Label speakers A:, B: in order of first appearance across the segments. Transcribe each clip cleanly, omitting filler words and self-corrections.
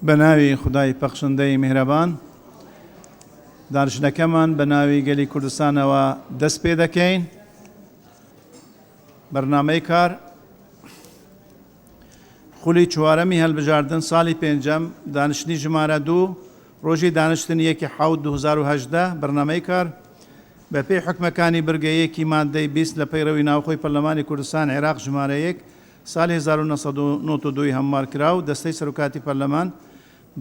A: بناوی خدای بەخشندەی میهرەبان دانشنەکەمان بە ناوی گەلی کوردستانەوە دەست پێ دەکەین. بەرنامەی کار خولی چوارەمی هەڵبژاردن ساڵی پێنجەم دانیشتنی ژمارە 2 ڕۆژی دانیشتن 1/7/2010 بەرنامەی کار بە پێی حکمەکانی برگەیەکی مادەی 20 لە پەیڕەوی ناوخۆی پەرلەمانی کوردستان عێراق ژمارە 1 ساڵی 1992 هەموار کراو دەستەی سەرۆکاتی پەرلەمان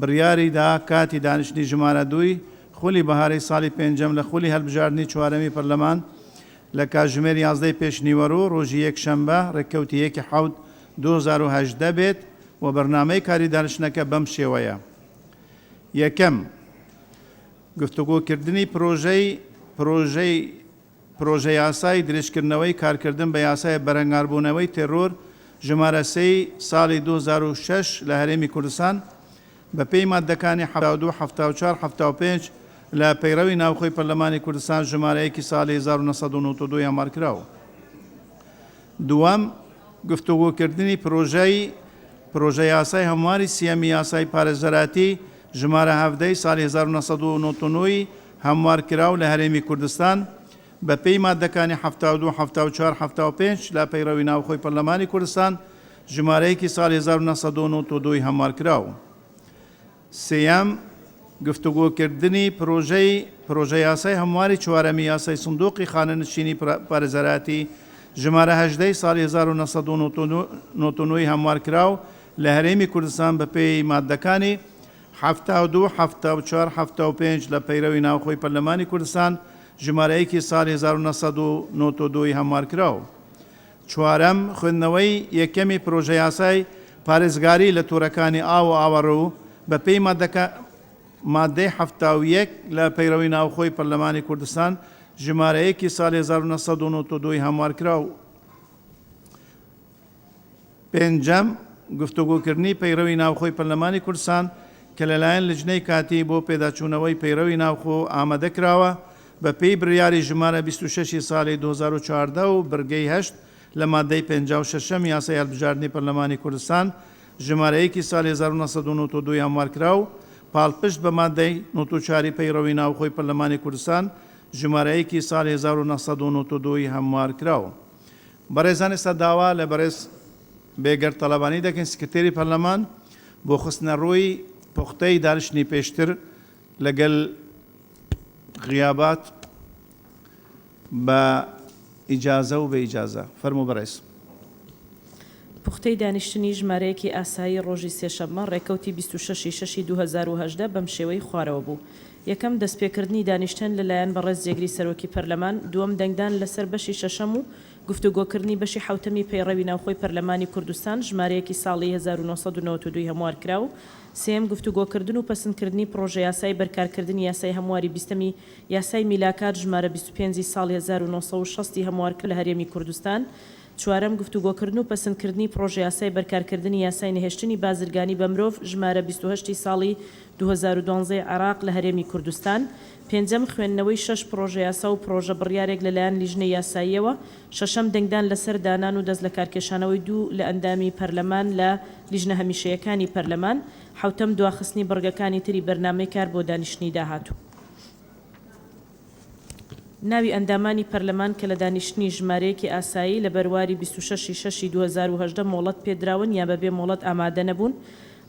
A: بڕیاری دا کاتی دانیشتنی ژمارە 2 خولی بەهارەی ساڵی پێنجەم لە خولی هەڵبژاردننی چوارەمی پەرلەمان لە کاتژمێر 11 پێشنیوەڕۆ ڕۆژی یەکشەمبە ڕێککەوتی 1/7/2010 بێت و بەرنامەی کاری دانیشتنەکە بەم شێوەیە. یەکەم گفتوگۆکردنی پرۆژەی یاسای درێژکردنەوەی کارکردن بە یاسای بەرەنگاربوونەوەی تێرۆر ژمارە 3 ساڵی 2006 لە هەرێمی کوردستان بە پێی مادەکانی 72 74 75 لە پەیڕەوی ناوخۆی پەرلەمانی کوردستان ژمارەیەکی ساڵی 1992 هەموارکراوە. دووەم گفتوگۆکردنی پرۆژەی یاسای هەمواری سیەمی یاسای پارێزەراتی ژمارە 17 ساڵی 1999 هەموارکراو لە هەرێمی کوردستان بە پێی مادەکانی 72 74 75 لە پەیڕەوی ناوخۆی پەرلەمانی کوردستان ژمارەیەکی ساڵی 1992 هەموارکراوە. سێەم گفتوگۆکردنی پرۆژەی یاسای هەمواری چوارەمی یاسای سندوقی خانەنشینی پارێزەراتی ژمارە 18 ساڵی 1999 هەموارکراو لە هەرێمی کوردستان بە پێی مادەکانی 72 74 75 لە پەیڕەوی ناوخۆی پەرلەمانی کوردستان ژمارەیەکی ساڵی 1992 هەموارکراوە. چوارەم خوێندنەوەی یەکەمی پرۆژە یاسای پارێزگاری لە تۆرەکانی ئاو و ئاوەڕوو بە پێی مادەی 71 لە پەیڕەوی ناوخۆی پەرلەمانی کوردستان ژمارەیەکی ساڵی 1992 هەموارکراوە. پێنجەم گفتوگۆکردنی پەیڕەوی ناوخۆی پەرلەمانی کوردستان کە لەلایەن لجنەی کاتی بۆ پێداچوونەوەی پەیڕەوی ناوخۆ ئامادەکراوە بە پێی بڕیاری ژمارە 26 ساڵی 2014 و بڕگەی 8 لە مادەی 56 یاسای هەڵبژاردننی پەرلەمانی کوردستان ژمارەیەکی ساڵی 1992 هەموارکراو پاڵپشت بە مادەی 94 پەیڕەوی ناوخۆی پەرلەمانی کوردستان ژمارەیەکی ساڵی 1992 هەموارکراوە. بەڕێزان ئێستا داوا لە بەڕێز بێگەر تەڵەبانی دەکەین سکرتێری پەرلەمان بۆ خستنە ڕووی پوختەی دانیشتنی پێشتر لەگەڵ غیابات بە ئیجازە و بە ئیجازە. فەرموو بەڕێز.
B: پوختەی دانیشتنی ژمارەیەکی ئاسایی ڕۆژی سێشەممە ڕێکەوتی 26/6/2010 بەم شێوەی خوارەوە بوو. یەکەم دەستپێکردنی دانیشتن لەلایەن بەڕێز جێگری سەرۆکی پەرلەمان، دووەم دەنگدان لەسەر بەشی شەشەم و گفتوگۆکردنی بەشی حوتەمی پەیڕەوی ناوخۆی پەرلەمانی کوردستان ژمارەیەکی ساڵی 1992 هەموارکراو، سێم گفتوگۆکردن و پەسەندکردنی پرۆژە یاسای بەرکارکردنی یاسای هەمواری بیستەمی یاسای میلاکات ژمارە 25 ساڵی 1960 هەموارکرد لە هەرێمی کوردستان، چوارەم گفتوگۆکردن و پەسەندکردنی پرۆژە یاسای بەرکارکردنی یاسای نەهێشتنی بازرگانی بە مرۆڤ ژمارە 28 ساڵی 2012 عێراق لە هەرێمی کوردستان، پێنجەم خوێندنەوەی 6 پرۆژە یاسا و پرۆژە بڕیارێک لەلایەن لیژنەی یاساییەوە، شەشەم دەنگدان لەسەر دانان و دەست لە کارکێشانەوەی 2 لە ئەندامی پەرلەمان لە لیژنە هەمیشەیەکانی پەرلەمان، حوتەم دواخستنی بڕگەکانی تری بەرنامەی کار بۆ دانیشتنی داهاتوو. ناوی ئەندامانی پەرلەمان کە لە دانیشتنی ژمارەیەکی ئاسایی لە بەرواری 26/6/2010 مۆڵەت پێدراون یا بەبێ مۆڵەت ئامادە نەبوون: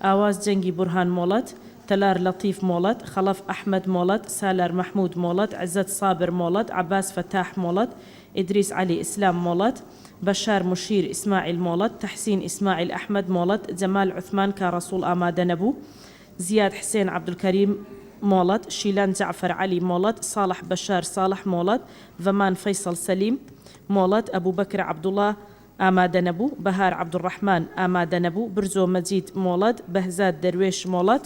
B: ئاواز جەنگی بورهان مۆڵەت، تەلار لەطیف مۆڵەت، خەڵەف ئەحمەد مۆڵەت، سالار مەحموود مۆڵەت، عزت سابر مۆڵەت، عباس فتاح مۆڵەت، ئیدریس علی ئیسلام مۆڵەت، بەشار مشیر ئیسماعیل مۆڵەت، تەحسین ئیسماعیل ئەحمەد مۆڵەت، جەمال عوثمان کاڕەسوڵ ئامادە نەبوو، زیاد حسێن عەبدولکەریم مۆڵەت، شیلان جعفر علی مۆڵەت، صالح بەشار صالح مۆڵەت، ڤەمان فەیسەڵ سەلیم مۆڵەت، ئەبوو بەکر عەبدوڵڵا ئامادە نەبوو، بەهار عەبدوڕەحمان ئامادە نەبوو، برزۆ مەجید مۆڵەت، بەهزاد دەروێش مۆڵەت،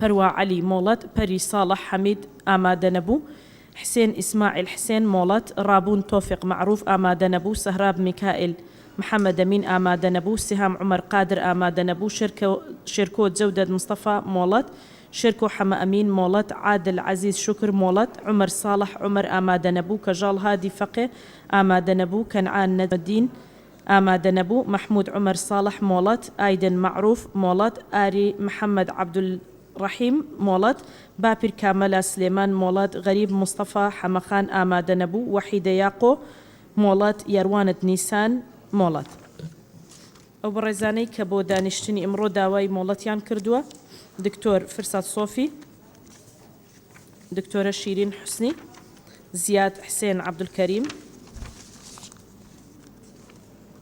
B: پەروا علی مۆڵەت، پەری صالح حەمید ئامادە نەبوو، حسێن ئیسماعیل حسێن مۆڵەت، ڕابوون تۆفیق معروف ئامادە نەبوو، سەهراب میکائیل محەممەد ئەمین ئامادە نەبوو، سیهام عومەر قادر ئامادە نەبوو، شێرکۆ جەودەد مستەفا مۆڵەت، شێرکۆ حەمە ئەمین مۆڵەت عادل عەزیز شکر مۆڵەت عومەر ساڵح عومەر ئامادە نەبوو کەژاڵ هادی فەقێ ئامادە نەبوو کەنعان نەدین ئامادە نەبوو محمود عومەر ساڵح مۆڵەت ئایدن معروف مۆڵەت ئاری محەممەد عەبدولڕەحیم مۆڵەت باپیر کامەلا سلێمان مۆڵەت غەریب مستەفا حەمەخان ئامادە نەبوو وەحیدە یاقۆ مۆڵەت یاروانت نیسان مۆڵەت ئەو بەڕێزانەی کە بۆ دانیشتنی ئەمڕۆ داوای مۆڵەتیان کردووە دکتۆر فرسات سۆفی دکتۆرە شیرین حوسنی زیاد حسێن عەبدولکەریم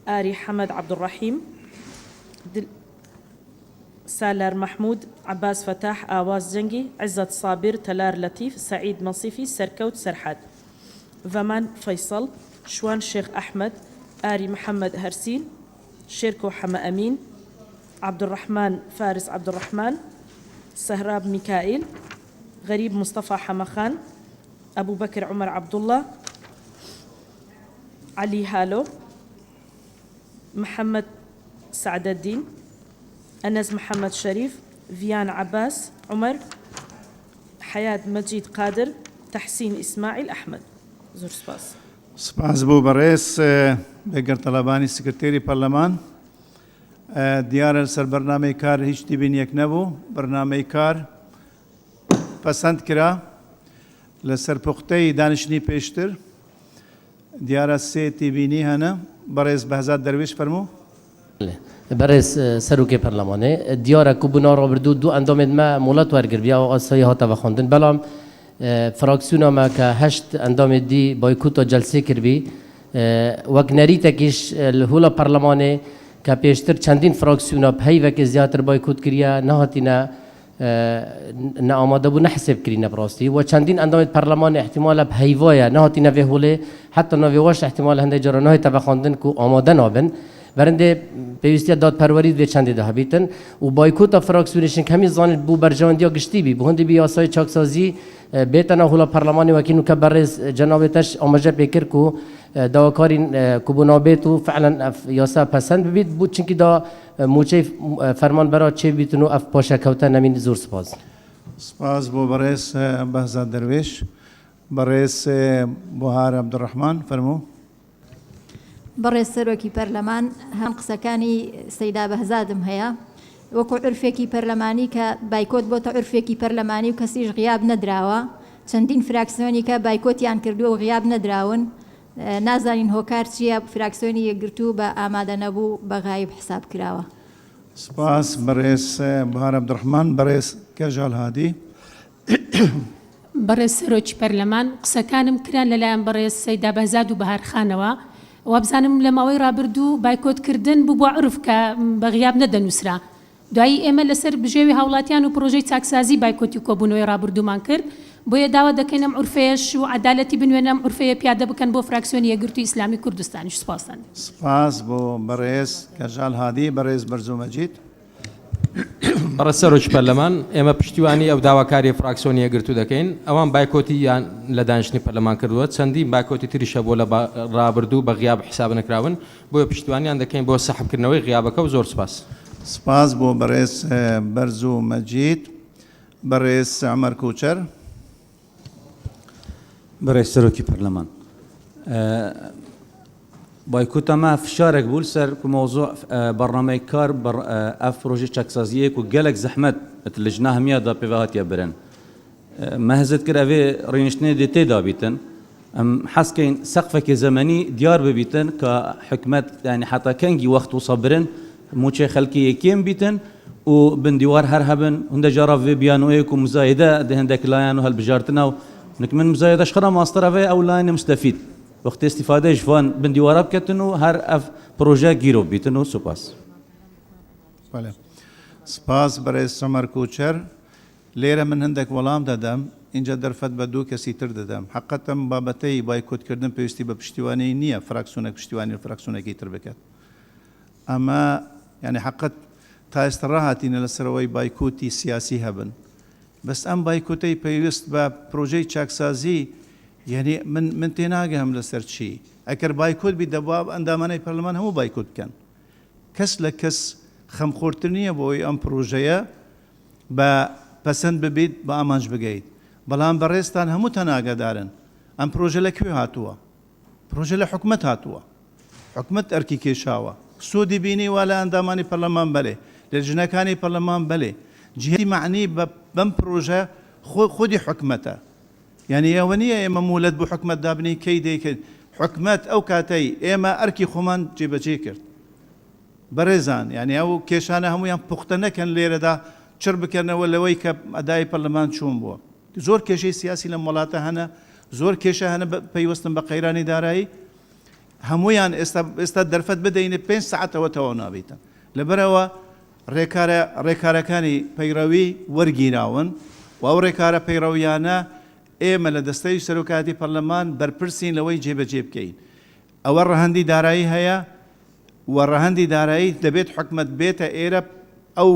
B: آري حمد عبد الرحيم سالار محمود عباس فتاح آواز جنگي عزت صابر تلار لطيف سعيد منصفي سركوت سرحاد فمان فيصل شوان شيخ أحمد آري محمد هرسين شيركو حما أمين عبد الرحمن فارس عبد الرحمن سهراب ميكائيل غريب مصطفى حمخان أبو بكر عمر عبد الله علي هالو محمد سعد الدين أنس محمد شريف فيان عباس عمر حياة مجيد قادر تحسين إسماعيل أحمد زور سپاس
A: سپاس بۆ بەڕێز بەگەر تەڵەبانی سکرتێری پەرلەمان دیارە سەر بەرنامەی کار هیچ تیبینیەک نەبوو بەرنامەی کار پەسەند کرا لەسەر پوختەی دانیشتنی پێشتر دیارە سێ تیبینی هەنە بەڕێز بەهزاد دەروێش فەرموو
C: بەڕێز سەرۆکی پەرلەمانێ دیارە کو بوونا ڕابردوو دوو ئەندامێت مە مۆڵەت وەرگربیا و ئاسایی هاتەوە خوێندن بەڵام فراکسیۆنا کە هەشت ئەندامێت دی بایکوت و جەلسێ کردبی وەک نەریتێکیش لە هوڵە پەرلەمانێ کە پێشتر چەندین فراکسیۆنا هەیڤێکی زیاتر بایکوت کردیا نەهاتینە نەئامادەبوو نەحسێب کرینە بڕاستی و چەندین ئەندامێت پەرلەمانێ احتیمالە هەیڤایە نەهاتینە وێ هوڵێ حتا ناوێ واش احتیمال هەندێک جارە ناهێتەوە خوێندن و ئامادە نابن برنده پیوستی دادپروری به چندی ده بیتن و بایکوت فراکسیونیشن کمی زانید بو برجواندی گشتی بی بهندی بیاسای چاکسازی بیتن هولا پارلمانی وکینو که برز جنابتش آماده بکر کو داوکارین کوبونابت و فعلا یاسا پسند ببید بود چنکی دا موچه فرمان برای چه بیتونو اف پاشا کوتن نمین زور سپاس
A: سپاس بو برز بهزاد درویش برز بوهار عبدالرحمن فرمو
D: بەڕێز سەرۆکی پەرلەمان هەم قسەکانی سەیدا بەهزادم هەیە وەکو عرفێکی پەرلەمانی کە بایکۆت بۆتە عرفێکی پەرلەمانی و کەسیش غیاب نەدراوە چەندین فراکسیۆنی کە بایکۆتیان کردووە و غیاب نەدراون نازانین هۆکار چییە فراکسیۆنی یەکگرتوو بە ئامادە نەبوو بە غایب حساب کراوە
A: سپاس بەڕێز بەهار عەبدولڕەحمان بەڕێز کەژاڵ هادی
E: بەڕێز سەرۆکی پەرلەمان قسەکانم کران لەلایەن بەڕێز سەیدا بەهزاد و بەهارخانەوە وابزانم لە ماوەی ڕابردوو بایکۆتکردن بوو بۆ عرف کە بەغیاب نەدەنووسرا دوایی ئێمە لەسەر بژێوی هاوڵاتیان و پرۆژەی چاکسازی بایکۆتی کۆبوونەوەی ڕابردوومان کرد بۆیە داوا دەکەین ئەم عورفەیەش و عەدالەتی بنوێنە ئەم عورفەیە پیادە بکەن بۆ فراکسیۆنی یەکگرتووی ئیسلامی کوردستانیش سپاسان
A: سپاس بۆ بەڕێز کەژاڵ هادی بەڕێز بەرزوو مەجید
F: بەڕێز سەرۆکی پەرلەمان ئێمە پشتیوانی ئەو داواکاری فراکسیۆنی یەکگرتوو دەکەین ئەوان بایکۆتییان لە دانیشتنی پەرلەمان کردووە چەندین بایکۆتی تریشە بۆ لە ڕابردوو بە غیاب حساب نەکراون بۆیە پشتیوانیان دەکەین بۆ سەحبکردنەوەی غیابەکە و زۆر سپاس
A: سپاس بۆ بەڕێز بەرزوو مەجید بەڕێز عومەر کوچەر
G: بەڕێز سەرۆکی پەرلەمان بایکوت ما فشارك بول سر موضوع برنامج كار اف بروجي تشاكسازيك وقالك زحمت اللجنه هميا دا بيفات يا برن ما هزت كر افي رينشني دي تي دابيتن حسكين سقفك زمني ديار ببيتن كحكمت يعني حتى كنجي وقت وصبرن موشي خلكي كيم بيتن وبنديوار هرهبن هند جرى في بيانويك ومزايده ده هندك لاين وهالبجارتنا نكمن مزايده شخرا ماستر افي او لاين مستفيد وقت استفاده جوان بنديوارا بكتنو هر اف بروجا گیرو بیتنو سپاس
A: بله سپاس برای عومەر کوچەر لێرە من هەندێک وەڵام دەدەم اینجا دەرفەت بە دوو کەسی تر دەدەم حقەتەم بابەتەی بایکۆتکردن پێویستی بە پشتیوانی نییە فراکسیۆنێک پشتیوانی فراکسیۆنێکی تر بکات ئەمە یعنی حقەت تا ئێستا ڕاهاتینە لەسەرەوەی بایکۆتی سیاسی هەبن بەس ئەم بایکۆتەی پێویست بە پرۆژەی چاکسازی يعني من تناقهم لسرتشي اكر بايكوت بدباب انداماني برلمان هم بايكوت كان كس لكس خم خورتنيه بوي ام بروجيا با پەسەند ببیت بە ئامانج بگەیت بەڵام بەڕێستان هەموو تەناگەدارن ئەم پرۆژە لەکوێ هاتووە پرۆژە لە حکومەت هاتووە حکومەت ئەرکی کێشاوە سوودی بینی وا لە ئەندامانی پەرلەمان بەلێ لە ژنەکانی پەرلەمان بەلێ جهێتی معنی بەم پرۆژە خودی حکومەتە یعنی ئەوە نییە ئێمە مولەت بۆ حکومەت دابنی کەی دەیکرد حکومەت ئەو کاتەی ئێمە ئەرکی خۆمان جێبەجێ کرد بەڕێزان یعنی ئەو کێشانە هەمویان پوختە نەکەن لێرەدا چڕ بکەنەوە لەوەی کە ئەدای پەرلەمان چوون بووە زۆر کێشەی سیاسی لە وڵاتە هەنە زۆر کێشە هەنە پەیوەستن بە قەیرانی دارایی هەمویان ئێستا دەرفەت بدەینێ 5 ساعتەوە تەواو نابیتن لەبەرەوە ڕێکارەکانی پەیڕەوی وەرگیراون و ئەو ڕێکارە پەیڕەویانە ئێمە لە دەستەی سەرۆکاتی پەرلەمان بەرپرسین لەوەی جێبەجێ بکەین ئەوە ڕەهەندی دارایی هەیە و ڕەهەندی دارایی دەبێت حکومەت بێتە ئێرە ئەو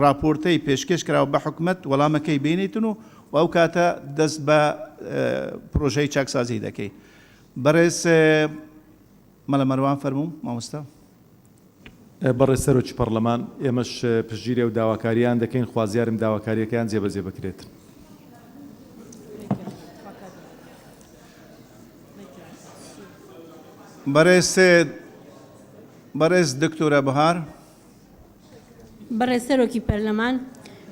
A: راپۆرتەی پێشکەش کراوە بە حکومەت وەڵامەکەی بینیتن و ئەو کاتە دەست بە پرۆژەی چاکسازی دەکەی بەڕێز مەڵە مەروان فەرموو مامۆستا
H: بەڕێز سەرۆکی پەرلەمان ئێمەش پشتگیری و داواکاریان دەکەین خوازیارم داواکاریەکەیان جێبەجێ بکرێت
A: بەڕێز دکتۆرە بەهار
I: بەڕێز سەرۆکی پەرلەمان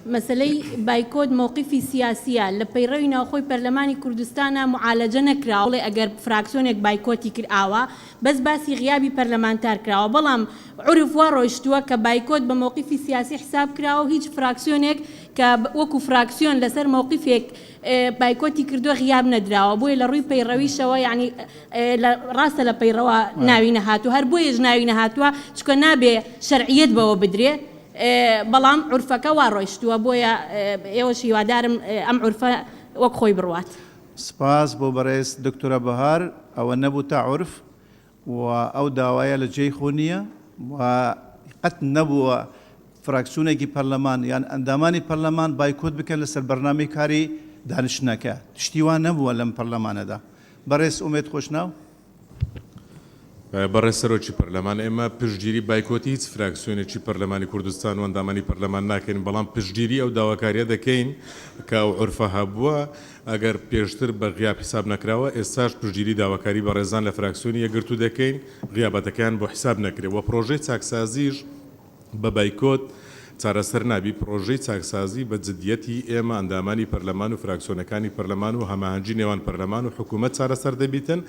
I: مەسلەی بایکۆت مووقیفی سیاسیە لە پەیڕەوی ناوخۆی پەرلەمانی کوردستانە معالەجە نەکراوە بڵێ ئەگەر فراکسیۆنێک بایکۆتی کراوە بەس باسی غیابی پەرلەمانتار کراوە بەڵام عورف وا ڕۆیشتووە کە بایکۆت بە مووقیفی سیاسی حساب کراوە هیچ فراکسیۆنێک کە وەکو فراکسیۆن لەسەر مووقیفێک بایکۆتی کردووە غیاب نەدراوە بۆیە لە ڕووی پەیڕەویشەوە یعنی ڕاستە لە پەیڕەوە ناوی نەهاتوو هەر بۆیەش ناوی نەهاتووە چکە نابێ شەرعیەت بەوە بدرێ بەڵام عورفەکە وا ڕۆیشتووە بۆیە ئێوەش هیوادارم ئەم عورفە وەک خۆی بڕوات
A: سپاس بۆ بەڕێز دکتۆرە بەهار ئەوە نەبوو تا عورف و ئەو داوایە لە جێی خۆ نییە و قەت نەبووە فراکسیۆنێکی پەرلەمان یان ئەندامانی پەرلەمان بایکۆت بکەن لەسەر بەرنامەی کاری دانیشتنەکە تشتیوان نەبووە لەم پەرلەمانەدا بەڕێز ئومێد خۆشناو
J: بەڕێز سەرۆکی پەرلەمان ئێمە پشتگیری بایکۆتی هیچ فراکسیۆنێکی پەرلەمانی کوردستان و ئەندامانی پەرلەمان ناکەین بەڵام پشتگیری ئەو داواکاریە دەکەین کە ئەو عورفە هەبووە ئەگەر پێشتر بە غیاب حساب نەکراوە ئێستاش پشتگیری داواکاری بە ڕێزان لە فراکسیۆنی یەکگرتوو دەکەین غیابەتەکان بۆ حساب نەکرێت و پرۆژەی چاکسازیش بە بایکۆت چارەسەر نابی پرۆژەی چاکسازی بە جدیەتی ئێمە ئەندامانی پەرلەمان و فراکسیۆنەکانی پەرلەمان و هەماهەنگی نێوان پەرلەمان و حکوومەت چارەسەر دەبیتن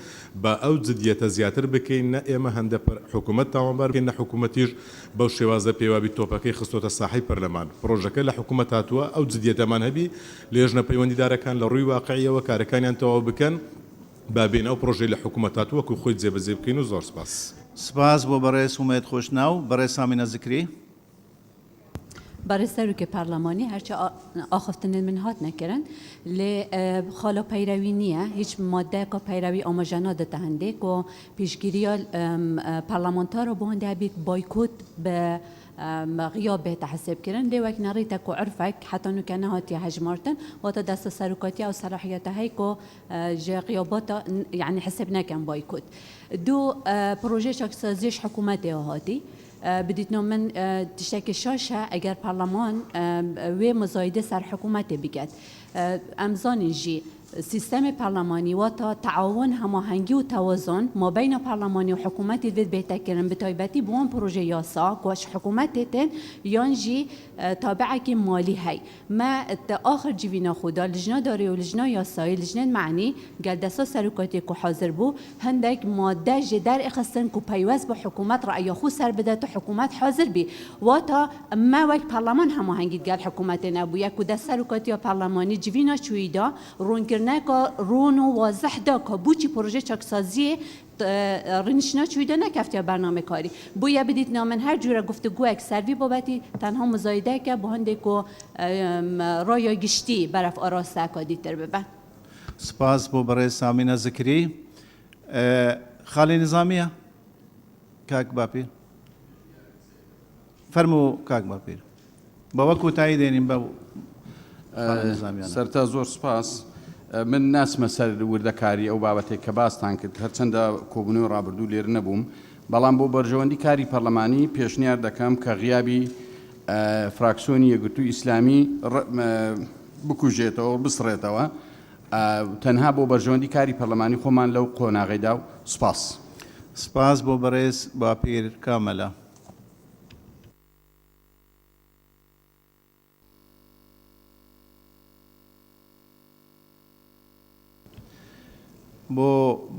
J: بە ئەو جدیەتە زیاتر بکەین نە ئێمە هەندە حکوومەت تاوانبار بکەین نە حکوومەتیش بەو شێوازە پێوابی تۆپەکەی خستۆتە ساحەی پەرلەمان پرۆژەکە لە حکوومەت هاتووە ئەو جدیەتەمان هەبی لێژنە پەیوەندیدارەکان لە ڕووی واقعیەوە کارەکانیان تەواو بکەن بابێن ئەو پرۆژەی لە حکوومەت هاتووە و خۆی جێبەجێ بکەین و زۆر
A: سپاس بۆ بەڕێز ئومێد خۆشناو بەڕێز سامینە زکری
K: برای سروک پارلمانی هرچه آخفتن من هات نکردن ل خالا پیروی نیه هیچ ماده که پیروی آموزشنا داده هنده که پیشگیری پارلمانتار رو بهنده بیت بایکوت به غیاب به تحسب کردن لیوک نریت که عرفک حتی نکنه هاتی هجمارتن و تا دست سرکاتی او صلاحیت هایی که غیابات یعنی حسب نکن بایکوت دو پروژه شخصیش حکومت هاتی بديت من تشتكي شاشة أجر برلمان ومزايدة سر حكومته بجد أمزان جي سیستم پارلمانی و تا تعاون هماهنگی و توازن ما بین پارلمانی و حکومتی وید بهتر کردن به تایبەتی بوون پروژه یاسا کوش حکومتی تن یانجی تابعه کی مالی هی ما آخر جیوینا خدا لجنه داری و لجنه یاسایی لجنه معنی گلدسا سرکاتی کو حاضر بو هندک ماده جدر اخستن کو پیوست با حکومت رأی خو سر بده تو حکومت حاضر بی و تا ما وقت پارلمان هماهنگی گل حکومت نبود یک دست سرکاتی پارلمانی جیوینا چویدا رون نکا رونو واضح دا که بوچی پروژه چاکسازی رنشنا چویده نکفتی برنامه کاری بویا بدید نامن هر جوره گفتگو اکسروی بابتی تنها مزایده که با هنده که رای گشتی برف آراسته اکادی تر ببن
A: سپاس بو برای سامینه ذکری خالی نظامیه کاک باپیر فرمو کاک باپیر با وەکو تایی دێنین بە
L: سەرتا زۆر سپاس من ناسمە سەر وردەکاری ئەو بابەتێک کە باستان کرد هەرچەندە کۆبوونەوەی ڕابردوو لێرە نەبووم بەڵام بۆ بەرژەوەندی کاری پەرلەمانی پێشنیار دەکەم کە غیابی فراکسیۆنی یەکگرتووی ئیسلامی بکوژێتەوە بسڕێتەوە تەنها بۆ بەرژەوەندی کاری پەرلەمانی خۆمان لەو قۆناغیدا و سپاس.
A: سپاس بۆ بەڕێز باپیر کامەلە. بۆ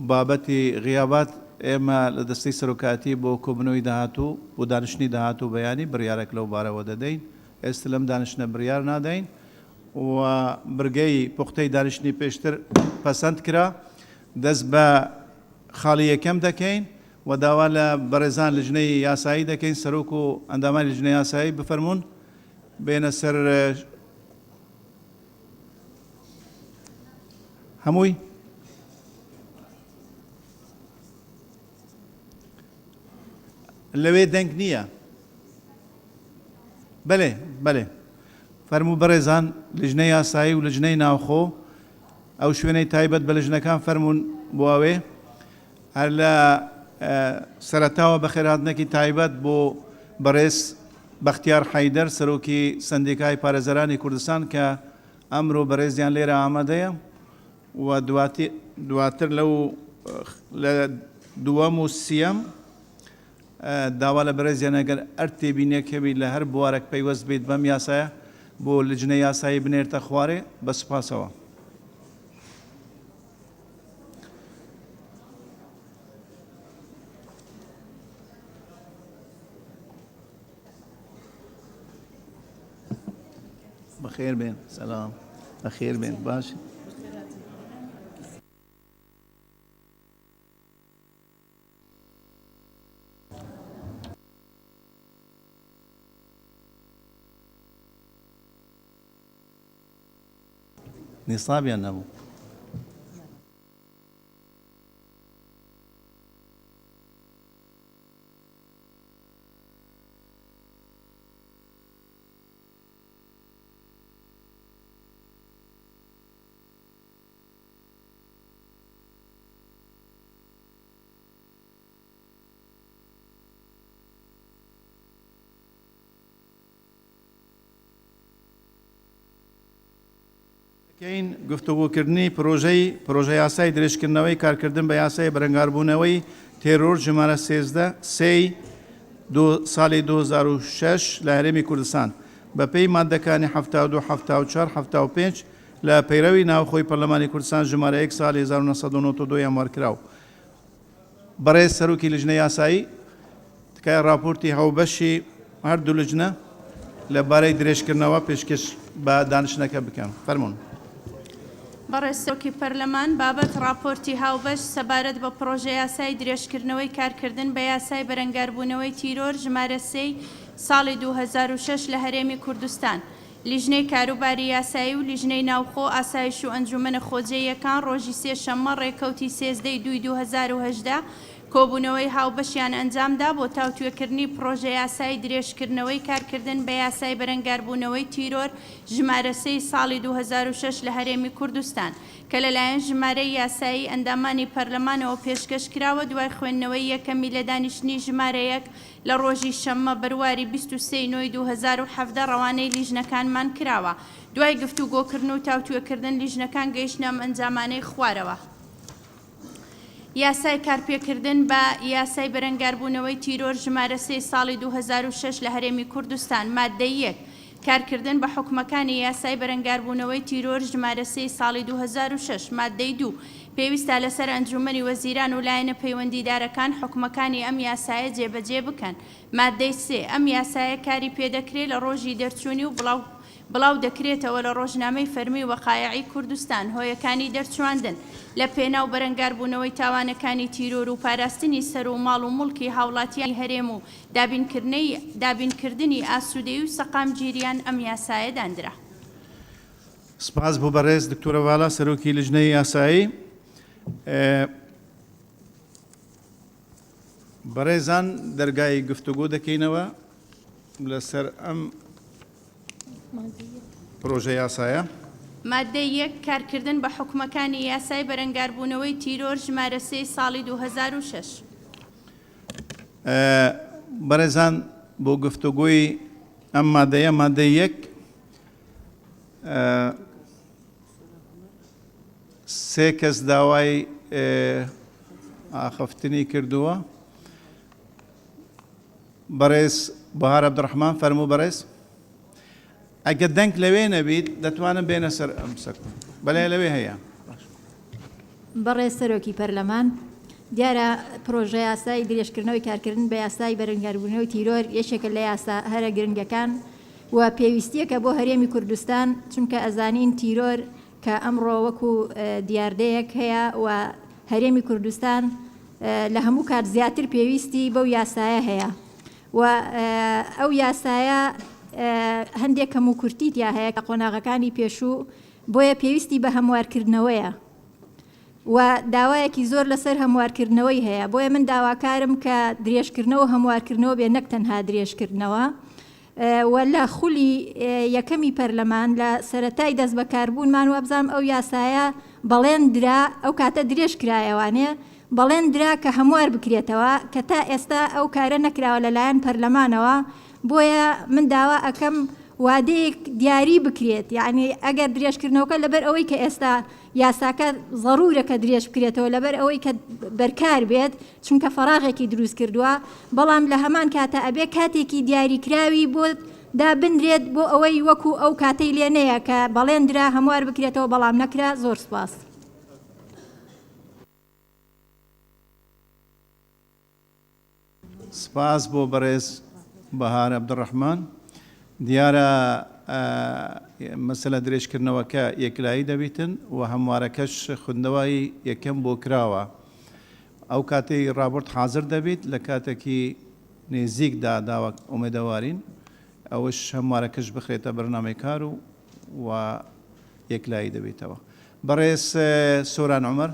A: بابەتی غیابات ئێمە لە دەستەی سەرۆکاتی بۆ کۆبنەوەی داهاتوو بۆ دانیشتنی داهاتوو بەیانی بڕیارێک لەو بارەوە دەدەین. ئێستا لەم دانیشتنە بڕیار نادەین و برگەی پوختەی دانیشتنی پێشتر پەسەند کرا دەست بە خاڵی یەکەم دەکەین و داوا لە بەڕێزان لجنەی یاسایی دەکەین سەرۆک و ئەندامانی لجنەی یاسایی بفەرمونون بێنە سەر هەمووی لەوێ دەنگ نییە. بەڵێ بەڵێ فەرموو بەڕێزان لجنەی یاسایی و لجنەی ناوخۆ ئەو شوێنەی تایبەت بە لجنەکان فەرموون بۆ ئەوێ هەر لە سەرەتاوە بە خێرهاتنێکی تایبەت بۆ بەڕێز بەختیار حەیدەر سەرۆکی سندیکای پارێزەرانی کوردستان کە ئەمڕۆ بەڕێزیان لێرە ئامادەیە و دواتر لەو لە دووەم و سیەم داوا لە بەڕێزیان ئەگەر ئەرتێ بینێکەوی لە هەر بوارێک پەیوەست بێت بەم یاسایە بۆ لجنەی یاسایی بنێرتە خوارێ بە سوپاسەوە. بەخێر بێن سەلام بەخێر بێن باش. نصابیان نەبوو. کەین گفتوگۆکردنی پرۆژە یاسای درێژکردنەوەی کارکردن بە یاسای بەرەنگاربوونەوەی تێرۆر ژمارە 13 ساڵی 2006 لە هەرێمی کوردستان بەپێی مادەکانی 72 74 75 لە پەیرەوی ناوخۆی پەرلەمانی کوردستان ژمارە 1 ساڵی 1992 یاموارکراو. بەڕێز سەرۆکی لجنە یاسایی تکای راپۆرتی هەوبەشی هەردوو لجنە لەبارەی درێژکردنەوە پێشکەش بە دانیشتنەکە بکەن. فەرموون.
I: بەڕێز سەرۆکی پەرلەمان بابەت راپۆرتی هاوبەش سەبارەت بە پرۆژە یاسای درێژکردنەوەی کارکردن بە یاسای بەرەنگاربوونەوەی تیرۆر ژمارە 3 ساڵی 2006 لە هەرێمی کوردستان لیژنەی کاروباری یاسایی و لیژنەی ناوخۆ ئاسایش و ئەنجومەنە خۆجێیەکان ڕۆژی سێشەممە ڕێکەوتی 13/2/2018 کۆبوونەوەی هاوبەشیان ئەنجامدا بۆ تاوتوێکردنی پرۆژە یاسای درێژکردنەوەی کارکردن بە یاسای بەرەنگاربوونەوەی تیرۆر ژمارە 3 ساڵی 2006 لە هەرێمی کوردستان کە لەلایەن ژمارەی یاسایی ئەندامانی پەرلەمانەوە پێشکەش کراوە دوای خوێندنەوەی یەکەمی لە دانیشتنی ژمارە 1 لە ڕۆژی شەممە بەرواری 23/9/2017 ڕەوانەی لیژنەکانمان کراوە. دوای گفتوگۆکردن و تاوتوێکردن لیژنەکان گەیشتنە ئەنجامانەی خوارەوە. یاسای کارپێکردن بە یاسای بەرەنگاربوونەوەی تیرۆر ژمارە 3 ساڵی 2006 لە هەرێمی کوردستان مادەی 1 کارکردن بە حکومەکانی یاسای بەرەنگاربوونەوەی تیرۆر ژمارە 3 ساڵی 2006 مادەی 2 پێویستە لەسەر ئەنجومەنی وەزیران و لایەنە پەیوەندیدارەکان حکومەکانی ئەم یاسایە جێبەجێ بکەن. مادەی 3 ئەم یاسایە کاری پێدەکرێت لە ڕۆژی دەرچوونی و بڵاو دەکرێتەوە لە ڕۆژنامەی فەرمی وەقایعی کوردستان هۆیەکانی دەرچواندن لە پێناو بەرەنگاربوونەوەی تاوانەکانی تیرۆر و پاراستنی سەر و ماڵ و مڵکی هاوڵاتیانی هەرێم و دابینکردنی ئاسوودەیی و سەقامگیریان ئەم یاسایە دانرا.
A: سپاس بۆ بەڕێز دکتۆرە والا سەرۆکی لجنەی یاسایی. بەڕێزان دەرگای گفتوگۆ دەکەینەوە لەسەر ئەم پرۆژە یاسایە.
I: مادەی 1 کارکردن بە حکومەکانی یاسای بەرەنگاربوونەوەی تیرۆر ژمارە 3 ساڵی 2006.
A: بەڕێزان بۆ گفتوگۆی ئەم مادەیە مادەی یەک سێ کەس داوای ئاخەفتنی کردووە. بەڕێز بەهار عەبدوڕەحمان فەرموو بەڕێز. ئەگە دەنگ لەوێ نەبیت دەتوانن بێنە سەر ئەم سەکوون. بەڵێ لەوێ هەیە.
D: بەڕێز سەرۆکی پەرلەمان دیارە پرۆژە یاسای درێژکردنەوەی کارکردن بە یاسای بەرەنگاربوونەوەی تیرۆر یەکێکە لە یاسا هەرە گرنگەکان و پێویستیەکە بۆ هەرێمی کوردستان چونکە ئەزانین تیرۆر کە ئەمڕۆ وەکو دیاردەیەک هەیە و هەرێمی کوردستان لە هەموو کات زیاتر پێویستی بەو یاسایە هەیە و ئەو یاسایە هەندێک هەمووکورتیتیا هەیە کە قۆناغەکانی پێشوو بۆیە پێویستی بە هەموارکردنەوەیە و داوایەکی زۆر لەسەر هەموارکردنەوەی هەیە. بۆیە من داواکارم کە درێژکردنەوە هەموارکردنەوە بێ نەک تەنها درێژکردنەوە و لە خولی یەکەمی پەرلەمان لە سەرەتای دەست بەکاربوونمان وابزانم ئەو یاسایە بەڵێندرا ئەو کاتە درێژ کرایەوانێ بەڵێندرا کە هەموار بکرێتەوە کە تا ئێستا ئەو کارە نەکراوە لەلایەن پەرلەمانەوە. بۆیە من داوا ئەەکەم وادەیەک دیاری بکرێت یعنی ئەگەر درێژکردنەوەکە لەبەر ئەوەی کە ئێستا یاساکە ضرورە کە درێژ بکرێتەوە لەبەر ئەوەی کە بەرکار بێت چونکە فەراغێکی دروست کردووە بەڵام لە هەمان کاتە ئەبێ کاتێکی دیاریکراوی بۆ دابنرێت بۆ ئەوەی وەکو ئەو کاتەی لێنەیە کە بەڵێندرا هەموار بکرێتەوە بەڵام نەکرا. زۆر سپاس.
A: سپاس بۆ بەڕێز بەهار عەبدوڕەحمان. دیارە مەسەلە درێژکردنەوەکە یەکلایی دەبیتن و هەموارەکەش خوندنەوەی یەکەم بۆ کراوە. ئەو کاتەی ڕابرد حاضر دەبیت لە کاتێکی نێزیکدا داوا ئومێدەوارین ئەوش هەموارەکەش بخرێتە بەرنامەی کار و یەکلایی دەبێتەوە. بەڕێز سۆران عومەر.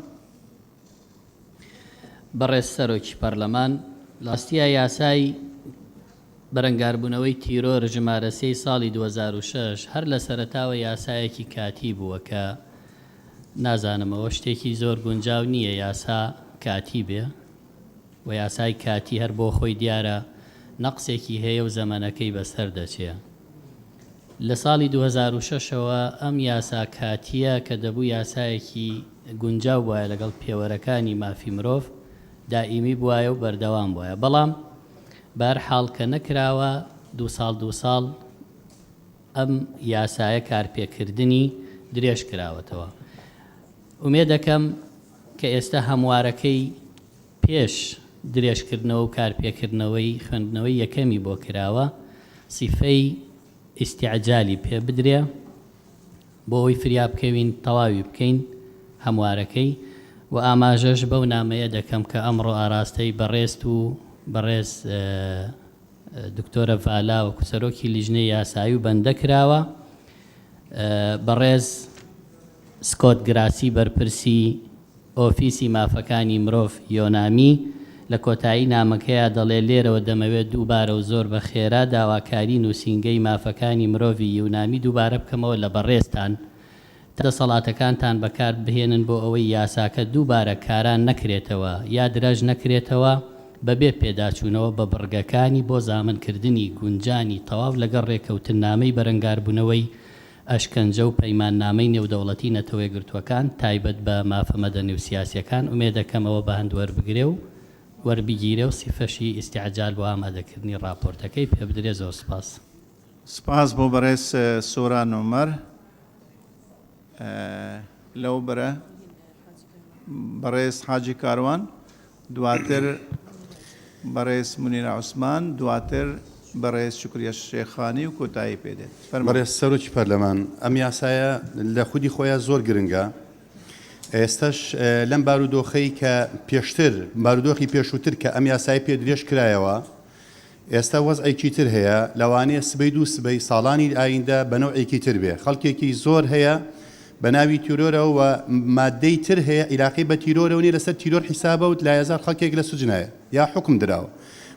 M: بەڕێز سەرۆکی پەرلەمان لاستیە یاسای بەرەنگاربوونەوەی تیرۆر ژمارە 3 ساڵی 2006 هەر لە سەرەتاوە یاسایەکی کاتی بووە کە نازانمەوە شتێکی زۆر گونجاو نییە یاسا کاتی بێ و یاسای کاتی هەر بۆ خۆی دیارە نەقسێکی هەیە و زەمانەکەی بەسەر دەچێت. لە ساڵی 2006ەوە ئەم یاسا کاتیە کە دەبوو یاسایەکی گونجاو وایە لەگەڵ پێوەرەکانی مافی مرۆڤ دائیمی بوایە و بەردەوام بووە. بەڵام بەرحاڵ کە نەکراوە دو ساڵ ئەم یاسایە کارپێکردنی درێژ کراوەتەوە. ئومێد دەکەم کە ئێستا هەموارەکەی پێش درێژکردنەوە و کارپێکردنەوەی خوێندنەوەی یەکەمی بۆ کراوە سیفەی ئیستیعجالی پێ بدرێ بۆ ئەوی فریا بکەوین تەواوی بکەین هەموارەکەی و ئاماژەش بەو نامەیە دەکەم کە ئەمڕۆ ئاراستەی بەڕێست و بەڕێز دکتۆرە ڤالا و سەرۆکی لیژنەی یاسایی و بەندە کراوە. بەڕێز سکۆت گراسی بەرپرسی ئۆفیسی مافەکانی مرۆڤ یۆنامی لە کۆتایی نامەکەیە دەڵێ لێرەوە دەمەوێت دووبارە و زۆر بە خێرا داواکاری نووسینگەی مافەکانی مرۆڤی یۆنامی دووبارە بکەمەوە لە بەڕێستان دەسەڵاتەکانتان بەکار بهێنن بۆ ئەوەی یاساکە دووبارە کاران نەکرێتەوە یا درەژ نەکرێتەوە بەبێ پێداچوونەوە بە بڕگەکانی بۆ زامنکردنی گونجانی تەواو لەگەڵ ڕێکەوتنامەی بەرەنگاربوونەوەی ئەشکەنجە و پەیماننامەی نێودەوڵەتی نەتەوەی گرتوەکان تایبەت بە مافە مەدەنی و سیاسیەکان ئومێد دەکەمەوە بە هەند وەربگرێ و وەربگیرێ و سیفەشی ئیستیعجال بۆ ئامادەکردنی ڕاپۆرتەکەی پێ بدرێ. زۆر سپاس.
A: سپاس بۆ بەڕێز سۆران عومەر. لەو بەرە بەڕێز حاجی کاروان، دواتر بەڕێز مونیر عوسمان، دواتر بەڕێز شکریە شێخانی و کۆتایی پێدێت.
N: بەڕێز سەرۆکی پەرلەمان، ئەم یاسایە لە خودی خۆیان زۆر گرنگە. ئێستاش لەم بارودۆخەی کە پێشتر بارودۆخی پێشووتر کە ئەم یاسای پێ درێژ کرایەوە ئێستا وەزعێکی تر هەیە، لەوانەیە سبەی دوو سبەی ساڵانی ئایندا بە نەوعێکی تر بێ. خەڵکێکی زۆر هەیە بە ناوی تیرۆرە و مادەی تر هەیە عیلاقی بە تیرۆرە و نی لەسەر تیرۆر حیسابە و لایەزار خەڵکێک لە سوجنایە یا حکم دراوە.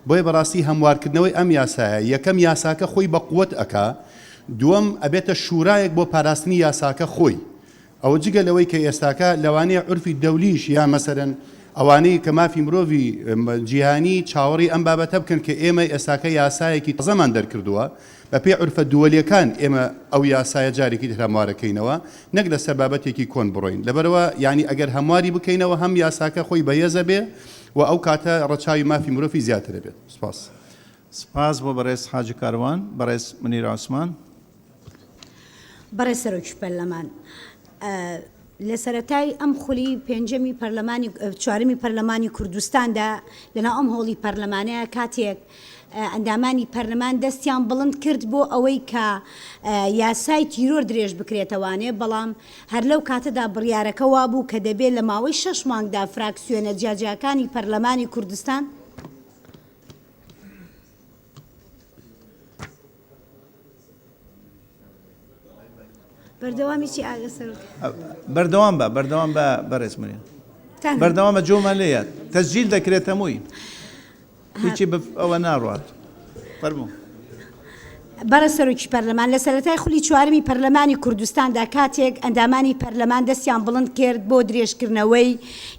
N: بۆیە بەڕاستی هەموارکردنەوەی ئەم یاسایە یەکەم یاساکە خۆی بە قووەت ئەکا، دووەم ئەبێتە شورایەک بۆ پاراستنی یاساکە خۆی. ئەوە جگە لەوەی کە ئێستاکە لەوانەیە عورفی دەولیش یا مەسەرەن ئەوانەی کە مافی مرۆڤی جیهانی چاوەڕی ئەم بابەتە بکەن کە ئێمە ئێساکە یاسایەکی تەزەمان دەرکردووە بە پێی عورفە دووەلیەکان ئێمە ئەو یاسایە جارێکی تر هەموارەکەینەوە نەک لەسەر بابەتێکی کۆن بڕۆین لەبەرەوە یعنی ئەگەر هەمواری بکەینەوە هەم یاساکە خۆی بەهێزە بێ و ئەو کاتە ڕەچاوی مافی مرۆڤی زیاتر بێت. سپاس.
A: سپاس بۆ بەڕێز حاجی کاروان. بەڕێز منیر عوسمان.
O: بەڕێز سەرۆکی پەرلەمان لە سەرەتای ئەم خولی پێنجەمی پەرلەمانی چوارەمی پەرلەمانی کوردستاندا لەناو ئەم هۆڵی پەرلەمانەیە کاتێک ئەندامانی پەرلەمان دەستیان بڵند کرد بۆ ئەوەی کە یاسای تیرۆر درێژ بکرێتەوانێ بەڵام هەر لەو کاتەدا بڕیارەکە وا بوو کە دەبێت لە ماوەی 6 مانگدا فراکسیۆنە جیاجیاکانی پەرلەمانی کوردستان بەردەوامی چی ئاگە سەرۆک
A: بەردەوام بە بەڕێز منیر بەردەوامە جۆمان لێیە تەسجیل دەکرێت هەمووی هیچی ئەوە ناڕات فەرموو.
O: بەرە سەرۆکی پەرلەمان لە سەرەتای خولی چوارەمی پەرلەمانی کوردستاندا کاتێک ئەندامانی پەرلەمان دەستیان بڵند کرد بۆ درێژکردنەوەی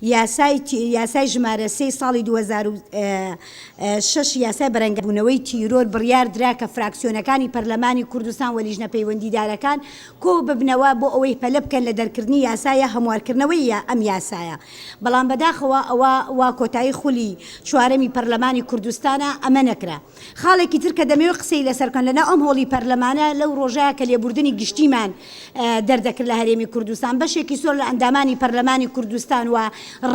O: یاسای ژمارە 3 ساڵی 2006 یاسای بەرەنگەبوونەوەی تیرۆر بڕیار درا کە فراکسیۆنەکانی پەرلەمانی کوردستان و لیژنە پەیوەندیدارەکان کۆ ببنەوە بۆ ئەوەی پەلە بکەن لە دەرکردنی یاسایە هەموارکردنەوەی ئەم یاسایە بەڵام بەداخەوە ئەوە وا کۆتایی خولی چوارەمی پەرلەمانی کوردستانە ئەمە نەکرا. خاڵێکی تر کە دەمەوێت قسەی لەسەرکەن لەنا ئەم هۆڵی پەرلەمانە لەو ڕۆژەیە کە لێبوردنی گشتیمان دەردەکرد لە هەرێمی کوردستان بەشێکی زۆر لە ئەندامانی پەرلەمانی کوردستان و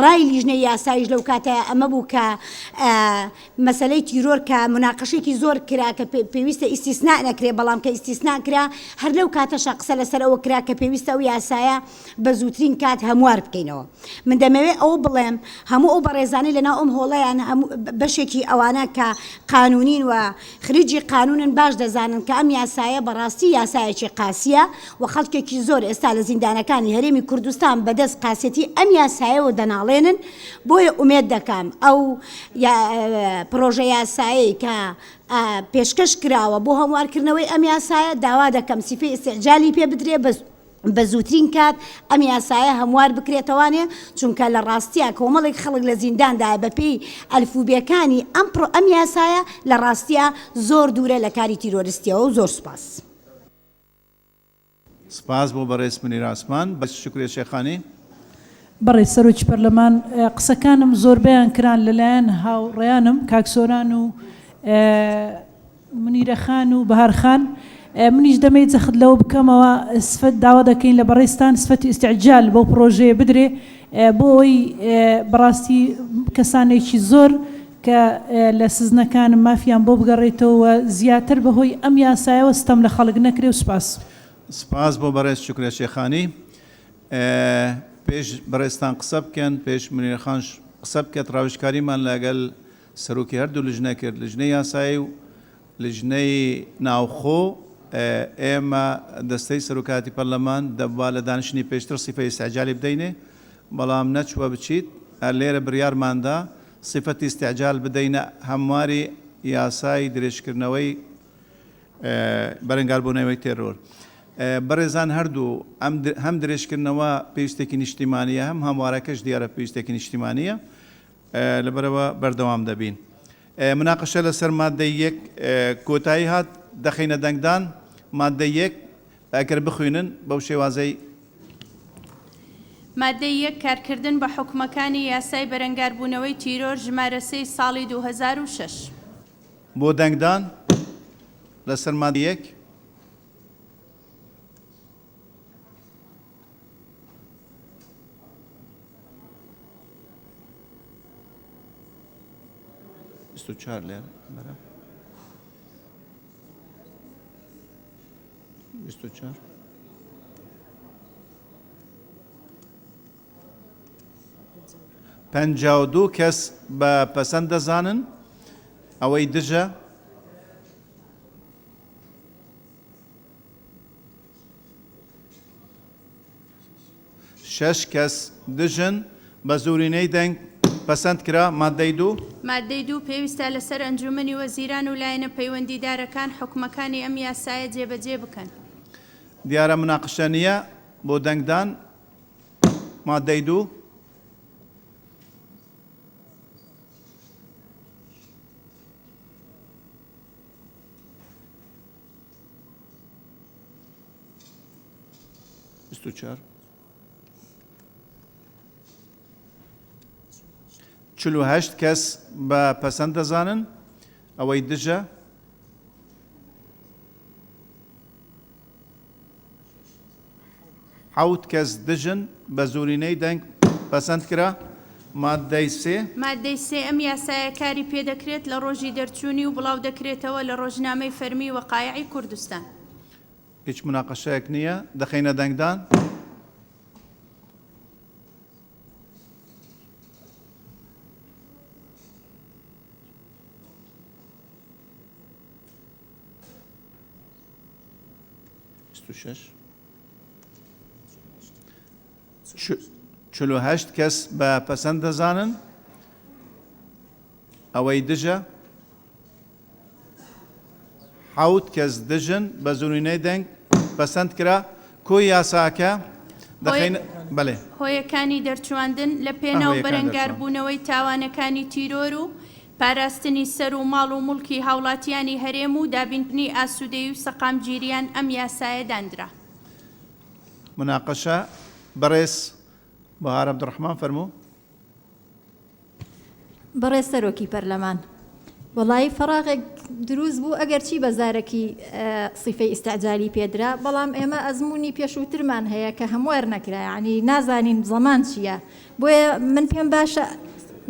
O: ڕای لیژنەی یاسایش لەو کاتەیە ئەمە بوو کە مەسەلەی تیرۆر کە مناقەشێکی زۆر کرا کە پێویستە ئیستیسنا نەکرێ بەڵام کە ئیستیسنا کرا هەر لەو کاتەشە قسە لەسەر ئەوە کرا کە پێویستە ئەو یاسایە بە زووترین کات هەموار بکەینەوە. من دەمەوێت ئەوە بڵێم هەموو ئەو بەڕێزانەی لەناو ئەم هۆڵەیان بەشێکی ئەوانە کە قانونین و خریجی قانونن باش دەزانن کە ئەم یاسایە بەڕاستی یاسایەکی قاسیە و خەڵکێکی زۆر ئێستا لە زیندانەکانی هەرێمی کوردستان بەدەست قاسێتی ئەم یاسایەوە دەناڵێنن بۆیە ئومێد دەکەم ئەو پرۆژە یاسایی کە پێشکەش کراوە بۆ هەموارکردنەوەی ئەم یاسایە داوا دەکەم سیفەی ئیستیعجالی پێ بدرێ بە زووترین کات ئەم یاسایە هەموار بکرێتەوانێ چونکە لە ڕاستیە کۆمەڵێک خەڵک لە زینداندا بەپێی ئەلفوبیەکانی ئەم یاسایە لە ڕاستیە زۆر دوورە لە کاری تیرۆریستیەوە و زۆر سوپاس.
A: سپاس بۆ بەڕێز منیر عوسمان. بە شکرێ شێخانی.
P: بەڕێز سەرۆکی پەرلەمان قسەکانم زۆربەیان کران لەلایەن هاوڕێیانم کاکسۆران و منیرەخان و بەهارخان منیش دەمەوێت جەخت لەوە بکەمەوە سفەت داوا دەکەین لە بەڕێستان سفەتی ئیستیعجال بۆ پرۆژەیە بدرێ بۆ ئەوەی بەڕاستی کەسانێکی زۆر کە لە سزنەکان مافیان بۆ بگەڕێتەوە زیاتر بەهۆی ئەم یاسایەوە ستەم لە خەڵک نەکرێ و سپاس.
A: سپاس بۆ بەڕێز شکرێ شێخانی. پێش بەڕێستان قسە بکەن پێش منیرەخان قسە بکەت ڕاوشکاریمان لەگەل سەرۆکی هەردوو لیژنە کرد لیژنەی یاسایی و لیژنەی ناوخۆ ئێمە دەستەی سەرۆکاتی پەرلەمان دەبوا لە دانیشتنی پێشتر سیفەی ئیستیعجالی بدەینێ بەڵام نەچوە بچیت لێرە بڕیارماندا سیفەتی ئیستیعجال بدەینە هەمواری یاسای درێژکردنەوەی بەرەنگاربوونەوەی تێرۆر. بەڕێزان هەردوو هەم درێژکردنەوە پێویستێکی نیشتیمانیە هەم هەموارەکەش دیارە پێویستێکی نیشتیمانیە لەبەرەوە بەردەوام دەبین. مناقەشە لەسەر مادەی یەک کۆتایی هات دەخینە دەنگدان مادەی یەک ئەگەر بخوێنن بەو شێوازەی
Q: مادەی یەک کارکردن بە حکومەکانی یاسای بەرەنگاربوونەوەی تیرۆر ژمارە 3 ساڵی 2006
A: بۆ دەنگدان لەسەر مادەی یەک چار لێرە بەرە 24 52 کەس بە پەسەند دەزانن ئەوەی دژە شەش کەس دژن بە زۆرینەی دەنگ پەسەند کرا. مادەی دوو
Q: مادەی دوو پێویستە لەسەر ئەنجومەنی وەزیران و لایەنە پەیوەندیدارەکان حکومەکانی ئەم یاسایە جێبەجێ بکەن.
A: دیارە مناقشە نییە بۆ دەنگدان مادەی دوو 24 48 کەس بە پەسەند دەزانن ئەوەی دژە حوت کەس دژن بە زورینەی دەنگ پەسەند کرا مادەی سێ
Q: مادەی سێ ئەم یاسایە کاری پێدەکرێت لە ڕۆژی دەرچوونی و بڵاو دەکرێتەوە لە ڕۆژنامەی فەرمی وەقایعی کوردستان
A: هیچ مناقەشەیەک نییە دەخینە دەنگدان چلو هەشت کەس بە پەسەند دەزانن ئەوەی دژە حوت کەس دژن بە زورینەی دەنگ پەسەند کرا کۆی یاساکە دەخینە بەڵێ
Q: هۆیەکانی دەرچواندن لە پێناو بەرەنگاربوونەوەی تاوانەکانی تیرۆر و پاراستنی سەر و ماڵ و موڵکی هاوڵاتیانی هەرێم و دابینکردنی ئاسوودەیی و سەقامگیریان ئەم یاسایە دانرا
A: مناقەشە بەڕێز بەهار عەبدوڕەحمان فەرموو
D: بەڕێز سەرۆکی پەرلەمان وەڵی فەراغێک دروست بوو ئەگەرچی بەزارێکی سیفەی ئیستعجالی پێدرا بەڵام ئێمە ئەزمموی پێشووترمان هەیە کە هەموار نەکرا ینی نازانین زەمان چییە بۆیە من پێم باشە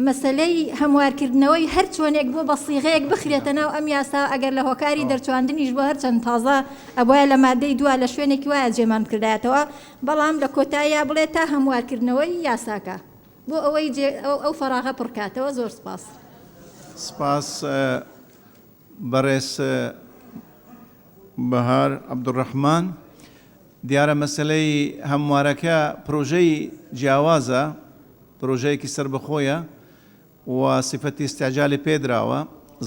D: مەسلەی هەموارکردنەوەی هەر چۆنێک بۆ بە سیغەیەک بخرێتە ناو ئەم یاسا ئەگەر لە هۆکاری دەرچواندنیش بۆ هەرچەند تازە ئەبواە لە مادەی دووە لە شوێنێکی وایە جێمان کردایەتەوە بەڵام لە کۆتاییە بڵێت تا هەموارکردنەوەی یاساکە بۆ ئەوەی ئەو فەراغە پڕکاتەوە زۆر سپاس
A: سپاس بەڕێز بەهار عەبدوڕەحمان دیارە مەسلەی هەموارەکە پرۆژەی جیاوازە پرۆژەیەکی سربەخۆیە و سیفەتی استعجالی پێدراوە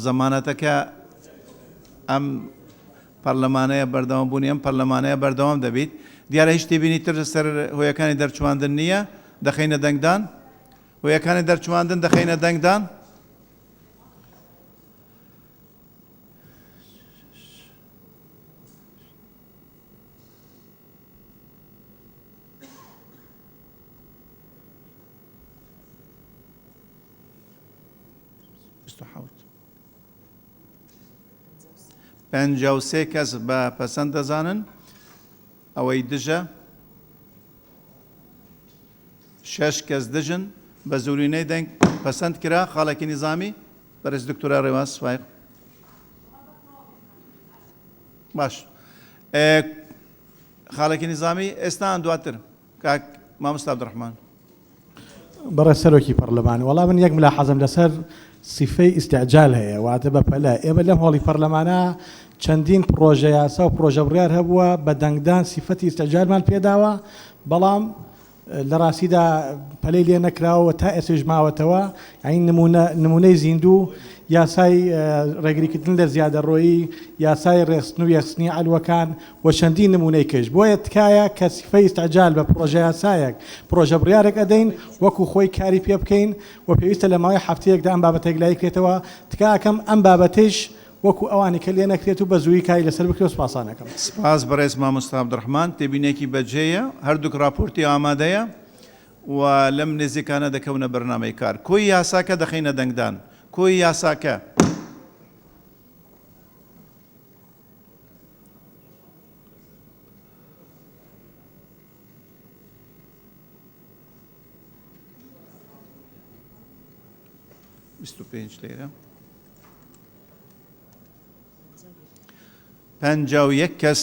A: زەمانەتەکە ئەم پەرلەمانەیە بەردەوامبوونی ئەم پەرلەمانەیە بەردەوام دەبیت دیارە هیچ شتێبینی تر سەر هۆیەکانی دەرچواندن نییە دەخینە دەنگدان هۆیەکانی دەرچواندن دەخینە دەنگدان پەنجا و سێ کەس بە پەسەند دەزانن ئەوەی دژە شەش کەس دژن بە زورینەی دەنگ پەسەند کرا خاڵێکی نظامی بەرز دکتۆرا ڕێواز سوایق باش خاڵێکی نظامی ئێستا دواتر کاک مامۆستا عەبدوڕەحمان
R: بەڕێز سەرۆکی پەرلەمان وەڵام من یەک ملاحەزەم لەسەر سیفەی ئیستعجال هەیە واتە بە پەلە ئێمە لەم هۆڵی پەرلەمانە چەندین پرۆژە یاسا و پرۆژە بڕیار هەبووە بە دەنگدان سیفەتی ئیستعجالمان پێداوە بەڵام لە ڕاستیدا پەلەی لێ نەکراوە تا ئێستش ماوەتەوە یعنی نمونەی زیندوو یاسای ڕێگریکردن لە زیادەڕۆیی یاسای ڕێخستن و یەخستنی ئەلوەکان و چەندین نمونەی کەش بۆیە تکایە کە سیفەی ئیستعجال بە پرۆژە یاسایەک پرۆژە بڕیارێک ئەدەین وەکو خۆی کاری پێ بکەین و پێویستە لە ماوەی هەفتەیەکدا ئەم بابەتێک لای کرێتەوە تکایەکەم ئەم بابەتەش وەکو ئەوانی کە لێ نەکرێت و بە زووی کاری لەسەر بکرێت و سپاسانەکەم
A: سپاس بەڕێز مامۆستا عەبدوڕەحمان تێبینێکی بەجێیە هەردووک راپۆرتی ئامادەیە و لەم نزیکانە دەکەونە بەرنامەی کار کۆی یاساکە دەخینە دەنگدان کۆی یاساکە لێرە پەنجا و یەک کەس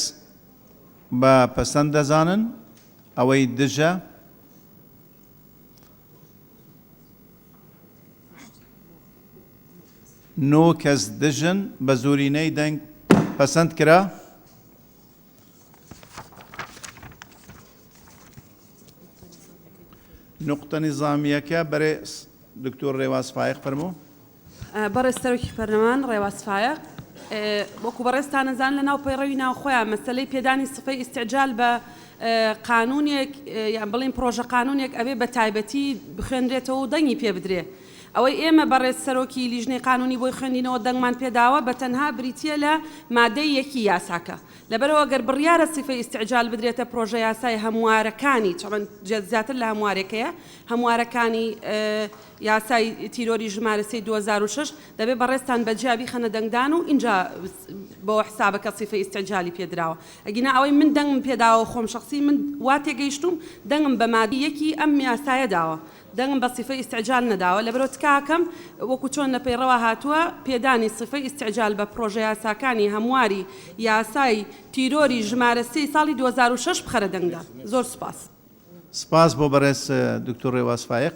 A: بە پەسەند دەزانن ئەوەی دژە نۆ کەس دژن بە زورینەی دەنگ پەسەند کرا نقطە نظامیەکە بەرێز دکتۆر ڕێواز فایق فەرموو
S: بەڕێز سەرۆکی پەرلەمان ڕێواز فایق وەکو بەڕێزتان نەزان لە ناو پەیڕەوی ناوخۆیان مەسەلەی پێدانی سفەی ئیستعجال بە قانونێک یان بڵین پرۆژە قانونێک ئەبێ بە تایبەتی بخوێنرێتەوە و دەنگی پێ بدرێ ئەوەی ئێمە بەڕێز سەرۆکی لیژنەی قانونی بۆی خوێندینەوە دەنگمان پێداوە بە تەنها بریتە لە مادەی یەکی یاساکە لەبەرەوە گەر بڕیارە سیفەی ئیستیعجال بدرێتە پرۆژە یاسای هەموارەکانی چۆن زیاتر لە هەموارێکەیە هەموارەکانی یاسای تیرۆری ژمارە 2006 دەبێت بەڕێستان بەجیابی خەنە دەنگدان و اینجا بۆ حسابەکە سیفەی ئیستیعجالی پێدراوە ئەگینا ئەوەی من دەنگم پێداوە خۆم شخصی من وا تێگەیشتوم دەنگم بە مادەی یەکی ئەم یاسایە داوە دەنگم بە سیفەی ئیستیعجال نەداوە لەبەرەوە تکاکەم وەکو چۆن لە پەیڕەوە هاتووە پێدانی سیفەی ئیستیعجال بە پرۆژە یاساکانی هەمواری یاسای تیرۆری ژمارە 3 ساڵی 2006 بخەرە دەنگدا زۆر سپاس
A: سپاس بۆ بەڕێز دکتۆر ڕێواز فایق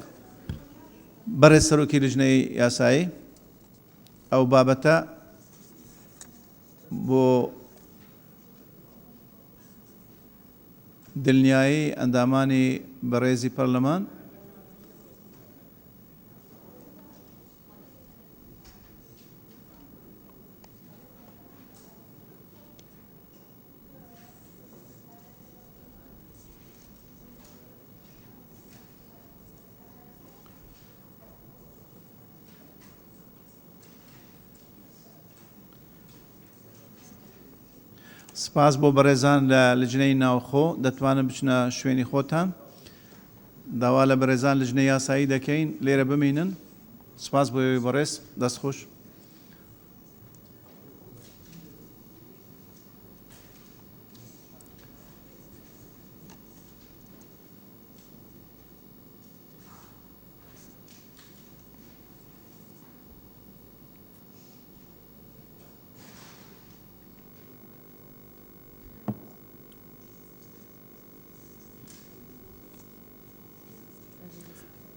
A: بەڕێز سەرۆکی لیژنەی یاسایی ئەو بابەتە بۆ دڵنیایی ئەندامانی بەڕێزی پەرلەمان سپاس بۆ بەڕێزان لە لجنەی ناوخۆ دەتوانن بچنە شوێنی خۆتان داوا لە بەڕێزان لجنەی یاسایی دەکەین لێرە بمینن سپاس بۆ بەڕێز دەستخۆش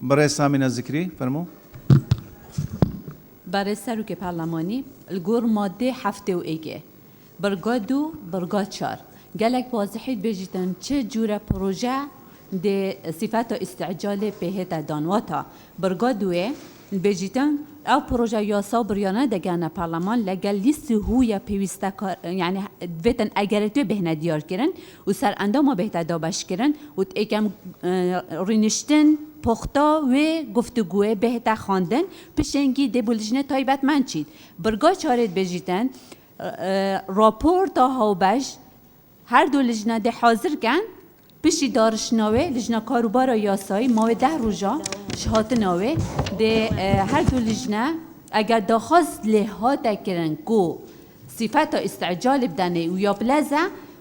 A: بەڕێز سامینە زیکری فەرموو
K: برای سروک پارلمانی الگور ماده هفته و ایگه برگا دو برگا 4 گلک واضحید بجیتن چه جوره پروژه ده صفات استعجال بهت دانواتا برگا دوه بجیتن او پروژه یاسا بریانه دگانه پارلمان لگل لیست هویا پیوسته کار یعنی بتن اگر تو بهنه دیار کرن و سر اندام بهت دابش کرن و ایکم رینشتن پختا و گفتگوه بهتا خواندن پشنگی دبولجنه تایبت من چید برگا چارت بجیتن راپور تا هاوبش هر دو لجنه ده حاضر کن پشی دارشناوه لجنه کاروبار یاسایی ماوه 10 روزا شهادتناوه ده هر دو لجنه اگر داخواست لحاظ کرن کو صفت استعجال بدنه و یا بلزه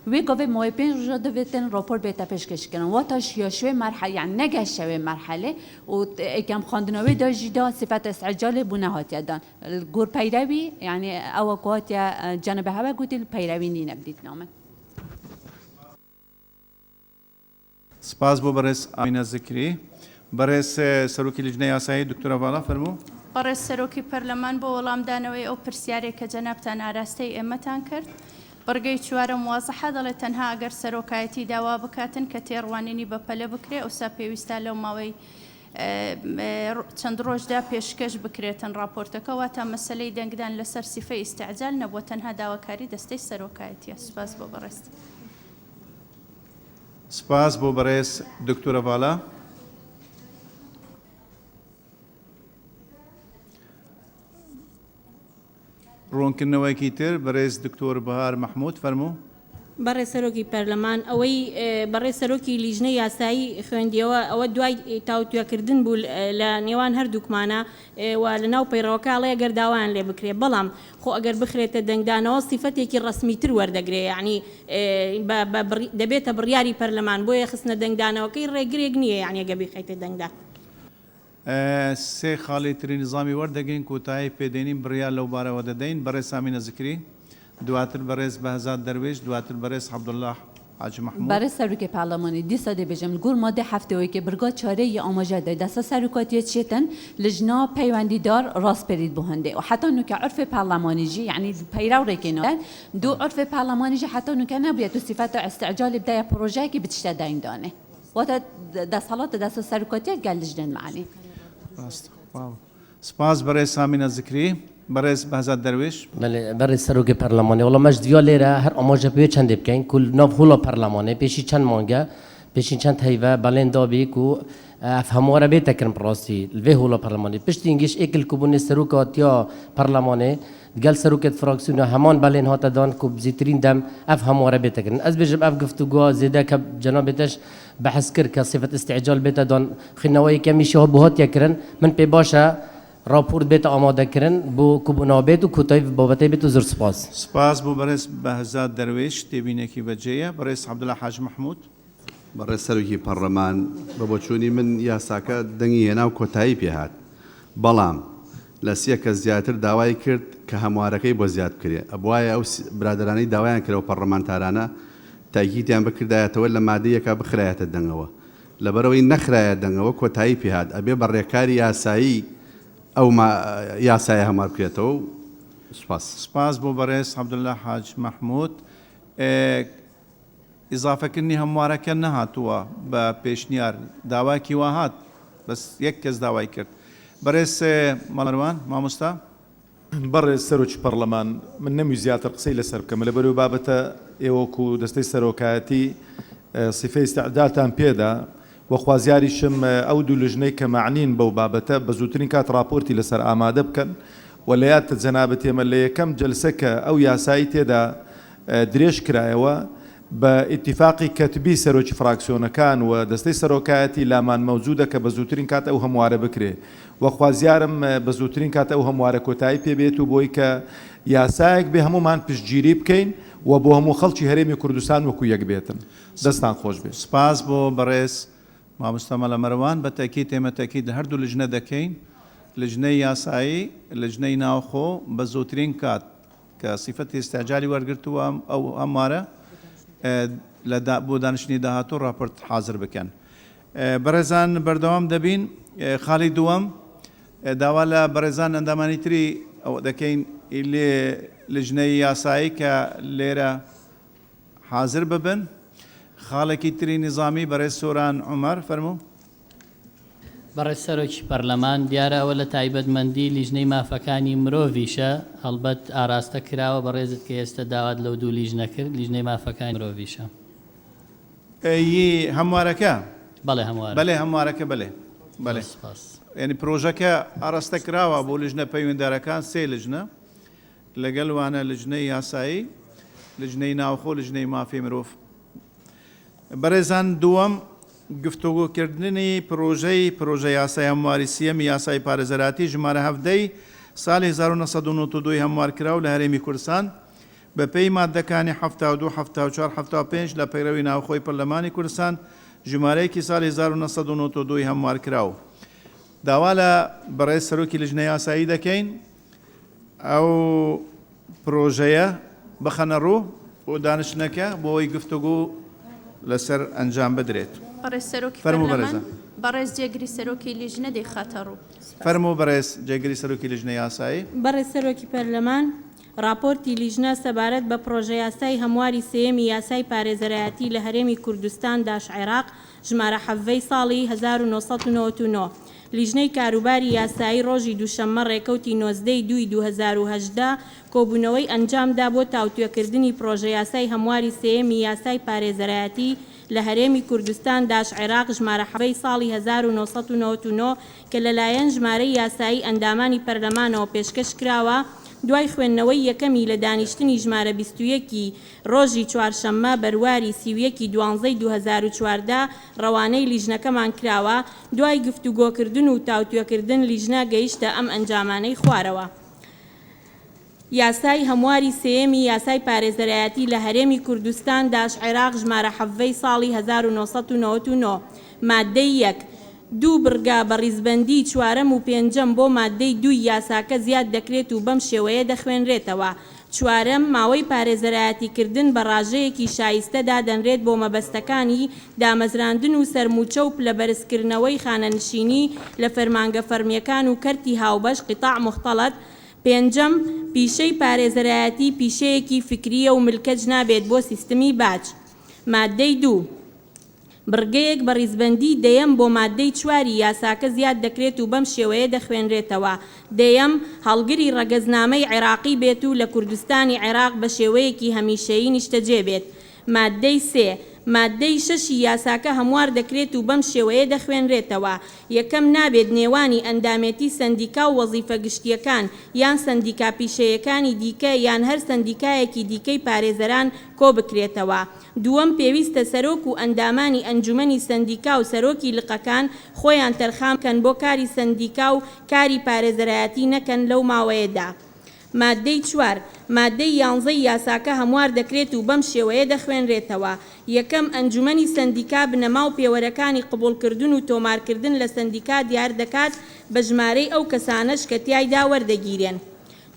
K: وی گفته ماه 5 روز دویتن راپور بهتا پیشکش کردن و تا شیاشوی مرحله یعنی نگشته مرحله و کم خواندناوی داشیدا صفت استعجال بونه هاتیه دان گور پیروی یعنی او قواتیا جنب هوا گویل پیروی نی نبدید نامه
A: سپاس بۆ بەڕێز ئامینە زیکری بەڕێز سەرۆکی لیژنەی یاسایی دکتۆرە ڤاڵا فەرموو
Q: بەڕێز سەرۆکی پەرلەمان بۆ وەڵامدانەوەی ئەو پرسیارێک کە جەنابتان ئاراستەی ئێمەتان کرد بەرگەی چوارەم وازەحە دەڵێت تەنها ئەگەر سەرۆکایەتی داوا بکاتن کە تێڕوانینی بەپەلە بکرێ ئەوسا پێویستە لەو ماوەی چەند ڕۆژدا پێشکەش بکرێتن راپۆرتەکە واتە مەسەلەی دەنگدان لەسەر سیفەی ئیستیعجال نەبووە تەنها داواکاری دەستەی سەرۆکایەتیە سوپاس بۆ بەڕێز
A: سپاس بۆ بەڕێز دکتۆرە ڤاڵا ڕوونکردنەوەیەکی تر بەڕێز دکتۆر بەهار مەحموود فەرموو
I: بەڕێ سەرۆکی پەرلەمان ئەوەی بەڕێ سەرۆکی لیژنەی یاسایی خوێندیەوە ئەوە دوای تاوتوێکردن بوو لە نێوان هەردووکمانە و لە ناو پەیڕەوەکاڵەیە گەر داوایان لێ بکرێ بەڵام خۆ ئەگەر بخرێتە دەنگدانەوە سیفەتێکی ڕسمیتر وەردەگرێ یعنی دەبێتە بڕیاری پەرلەمان بۆیە خستنە دەنگدانەوەکەی ڕێگرێک نییە یعنی ئەگە بیخەیتە دەنگدا
A: سێ خاڵێتری نظامی وەردەگرین کۆتایی پێدێنین بڕیار لەو بارەوە دەدەین بەڕێز سامینە زیکری دواتر بەڕێز بەهزاد دەروێش دواتر بەڕێز عەبدوڵڵاه حاجی محمود
K: برای سروک پارلمانی دیسا دی بجم گور ماده هفته وی که برگا چاره ی آماجه داد دست سروکاتی چیتن لجنا پیوندی دار راست برید بهنده و حتی نو که عرف پارلمانی جی یعنی پیرو ریکنه دو عرف پارلمانی جی حتی نو که نباید تو صفت استعجال بدای پروژه که بتشته داین دانه و تا دست حالات دست سروکاتی گل لجنن معنی
A: سپاس بەڕێز سامینە زیکری بەڕێز بەهزاد دەروێش
C: بەڕێز سەرۆکی پەرلەمانی وەڵام مەش دیوە لێرە هەر ئاماژە پێ چەندێ بکەین کول ناو هۆڵە پەرلەمانێ پێشی چەند مانگە پێشی چەند هەیڤە بەڵێن دابێک و افهموره بيتا كرم براستي الفي هو برلماني بشتينجيش اكل كوبوني سروكا تيا برلماني قال سروكت فراكسيون همان بالين هاتا دان كوب زيترين دم افهموره بيتا كرن از بجب اف گفتگو زيدا كب جنابتش بحث كر كصفه استعجال بيتا دان خنوي كمي شو بهات يكرن من بي باشا راپور بيتا آماده كرن بو كوبونا بيت و كوتايف بابتي بيت و زر سپاس
A: سپاس بو برس بهزاد درويش تبينكي بجيه برس عبد الله حاج محمود
T: بەڕێز سەرۆکی پەرلەمان بە بۆچوونی من یاساکە دەنگی هێنا و کۆتایی پێهات بەڵام لە سێ کەس زیاتر داوای کرد کە هەموارەکەی بۆ زیاد بکرێ ئەبوایە ئەو برادرانەی داوایان کردەوە پەرلەمانتارانە تاکیدیان بکردایەتەوە لە مادەیەکە بخرایەتە دەنگەوە لەبەرەوەی نەخرایە دەنگەوە کۆتایی پێهات ئەبێ بەڕێکاری یاسایی ئەو یاسایە هەموار بکرێتەوە و
A: سپاس بۆ بەڕێز عەبدوڵڵا حاج محمود ئیزافەکردنی هەموارەکە نەهاتووە بە پێشنیار داواکی وا هات بەس یەک کەس داوای کرد بەڕێز مەڵەروان مامۆستا
H: بەڕێز سەرۆکی پەرلەمان من نەمی زیاتر قسەی لەسەر بکەم لەبەرەوەی بابەتە ئێوەکو دەستەی سەرۆکایەتی سیفەی استعدادتان پێدا وە خوازیاریشم ئەو دوو لژنەی کە معنین بەو بابەتە بە زووترین کات راپۆرتی لەسەر ئامادە بکەن و لە یادتە جەنابەت ئێمە لە یەکەم جەلسەکە ئەو یاسایی تێدا درێژ کرایەوە بە ئیتیفاقی کەتبی سەرۆکی فراکسیۆنەکان و دەستەی سەرۆکایەتی لامان مەوجودە کە بە زووترین کات ئەو هەموارە بکرێ وە خوازیارم بە زووترین کات ئەو هەموارە کۆتایی پێبێت و بۆی کە یاسایەک بێ هەمومان پشتگیری بکەین و بۆ هەموو خەڵکی هەرێمی کوردستان وەکو یەک بێتن دەستان خۆش بێت
A: سپاس بۆ بەڕێز مامۆستا مەلەمەروان بە تاکید ئێمە تاکید هەردوو لژنە دەکەین لژنەی یاسایی لژنەی ناوخۆ بە زووترین کات کە سیفەتی استعجالی وەرگرتووە ئەو هەموارە بۆ دانیشتنی داهاتوو راپۆرت حاضر بکەن بەڕێزان بەردەوام دەبین خاڵی دووەم داوا لە بەڕێزان ئەندامانی تری ئەو دەکەین لێ لژنەی یاسایی کە لێرە حاضر ببن خاڵێکی تری نظامی بەڕێز سۆران عومەر فەرموو
M: بەڕێز سەرۆکی پەرلەمان دیارە ئەوە لە تایبەتمەندی لیژنەی مافەکانی مرۆڤیشە هەڵبەت ئاراستە کراوە بەڕێزت کە ئێستا داوات لەو دوو لیژنە کرد لیژنەی مافەکانی مرۆڤیشە
A: هەموارەکە
M: بەڵێ
A: هەموارەکە بەڵێ ینی پرۆژەکە ئاراستە کراوە بۆ لیژنە پەیوەنددارەکان سێ لیژنە لەگەڵ وانە لیژنەی یاسایی لیژنەی ناوخۆ لیژنەی مافی مرۆڤ بەڕێزان دووەم گفتوگۆکردنی پرۆژە یاسای هەمواری سیەمی یاسای پارێزەراتی ژمارە 17 ساڵی 1992 هەموارکراو لە هەرێمی کوردستان بە پێی مادەکانی 72 74 75 لە پەیڕەوی ناوخۆی پەرلەمانی کوردستان ژمارەیەکی ساڵی 1992 هەموارکراو داوا لە بەڕێز سەرۆکی لیژنە یاسایی دەکەین ئەو پرۆژەیە بخەنە ڕوو بۆ دانیشتنەکە بۆ ئەوەی گفتوگۆ لەسەر ئەنجام بدرێت
Q: بەڕێز سەرۆکی پەرلەمان بەڕێز جێگری سەرۆکی لیژنە دەیخاتە ڕوو
A: فەرموو بەڕێز جێگری سەرۆکی لیژنە یاسایی
I: بەڕێز سەرۆکی پەرلەمان راپۆرتی لیژنە سەبارەت بە پرۆژە یاسای هەمواری سێمی یاسای پارێزەرایەتی لە هەرێمی کوردستان داش عێراق ژمارە 7 ساڵی 1999 لیژنەی کاروباری یاسایی ڕۆژی دووشەممە ڕێکەوتی 19/2/2018 کۆبوونەوەی ئەنجامدا بۆ تاوتوێکردنی پرۆژە یاسای هەمواری سێمی یاسای پارێزەرایەتی لە هەرێمی کوردستان داش عێراق ژمارە 7 ساڵی 1999 کە لەلایەن ژمارەی یاسایی ئەندامانی پەرلەمانەوە پێشکەش کراوە دوای خوێندنەوەی یەکەمی لە دانیشتنی ژمارە 21 ڕۆژی چوارشەممە بەرواری 31/12/2014 ڕەوانەی لیژنەکەمان کراوە دوای گفتوگۆکردن و تاوتوێکردن لیژنە گەیشتە ئەم ئەنجامانەی خوارەوە یاسای هەمواری سێمی یاسای پارێزەرایەتی لە هەرێمی کوردستان داش عێراق ژمارە 7 ساڵی 1999 مادەی 1 دوو برگا بە ڕیزبەندی چوارەم و پێنجەم بۆ مادەی 2 یاساکە زیاد دەکرێت و بەم شێوەیە دەخوێنرێتەوە چوارەم ماوەی پارێزەرایەتیکردن بە ڕاژەیەکی شایستەدا دەنرێت بۆ مەبەستەکانی دامەزراندن و سەرموچە و پلەبەرزکردنەوەی خانەنشینی لە فەرمانگە فەرمیەکان و کەرتی هاوبەش قیتاع مختەڵەت پێنجەم پیشەی پارێزەرایەتی پیشەیەکی فکریە و ملکەج نابێت بۆ سیستمی باج مادەی 2 برگەیەک بە ڕیزبەندی دەیەم بۆ مادەی 4 یاساکە زیاد دەکرێت و بەم شێوەیە دەخوێنرێتەوە دەیەم هەڵگری ڕەگەزنامەی عێراقی بێت و لە کوردستانی عێراق بە شێوەیەکی هەمیشەیی نیشتەجێ بێت مادەی 3 مادەی شەشی یاساکە هەموار دەکرێت و بەم شێوەیە دەخوێنرێتەوە. یەکەم نابێت نێوانی ئەندامەتی سەندیکا و وەزیفە گشتیەکان یان سەندیکا پیشەیەکانی دیکە یان هەر سەندیکایەکی دیکەی پارێزەران کۆ بکرێتەوە. دووەم پێویستە سەرۆک و ئەنجامانی ئەنجومەنی سەندیکا و سەرۆکی لقەکان خۆیان تەرخامکەن بۆ کاری سەندیکا و کاری پارێزەرایەتی نەکەن لەو ماوەیەدا. مادەی 4 مادەی 11 یاساکە هەموار دەکرێت و بەم شێوەیە دەخوێنرێتەوە. یەکەم ئەنجومەنی سەندیکا بنەما و پێوەرەکانی قبولکردن و تۆمارکردن لە سەندیکا دیار دەکات بە ژمارەی ئەو کەسانەش کە تیایدا وەردەگیرێن.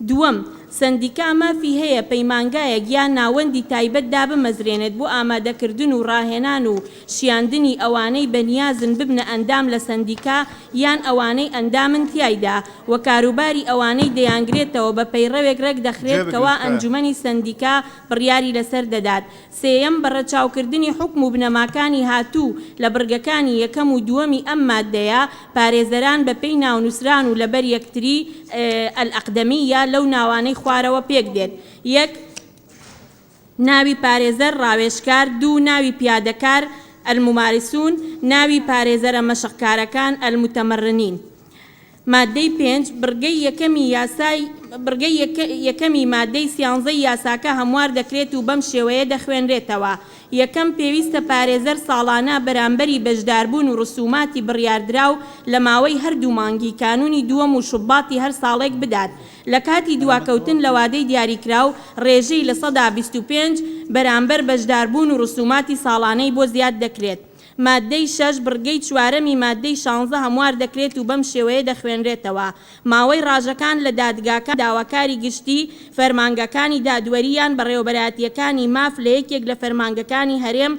I: دووەم سەندیکا مافی هەیە پەیمانگایەک یان ناوەندی تایبەتدا بمەزرێنێت بۆ ئامادەکردن و ڕاهێنان و شیاندنی ئەوانەی بەنیازن ببنە ئەندام لە سەندیکا یان ئەوانەی ئەندامن تیایدا و کاروباری ئەوانەی دەیانگرێتەوە بە پەیڕەوێک ڕێک دەخرێت کەوا ئەنجومەنی سەندیکا بڕیاری لەسەر دەدات. سێیەم بەڕەچاوکردنی حکم و بنەماکانی هاتوو لە بڕگەکانی یەکەم و دووەمی ئەم مادەیە پارێزەران بە پێی ناونووسران و لەبەر یەکتری ئەلئەقدەمیە لەو ناوانەی خوارەوە پێک دێت. یەک ناوی پارێزەر ڕاوێژکار، دوو ناوی پیادەکار ئەلممارسون، ناوی پارێزەرە مەشقکارەکان ئەلموتەمەڕنین. مادەی 5 بڕگەی یەکەمی مادەی 13 یاساکە هەموار دەکرێت و بەم شێوەیە دەخوێنرێتەوە. یەکەم پێویستە پارێزەر ساڵانە بەرامبەری بەشداربوون و ڕسوماتی بڕیاردراو لە ماوەی هەردوو مانگی کانونی دووەم و شوباتی هەر ساڵێک بدات. لە کاتی دواکەوتن لە وادەی دیاریکراو ڕێژەی لە 125 بەرامبەر بەشداربوون و ڕسوماتی ساڵانەی بۆ زیاد دەکرێت. مادەی 6 بڕگەی 4 مادەی 16 هەموار دەکرێت و بەم شێوەیە دەخوێنرێتەوە. ماوەی ڕاژەکان لە دادگاکان داواکاری گشتی فەرمانگەکانی دادوەریان بەڕێوەبەراتیەکانی ماف لە یەکێک لە فەرمانگەکانی هەرێم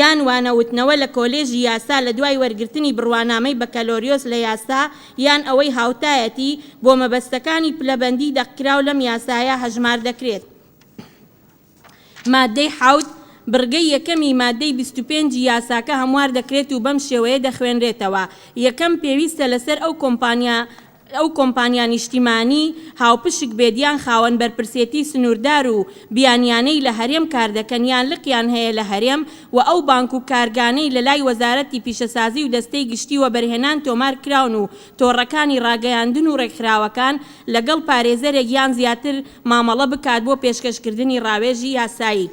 I: یان وانەوتنەوە لە کۆلێژی یاسا لە دوای وەرگرتنی بڕوانامەی بەکەلۆریۆس لە یاسا یان ئەوەی هاوتایەتی بۆ مەبەستەکانی پلەبەندی دەقراو لەم یاسایە هەژمار دەکرێت. مادەی 7 بڕگەی یەکەمی مادەی 25 یاساکە هەموار دەکرێت و بەم شێوەیە دەخوێنرێتەوە. یەکەم پێویستە لەسەر ئەو کۆمپانیا نیشتیمانی هاوپشک بێدیان خاوەن بەرپرسێتی سنووردار و بیانیانەی لە هەرێم کار دەکەن یان لقیان هەیە لە هەرێم و ئەو بانک و کارگانەی لە لای وەزارەتی پیشەسازی و دەستەی گشتی و بەرهێنان تۆمار کراون و تۆڕەکانی ڕاگەیاندن و ڕێکخراوەکان لەگەڵ پارێزەرێک یان زیاتر مامەڵە بکات بۆ پێشکەشکردنی ڕاوێژی یاسایی.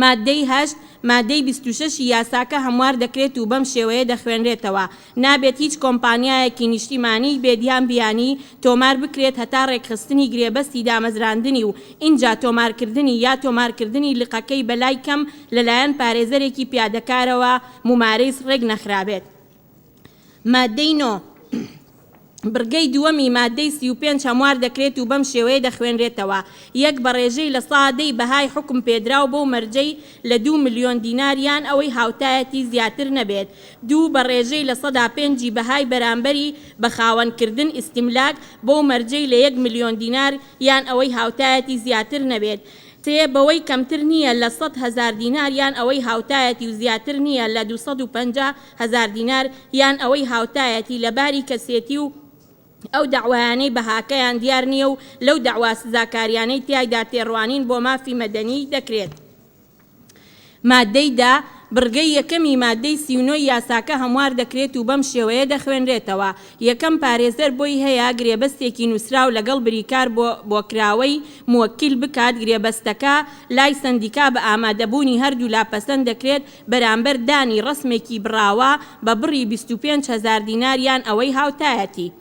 I: مادەی 8 مادەی 26 یاساکە هەموار دەکرێت و بەم شێوەیە دەخوێنرێتەوە. نابێت هیچ کۆمپانیایەکی نیشتیمانی بێدیان بیانی تۆمار بکرێت هەتا ڕێکخستنی گرێبەستی دامەزراندنی و اینجا تۆمارکردنی یا تۆمارکردنی لقەکەی بەلای کەم لەلایەن پارێزەرێکی پیادەکارەوە ممارەیس ڕێک نەخرابێت. مادەی 9 بڕگەی دووەمی مادەی 35 هەموار دەکرێت و بەم شێوەیە دەخوێنرێتەوە. یەک بەڕێژەی لە سادەی بەهای حکم پێدراو بۆ مەرجەی لە 2 ملیۆن دینار یان ئەوەی هاوتایەتی زیاتر نەبێت. دوو بەڕێژەی لە 105 بەهای بەرامبەری بە خاوەنکردن ئیستیملاک بۆ مەرجەی لە 1 ملیۆن دینار یان ئەوەی هاوتایەتی زیاتر نەبێت. سێ بەوەی کەمتر نییە لە 100,000 دینار یان ئەوەی هاوتایەتی و زیاتر نییە لە 250,000 دینار یان ئەوەی هاوتایەتی لەباری کەسێتی و ئەو داوایانەی بەهاکەیان دیار نییە و لەو داوا سزاکاریانەی تیایدا تێڕوانین بۆ مافی مەدەنی دەکرێت. مادەی 10 بڕگەی یەکەمی مادەی 39 یاساکە هەموار دەکرێت و بەم شێوەیە دەخوێنرێتەوە. یەکەم پارێزەر بۆی هەیە گرێبەستێکی نووسراو لەگەڵ بریکار بۆ کراوەی موەکیل بکات. گرێبەستەکە لای سەندیکا بە ئامادەبوونی هەردوو لاپەسەند دەکرێت بەرامبەر دانی ڕسمێکی بڕاوە بە بڕی 25,000 دینار یان ئەوەی هاوتایەتی.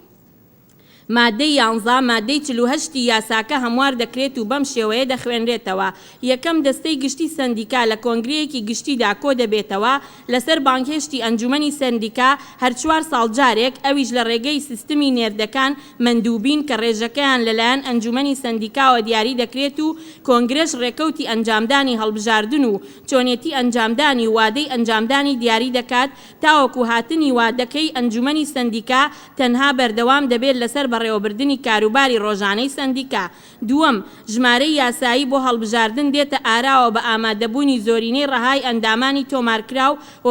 I: مادەی 11 مادەی 48 یاساکە هەموار دەکرێت و بەم شێوەیە دەخوێنرێتەوە. یەکەم دەستەی گشتی سەندیکا لە کۆنگرەیەکی گشتیدا کۆ دەبێتەوە لەسەر بانکهێشتی ئەنجومەنی سەندیکا هەر 4 ساڵ جارێک، ئەویش لە ڕێگەی سیستمی نێردەکان مەندووبین کە ڕێژەکەیان لەلایەن ئەنجومەنی سەندیکاوە دیاری دەکرێت و کۆنگرەش ڕێکەوتی ئەنجامدانی هەڵبژاردن و چۆنێتی ئەنجامدانی وادەی ئەنجامدانی دیاری دەکات تاوەکو هاتنی وادەکەی ئەنجومەنی سەندیکا تەنها بەردەوام دەبێت لەسەر بەڕێوەبردننی کاروباری ڕۆژانەی سندیکا. دووەم، ژمارەی یاسایی بۆ هەڵبژاردن دێتە ئاراوە بە ئامادەبوونی زۆرینەی ڕەهای ئەندامانی تۆمارکراو و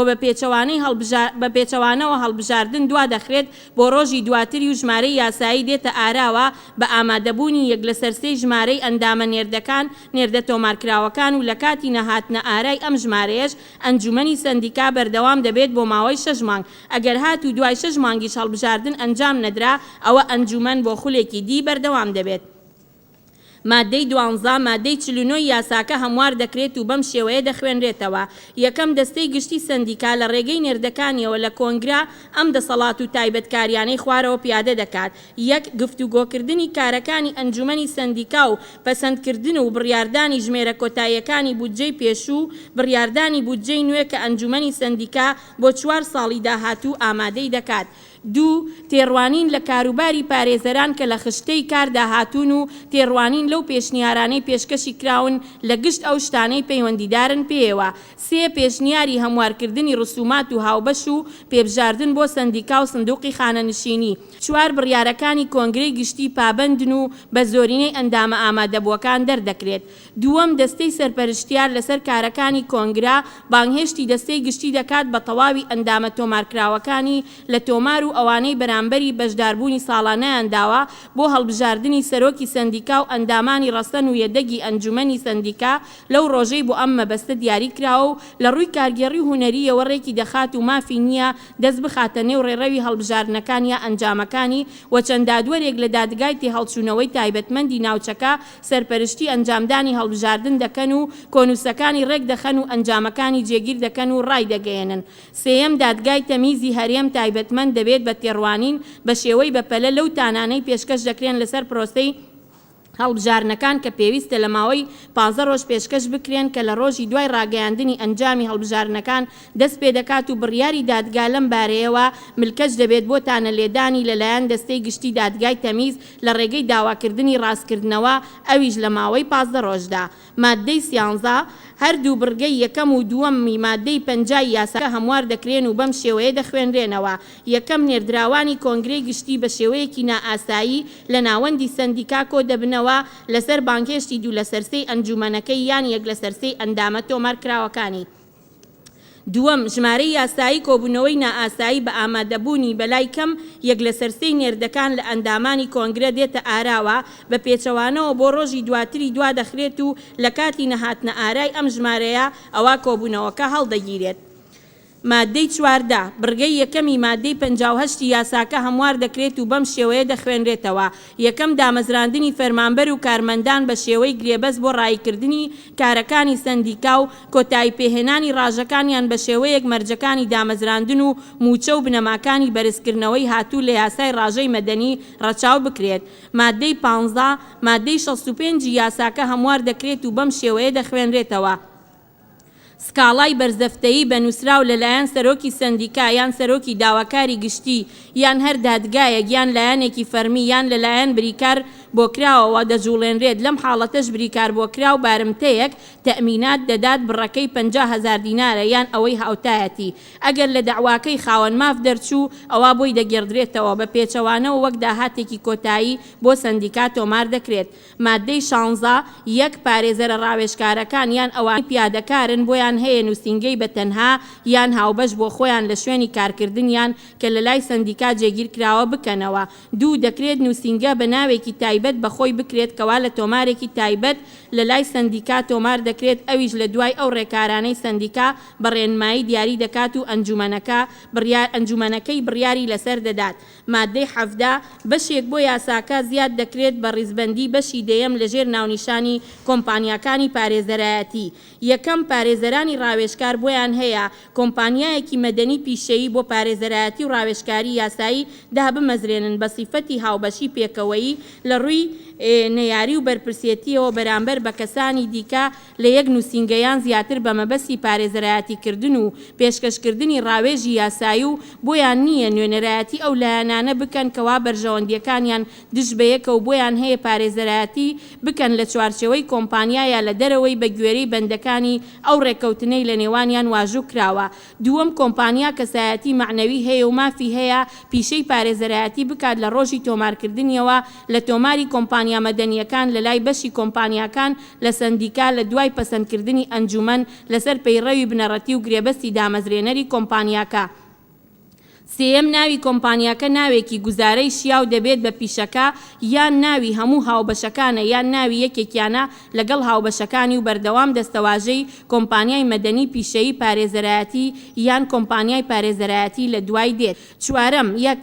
I: بە پێچەوانەوە هەڵبژاردن دوا دەخرێت بۆ ڕۆژی دواتری و ژمارەی یاسایی دێتە ئاراوە بە ئامادەبوونی یەک لە سەرسەی ژمارەی ئەندامە نێردەکان نێردە تۆمارکراوەکان و لە کاتی نەهاتنە ئارای ئەم ژمارەیەش ئەنجومەنی سندیکا بەردەوام دەبێت بۆ ماوەی 6 مانگ. ئەگەر هات و دوای 6 مانگیش هەڵبژاردن ئەنجام نەدرا ئەوە ئەنجومەن بۆ خولێکی دی بەردەوام دەبێت. مادەی 12 مادەی 49 یاساکە هەموار دەکرێت و بەم شێوەیە دەخوێنرێتەوە. یەکەم دەستەی گشتی سندیکا لە ڕێگەی نێردەکانیەوە لە کۆنگرا ئەم دەسەڵات و تایبەتکاریانەی خوارەوە پیادە دەکات. یەک، گفتوگۆکردنی کارەکانی ئەنجومەنی سندیکا و پەسەندکردن و بڕیاردانی ژمێرە کۆتاییەکانی بودجەی پێشوو، بڕیاردانی بودجەی نوێ کە ئەنجومەنی سندیکا بۆ 4 ساڵی داهاتوو ئامادەی دەکات. دوو، تێڕوانین لە کاروباری پارێزەران کە لە خشتەی کاردا هاتوون و تێڕوانین لەو پێشنیارانەی پێشکەشی کراون لە گشت ئەو شتانەی پەیوەندیدارن پێیەوە. سێ، پێشنیاری هەموارکردنی ڕسومات و هاوبەش و پێبژاردن بۆ سندیکا و سندوقی خانەنشینی. چوار، بڕیارەکانی کۆنگرەی گشتی پابەندن و بە زۆرینەی ئەندامە ئامادەبووەکان دەردەکرێت. دووەم، دەستەی سەرپەرشتیار لەسەر کارەکانی کۆنگرا بانگهێشتی دەستەی گشتی دەکات بە تەواوی ئەندامە تۆمارکراوەکانی لە تۆمار و ئەوانەی بەرامبەری بەشداربوونی ساڵانەیان داوە بۆ هەڵبژاردننی سەرۆکی سندیکا و ئەندامانی ڕەسەن و یەدەگی ئەنجومەنی سندیکا لەو ڕۆژەی بۆ ئەم مەبەستە دیاری کراوە و لە ڕووی کارگێڕی هونەریەوە ڕێکی دەخات و مافی نییە دەست بخاتە نێو ڕێڕەوی هەڵبژاردنەکان یا ئەنجامەکانی و چەند دادوەرێک لە دادگای تێهەڵچوونەوەی تایبەتمەندی ناوچەکە سەرپەرشتی ئەنجامدانی هەڵبژاردن دەکەن و کۆنووسەکانی ڕێک دەخەن و ئەنجامەکانی جێگیر دەکەن و ڕای دەگەێنن. سێیەم، دادگای تەمیزی هەرێم تایبەتمەند دەبێت بە تێڕوانین بە شێوەی بەپەلە لەو تانانەی پێشکەش دەکرێن لەسەر پرۆسەی هەڵبژارنەکان کە پێویستە لە ماوەی 15 ڕۆژ پێشکەش بکرێن کە لە ڕۆژی دوای ڕاگەیاندنی ئەنجامی هەڵبژارنەکان دەست پێ دەکات و بڕیاری دادگا لەم بارەیەوە ملکەش دەبێت بۆ تانەلێدانی لەلایەن دەستەی گشتی دادگای تەمیز لە ڕێگەی داواکردنی ڕاستکردنەوە ئەویش لە ماوەی 15 ڕۆژدا. مادەی 13، هەردوو بڕگەی یەکەم و دووەمی مادەی 50 یاساکە هەموار دەکرێن و بەم شێوەیە دەخوێنرێنەوە. یەکەم، نێردراوانی کۆنگرەی گشتی بە شێوەیەکی نائاسایی لە ناوەندی سندیکا کۆ دەبنەوە لەسەر بانکێشتی دوو لە سەرسەی ئەنجومەنەکەی یان یەک لە سەرسەی ئەندامە تۆمارکراوەکانی. دووەم، ژمارەی یاسایی کۆبوونەوەی نائاسایی بە ئامادەبوونی بەلای کەم یەک لە سەرسەی نێردەکان لە ئەندامانی کۆنگرە دێتە ئاراوە بە پێچەوانەوە بۆ ڕۆژی دواتری دوا دەخرێت و لە کاتی نەهاتنە ئارای ئەم ژمارەیە ئەوە کۆبوونەوەکە هەڵدەگیرێت. مادەی 14، بڕگەی یەکەمی مادەی 58 یاساکە هەموار دەکرێت و بەم شێوەیە دەخوێنرێتەوە. یەکەم، دامەزراندنی فەرمانبەر و کارمەندان بە شێوەی گرێبەست بۆ ڕایکردنی کارەکانی سندیکا و کۆتایی پێهێنانی ڕاژەکانیان بە شێوەیەک مەرجەکانی دامەزراندن و موچە و بنەماکانی بەرزکردنەوەی هاتوو لە یاسای ڕاژەی مەدەنی ڕەچاو بکرێت. مادەی 15، مادەی 65 یاساکە هەموار دەکرێت و بەم شێوەیە دەخوێنرێتەوە. سکاڵای بەرزەفتەیی بە نووسراو لەلایەن سەرۆکی سندیکا یان سەرۆکی داواکاری گشتی یان هەر دادگایەک یان لایەنێکی فەرمی یان لەلایەن بریکار بۆکراوەوە دەجوڵێنرێت. لەم حاڵەتەش بریکار بۆکراو بارمتەیەک تەمینات دەدات بڕەکەی 50,000 دینارە یان ئەوەی هاوتایەتی. ئەگەر لە داواکەی خاوەن ماف دەرچوو ئەوە بۆی دەگێڕدرێتەوە بە پێچەوانەوە وەک داهاتێکی کۆتایی بۆ سندیکا تۆمار دەکرێت. مادەی 16، یەک، پارێزەرە ڕاوێژکارەکان یان ئەوان پیادەکارن بۆیان هەیە نووسینگەی بە تەنها یان هاوبەش بۆ خۆیان لە شوێنی کارکردنیان کە لە لای سندیکا جێگیر کراوە بکەنەوە. دوو، دەکرێت نووسینگە بە ناوێکی تایبەت بەخۆی بکرێت کەوا لە تۆمارێکی تایبەت لە لای سندیکا تۆمار دەکرێت ئەویش لە دوای ئەو ڕێکارانەی سندیکا بە ڕێنمایی دیاری دەکات و ئەنجومەنەکەی بڕیاری لەسەر دەدات. مادەی 17، بەشێک بۆ یاساکە زیاد دەکرێت بە ڕیزبەندی بەشی دەیەم لەژێر ناونیشانی کۆمپانیاکانی پارێزەرایەتی. یەکەم، پارێزەرانی ڕاوێژکار بۆیان هەیە کۆمپانیایەکی مەدەنی پیشەیی بۆ پارێزەرایەتی و ڕاوێژکاری یاسایی دا بمەزرێنن بە سیفەتی هاوبەشی پێکەوەیی لە ڕووی نەیاری و بەرپرسێتیەوە بەرامبەر بە کەسانی دیکە لە یەک نووسینگەیان زیاتر بە مەبەستی پارێزەرایەتیکردن و پێشکەشکردنی ڕاوێژی یاسایی و بۆیان نییە نوێنەرایەتی ئەو لایەنانە بکەن کەوا بەرژەوەندیەکانیان دش بەیەکە و بۆیان هەیە پارێزەرایەتی بکەن لە چوارچەوەی کۆمپانیایە لە دەرەوەی بە گوێرەی بەندەکانی ئەو ڕێکەوتنەی لە نێوانیان واژوو کراوە. دووەم کۆمپانیا کەسایەتی معنەوی هەیە و مافی هەیە پیشەی پارێزەرایەتی بکات لە ڕۆژی تۆمارکردنیەوە لە تۆماری کۆمپانیا مەدەنیەکان لە لای بەشی کۆمپانیاکان لە سندیکا لە دوای پەسەندکردنی ئەنجومەن لەسەر پەیڕەوی بنەڕەتی و گرێبەستی دامەزرێنەری کۆمپانیاکە. سێەم ناوی کۆمپانیاکە ناوێکی گوزارەی شیاو دەبێت بە پیشەکە یان ناوی هەموو هاوبەشەکانە یان ناوی یەکێکیانە لەگەڵ هاوبەشەکانی و بەردەوام دەستەواژەی کۆمپانیای مەدەنی پیشەیی پارێزەرایەتی یان کۆمپانیای پارێزەرایەتی لە دوای دێت. چوارەم یەک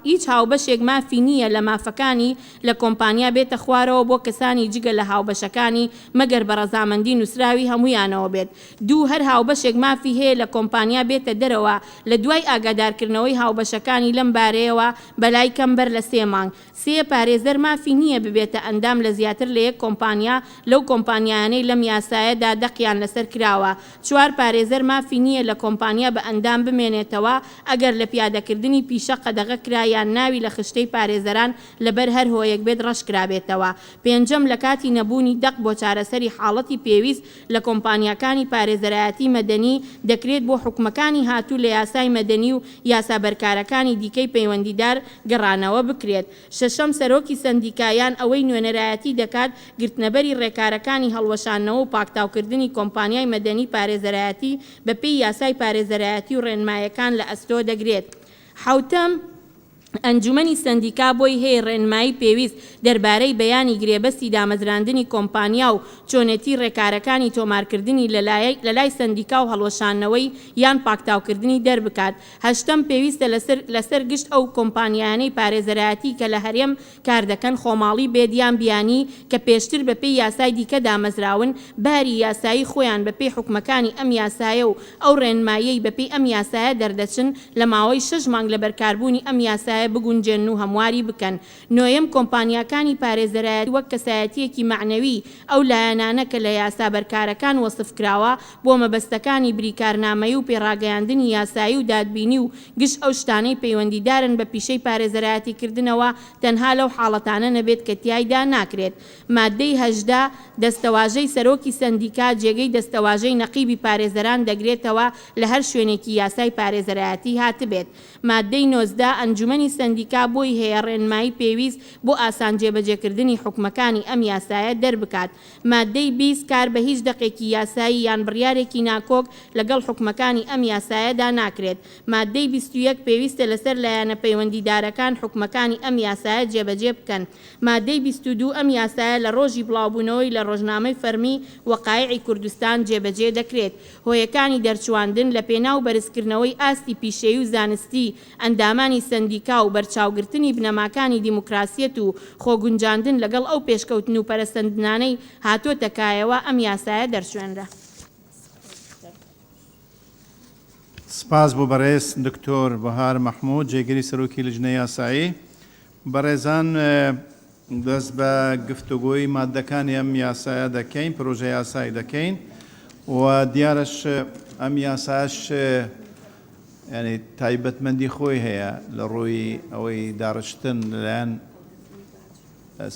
I: هیچ هاوبەشێک مافی نییە لە مافەکانی لە کۆمپانیا بێتە خوارەوە بۆ کەسانی جگە لە هاوبەشەکانی مەگەر بە ڕەزامەندی نووسراوی هەمویانەوە بێت. دوو هەر هاوبەشێک مافی هەیە لە کۆمپانیا بێتە دەرەوە لە دوای ئاگادارکردنەوەی هاوبەشەکانی لەم بارەیەوە بەلای کەمبەر لە 3 مانگ. سێ پارێزەر مافی نییە ببێتە ئەندام لە زیاتر لە یەک کۆمپانیا لەو کۆمپانیانەی لەم یاسایەدا دەقیان لەسەر کراوە. 4 پارێزەر مافی نییە لە کۆمپانیا بە ئەندام بمێنێتەوە ئەگەر لە پیادەکردنی پیشە قەدەغە کرایان ناوی لە خشتەی پارێزەران لەبەر هەر هۆیەک بێت ڕەشکرابێتەوە. 5ەم لە کاتی نەبوونی دەق بۆ چارەسەری حاڵەتی پێویست لە کۆمپانیاکانی پارێزەرایەتی مەدەنی دەکرێت بۆ حکومەکانی هاتوو لە یاسای مەدەنی و یاسا بەرکارەکانی دیکەی پەیوەندیدار گەڕانەوە بکرێت. 6ەم سەرۆکی سندیکایان ئەوەی نوێنەرایەتی دەکات گرتنەبەری ڕێکارەکانی هەڵوەشانەوە و پاکتاوکردنی کۆمپانیای مەدەنی پارێزەرایەتی بەپێی یاسای پارێزەرایەتی و ڕێنمایەکان لە ئەستۆ دەگرێت. 7ەم ئەنجومەنی سندیکا بۆی هەیە ڕێنمایی پێویست دەربارەی بەیانی گرێبەستی دامەزراندنی کۆمپانیا و چۆنێتی ڕێکارەکانی تۆمارکردنی لە لای سندیکا و هەڵوەشانەوەی یان پاکتاوکردنی دەربکات. 8ەم پێویستە لەسەر گشت ئەو کۆمپانیانەی پارێزەرایەتی کە لە هەرێم کار دەکەن خۆماڵی بێدیان بیانی کە پێشتر بەپێی یاسای دیکە دامەزراون باری یاسایی خۆیان بەپێی حکومەکانی ئەم یاسایە و ئەو ڕێنمایەی بەپێی ئەم یاسایە دەردەچن لە ماوەی 6 مانگ لە بەرکاربوونی ئەم یاسایە بگونجێن و هەمواری بکەن. 9ەم کۆمپانیاکانی پارێزەرایەتی وەک کەسایەتیەکی معنەوی ئەو لایەنانە کە لە یاسا بەرکارەکان وەسف کراوە بۆ مەبەستەکانی بریکارنامەیی و پێڕاگەیاندنی یاسایی و دادبینی و گشت ئەو شتانەی پەیوەندیدارن بە پیشەی پارێزەرایەتیکردنەوە تەنها لەو حاڵەتانە نەبێت کە تیایدا ناکرێت. مادەی 18 دەستەواژەی سەرۆکی سندیکا جێگەی دەستەواژەی نەقیبی پارێزەران دەگرێتەوە لە هەر شوێنێکی یاسای پارێزەرایەتی هاتبێت. مادەی 19 ئەنجومەنی سندیکا بۆی هەیە ڕێنمایی پێویست بۆ ئاسان جێبەجێکردنی حکومەکانی ئەم یاسایە دەربکات. مادەی 20 کار بە هیچ دەقێکی یاسایی یان بڕیارێکی ناکۆک لەگەڵ حکومەکانی ئەم یاسایەدا ناکرێت. مادەی 21 پێویستە لەسەر لایەنە پەیوەندیدارەکان حکومەکانی ئەم یاسایە جێبەجێ بکەن. مادەی 22 ئەم یاسایە لە ڕۆژی بڵاوبوونەوەی لە ڕۆژنامەی فەرمی وەقایعی کوردستان جێبەجێ دەکرێت. هۆیەکانی دەرچواندن لە پێناو بەرزکردنەوەی ئاستی پیشەیی و زانستی ئەندامانی سندیکا و بەرچاوگرتنی بنەماکانی دیموکراسیەت و خۆگونجاندن لەگەڵ ئەو پێشکەوتن و پەرەسەندنانەی هاتۆتە کایەوە ئەم یاسایە دەرچوێنرا.
A: سپاس بۆ بەڕێز دکتۆر بەهار مەحموود جێگەری سەرۆکی لیژنەی یاسایی. بەڕێزان دەست بە گفتوگۆی مادەکانی ئەم یاسایە دەکەین پرۆژە یاسایی دەکەین و دیارەش ئەم یاساش ینی تایبەتمەندی خۆی هەیە لە ڕووی ئەوەی داڕشتن لەلایەن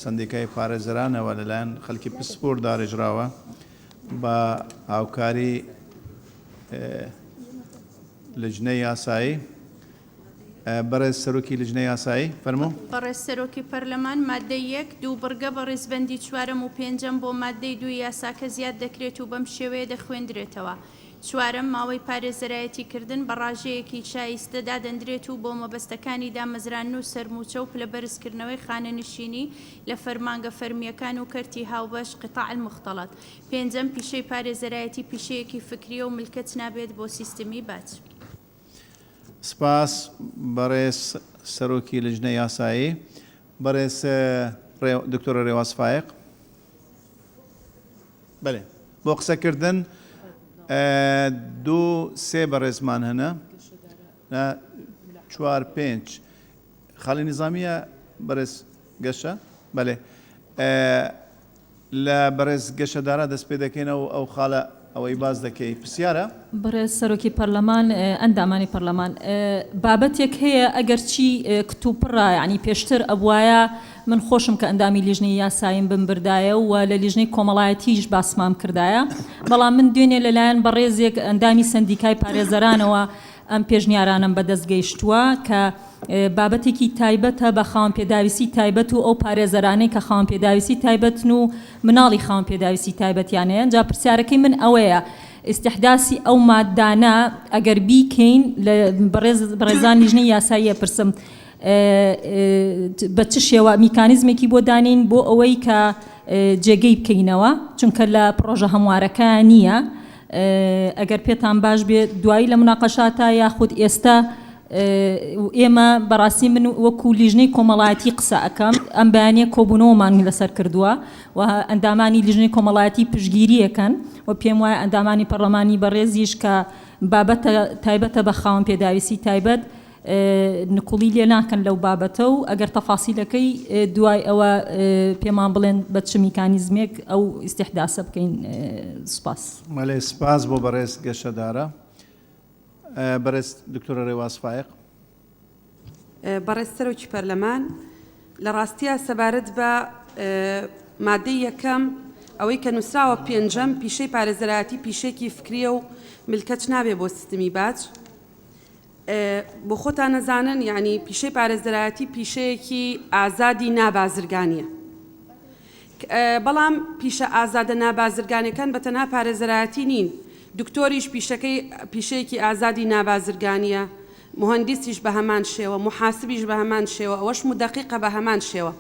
A: سندیکای پارێزەرانەوە لەلایەن خەڵکی پسپۆر داڕێژراوە بە هاوکاری لیژنەی یاسایی. بەڕێز سەرۆکی لیژنەی یاسایی فەرموو.
Q: بەڕێز سەرۆکی پەرلەمان مادەی 1 دوو بڕگە بە ڕێزبەندی 4ەم و 5ەم بۆ مادەی 2 یاساکە زیاد دەکرێت و بەم شێوەیە دەخوێندرێتەوە. 4ەم ماوەی پارێزەرایەتیکردن بە ڕاژەیەکی شایستەدا دەندرێت و بۆ مەبەستەکانی دامەزران و سەرموچە و پلەبەرزکردنەوەی خانەنشینی لە فەرمانگە فەرمیەکان و کەرتی هاوبەش قطاع المختلط. 5ەم پیشەی پارێزەرایەتی پیشەیەکی فکریە و ملکەت نابێت بۆ سیستمی باج.
A: سپاس بەڕێز سەرۆکی لیژنەی یاسایی. بەڕێز دکتۆرە ڕێواز فایق. بەڵێ بۆ قسەکردن 2-3 بەڕێزمان هەنە 4-5 خاڵی نظامیە بەڕێز گەشە بەڵێ لە بەڕێز گەشەدارە دەست پێ دەکەینەوە ئەو خاڵە ئەوەی باز دەکەی پرسیارە
B: بەڕێز سەرۆکی پەرلەمان ئەندامانی پەرلەمان بابەتێک هەیە ئەگەر چی کتوپڕە ینی پێشتر ئەبوایە من خۆشم کە ئەندامی لیژنەی یاسایم بمبردایە و لە لیژنەی کۆمەڵایەتیش باسمام کردایە بەڵام من دوێنێ لەلایەن بەڕێزێک ئەندامی سندیکای پارێزەرانەوە ئەم پێشنیارانم بەدەستگەیشتووە کە بابەتێکی تایبەتە بە خاوەن پێداویستی تایبەت و ئەو پارێزەرانەی کە خاوەن پێداویستی تایبەتن و مناڵی خاوەن پێداویستی تایبەتیانەیە جا پرسیارەکەی من ئەوەیە ئیستحداسی ئەو مادانە ئەگەر بیکەین لە بەڕێزان لیژنەی یاساییە پرسم بە چ شێوە میکانیزمێکی بۆ دانین بۆ ئەوەی کە جێگەی بکەینەوە چونکە لە پرۆژە هەموارەکە نییە ئەگەر پێتان باش بێت دوایی لە مناقەشاتە یاخود ئێستا ئێمە بەڕاستی من وەکو لیژنەی کۆمەڵایەتی قسە ئەەکەم ئەم بەیانە کۆبوونەوەمان لەسەر کردووە و ئەندامانی لیژنەی کۆمەڵایەتی پشگیریەکەن و پێم وایە ئەندامانی پەرلەمانی بەڕێزیش کە بابەتە تایبەتە بە خاوەن پێداویستی تایبەت نکوڵی لێ ناکەن لەو بابەتە و ئەگەر تەفاسیلەکەی دوای ئەوە پێمان بڵێن بە چ میکانیزمێک ئەو ئیستیحداسە بکەین سوپاس.
A: مەلێ سپاس بۆ بەڕێز گەشەدارە. بەڕێز دکتۆرە ڕێواز فایق.
S: بەڕێز سەرۆکی پەرلەمان لە ڕاستیە سەبارەت بە مادەی یەکەم ئەوەی کە نووسراوە پێنجەم پیشەی پارێزەرایەتی پیشێکی فکریە و ملکەت نابێ بۆ سیستمی باج بۆ خۆتان نەزانن یعنی پیشەی پارێزەرایەتی پیشەیەکی ئازادی نابازرگانیە بەڵام پیشە ئازادە نابازرگانەکان بە تەنها پارێزەرایەتی نین دکتۆریش پیشەیەکی ئازادی نابازرگانیە مهندسیش بە هەمان شێوە محاسبیش بە هەمان شێوە ئەوەش مدەقیقە بە هەمان شێوە